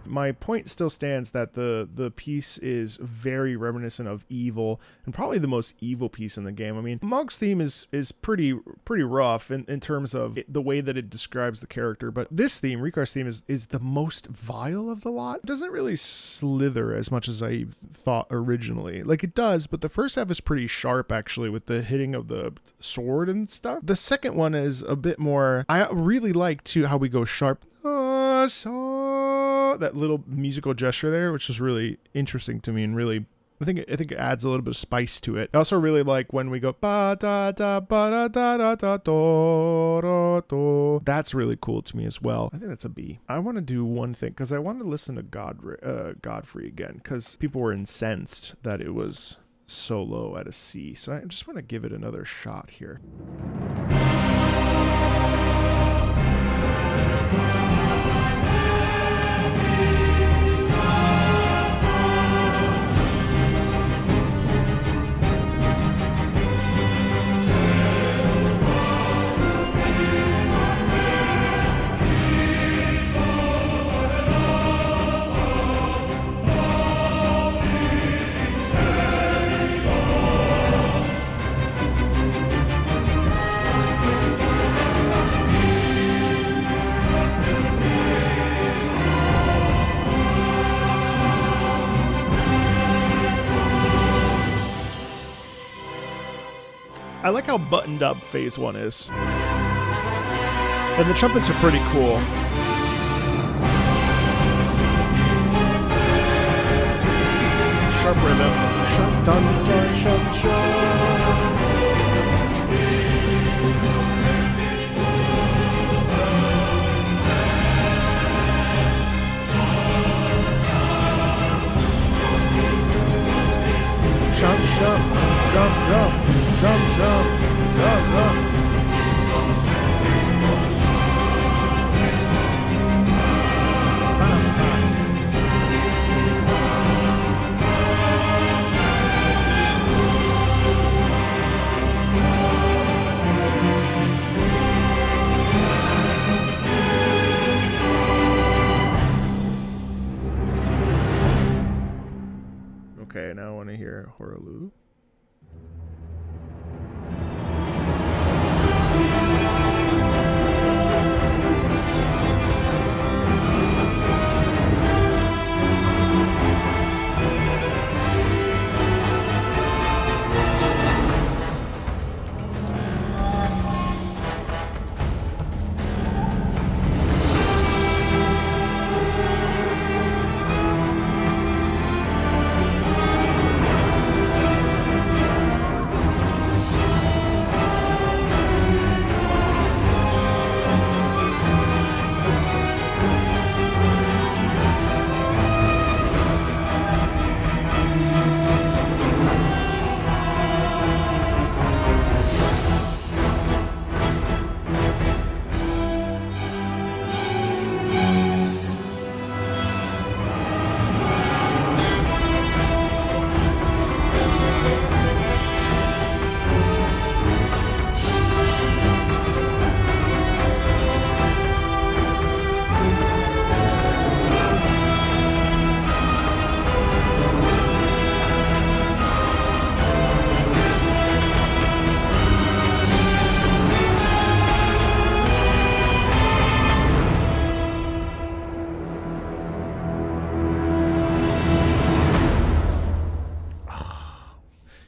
My point still stands that the piece is very reminiscent of evil, and probably the most evil piece in the game. I mean, Mohg's theme is pretty rough in terms of the way that it describes the character, but this theme, Rikar's theme, is the most vile of the lot. It doesn't really slither as much as I thought originally. Like, it does, but the first half is pretty sharp, actually, with the hitting of the sword and stuff. The second one is a bit more... I really like, too, how we go sharp. That little musical gesture there, which is really interesting to me, and really, I think it adds a little bit of spice to it. I also really like when we go ba da da ba da da da da do do. That's really cool to me as well. I think that's a B. I want to do one thing because I want to listen to Godfrey again, because people were incensed that it was so low at a C. So I just want to give it another shot here. I like how buttoned up phase 1 is. And the trumpets are pretty cool. Sharp rhythm. Sharp dun dun sharp sharp. Jump, jump, jump, jump, jump, jump, jump, jump. Okay, now I want to hear Horaloo.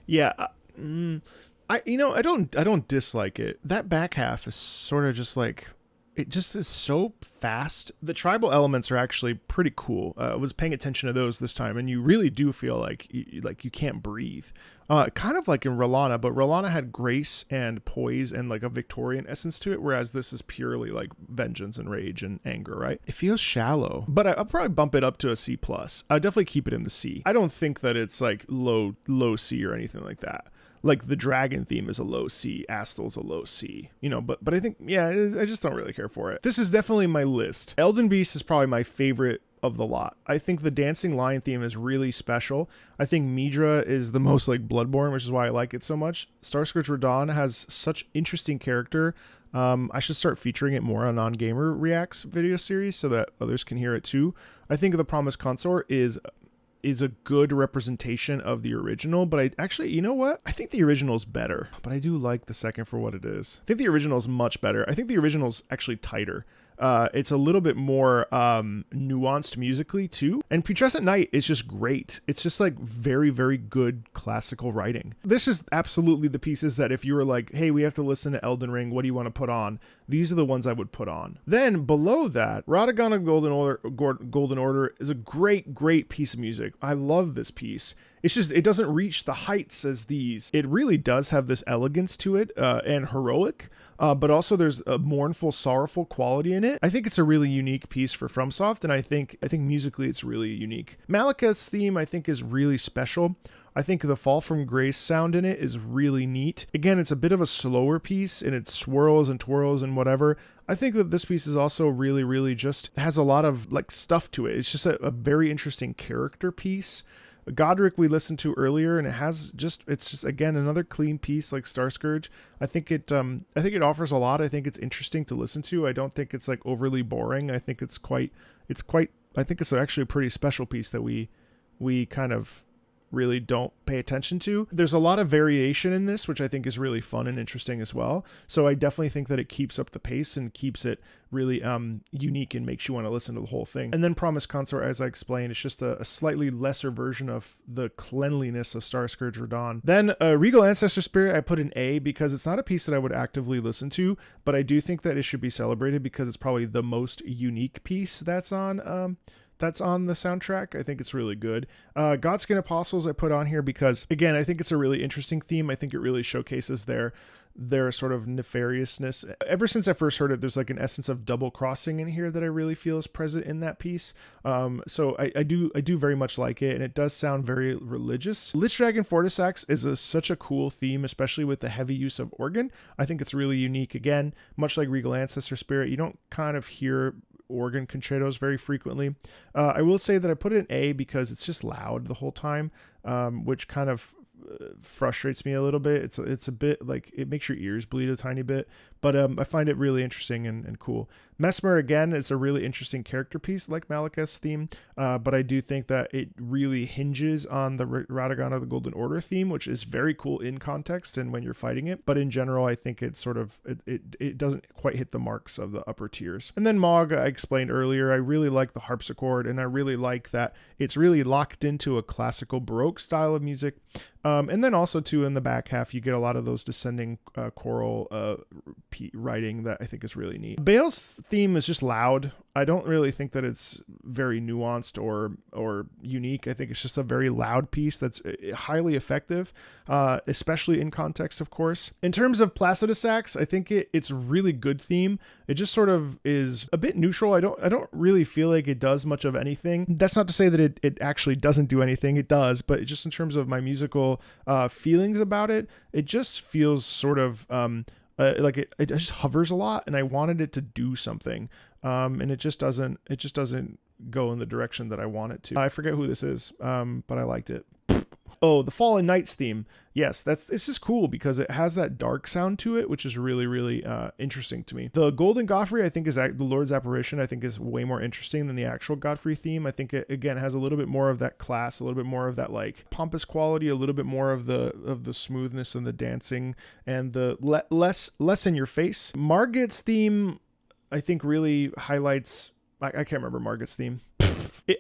Yeah. I don't dislike it. That back half is sort of just like, it just is so fast. The tribal elements are actually pretty cool. I was paying attention to those this time, and you really do feel like you can't breathe. Kind of like in Rellana, but Rellana had grace and poise and like a Victorian essence to it, whereas this is purely like vengeance and rage and anger, right? It feels shallow, but I'll probably bump it up to a C+. I'll definitely keep it in the C. I don't think that it's like low C or anything like that. Like the dragon theme is a low C, Astel's a low C, but I think, yeah, I just don't really care for it. This is definitely my list. Elden Beast is probably my favorite of the lot. I think the Dancing Lion theme is really special. I think Midra is the most like Bloodborne, which is why I like it so much. Starscourge Radahn has such interesting character. I should start featuring it more on Non-Gamer Reacts video series so that others can hear it too. I think The Promised Consort is a good representation of the original, but I actually, you know what? I think the original is better, but I do like the second for what it is. I think the original is much better. I think the original is actually tighter. It's a little bit more nuanced musically too. And Putrescent Knight is just great. It's just like very, very good classical writing. This is absolutely the pieces that if you were like, hey, we have to listen to Elden Ring, what do you want to put on? These are the ones I would put on. Then below that, Radagon of Golden Order is a great, great piece of music. I love this piece. It's just, it doesn't reach the heights as these. It really does have this elegance to it and heroic, but also there's a mournful, sorrowful quality in it. I think it's a really unique piece for FromSoft, and I think musically it's really unique. Malekith's theme, I think, is really special. I think the Fall from Grace sound in it is really neat. Again, it's a bit of a slower piece, and it swirls and twirls and whatever. I think that this piece is also really, really just has a lot of like stuff to it. It's just a very interesting character piece. Godric we listened to earlier, and it's just again another clean piece like Starscourge. I think it offers a lot. I think it's interesting to listen to. I don't think it's like overly boring. I think it's actually a pretty special piece that we kind of really don't pay attention to. There's a lot of variation in this, which I think is really fun and interesting as well. So I definitely think that it keeps up the pace and keeps it really unique and makes you want to listen to the whole thing. And then Promised Consort, as I explained, it's just a slightly lesser version of the cleanliness of Starscourge Radahn. Then Regal Ancestor Spirit I put an A because it's not a piece that I would actively listen to, but I do think that it should be celebrated because it's probably the most unique piece that's on the soundtrack. I think it's really good. Godskin Apostles I put on here because, again, I think it's a really interesting theme. I think it really showcases their sort of nefariousness. Ever since I first heard it, there's like an essence of double crossing in here that I really feel is present in that piece. So I do very much like it, and it does sound very religious. Lich Dragon Fortissax is such a cool theme, especially with the heavy use of organ. I think it's really unique. Again, much like Regal Ancestor Spirit, you don't kind of hear organ concertos very frequently. I will say that I put it in A because it's just loud the whole time, which kind of frustrates me a little bit. It's a bit like it makes your ears bleed a tiny bit, but I find it really interesting and cool. Messmer, again, is a really interesting character piece like Malekith's theme, but I do think that it really hinges on the Radagon of the Golden Order theme, which is very cool in context and when you're fighting it, but in general I think it sort of it doesn't quite hit the marks of the upper tiers. And then Mohg, I explained earlier, I really like the harpsichord, and I really like that it's really locked into a classical Baroque style of music. And then also too in the back half you get a lot of those descending choral writing that I think is really neat. Bayle's theme is just loud. I don't really think that it's very nuanced or unique. I think it's just a very loud piece that's highly effective, especially in context, of course. In terms of Placidusax, I think it's a really good theme. It just sort of is a bit neutral. I don't really feel like it does much of anything. That's not to say that it actually doesn't do anything. It does, but just in terms of my musical feelings about it, it just feels sort of like it just hovers a lot, and I wanted it to do something, and it just doesn't go in the direction that I want it to. I forget who this is, but I liked it. Oh, the Fallen Knights theme. Yes, it's just cool because it has that dark sound to it, which is really, really interesting to me. The Golden Godfrey, I think, is the Lord's Apparition. I think is way more interesting than the actual Godfrey theme. I think it again has a little bit more of that class, a little bit more of that like pompous quality, a little bit more of the smoothness and the dancing and the less in your face. Margit's theme, I think, really highlights. I can't remember Margit's theme.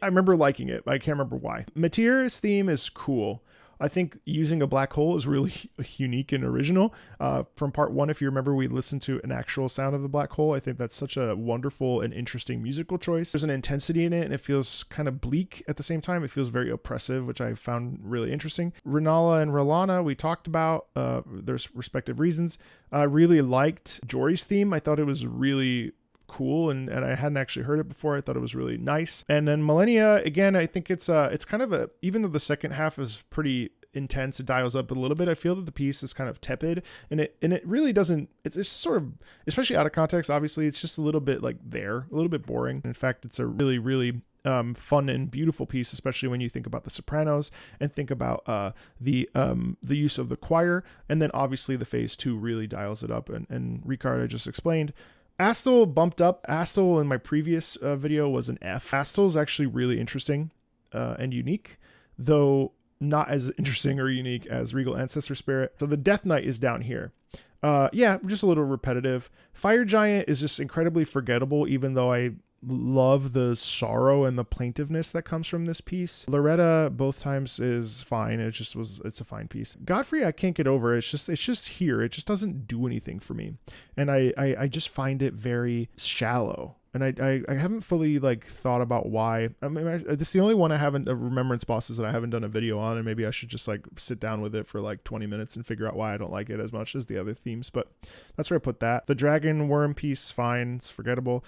I remember liking it. I can't remember why. Matir's theme is cool. I think using a black hole is really unique and original. From part 1, if you remember, we listened to an actual sound of the black hole. I think that's such a wonderful and interesting musical choice. There's an intensity in it, and it feels kind of bleak at the same time. It feels very oppressive, which I found really interesting. Rennala and Rellana, we talked about. There's respective reasons. I really liked Jori's theme. I thought it was really cool, and I hadn't actually heard it before. I thought it was really nice. And then Millennia, again, I think it's kind of a, even though the second half is pretty intense, it dials up a little bit. I feel that the piece is kind of tepid, and it really doesn't, it's sort of, especially out of context, obviously, it's just a little bit like a little bit boring. In fact, it's a really, really fun and beautiful piece, especially when you think about the sopranos and think about the use of the choir, and then obviously the phase 2 really dials it up, and Ricard, I just explained. Astel bumped up. Astel in my previous video was an F. Astel is actually really interesting and unique, though not as interesting or unique as Regal Ancestor Spirit. So the Death Knight is down here. Yeah, just a little repetitive. Fire Giant is just incredibly forgettable, even though I love the sorrow and the plaintiveness that comes from this piece. Loretta both times is fine. It's a fine piece. Godfrey, I can't get over. It's just here. It just doesn't do anything for me. And I just find it very shallow. And I haven't fully like thought about why. I mean, this is the only one I haven't, Remembrance Bosses, that I haven't done a video on, and maybe I should just like sit down with it for like 20 minutes and figure out why I don't like it as much as the other themes. But that's where I put that. The Dragon Wyrm piece, fine, it's forgettable.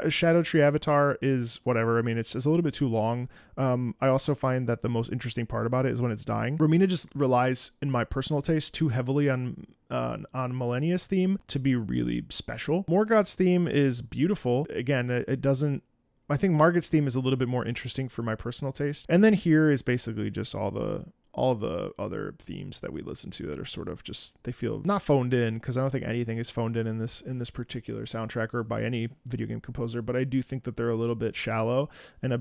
Shadow Tree Avatar is whatever. I mean, it's a little bit too long. I also find that the most interesting part about it is when it's dying. Romina just relies, in my personal taste, too heavily on Millennia's theme to be really special. Morgoth's theme is beautiful. Again, it doesn't, I think Margit's theme is a little bit more interesting for my personal taste. And then here is basically just all the other themes that we listen to that are sort of just, they feel not phoned in, because I don't think anything is phoned in this particular soundtrack or by any video game composer, but I do think that they're a little bit shallow and a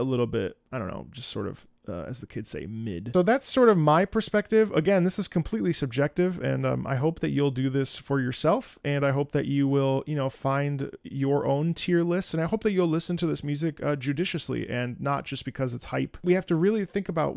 little bit, I don't know, just sort of, as the kids say, mid. So that's sort of my perspective. Again, this is completely subjective, and I hope that you'll do this for yourself, and I hope that you will, find your own tier list, and I hope that you'll listen to this music judiciously and not just because it's hype. We have to really think about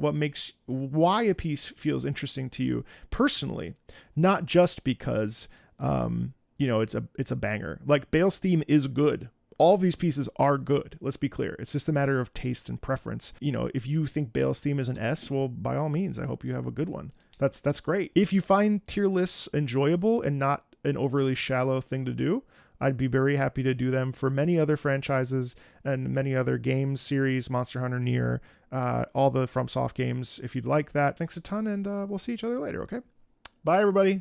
why a piece feels interesting to you personally, not just because, it's a banger. Like Bayle's theme is good. All of these pieces are good. Let's be clear. It's just a matter of taste and preference. If you think Bayle's theme is an S, well, by all means, I hope you have a good one. That's great. If you find tier lists enjoyable and not an overly shallow thing to do, I'd be very happy to do them for many other franchises and many other games, series, Monster Hunter, Nier, all the FromSoft games, if you'd like that. Thanks a ton, and we'll see each other later, okay? Bye, everybody.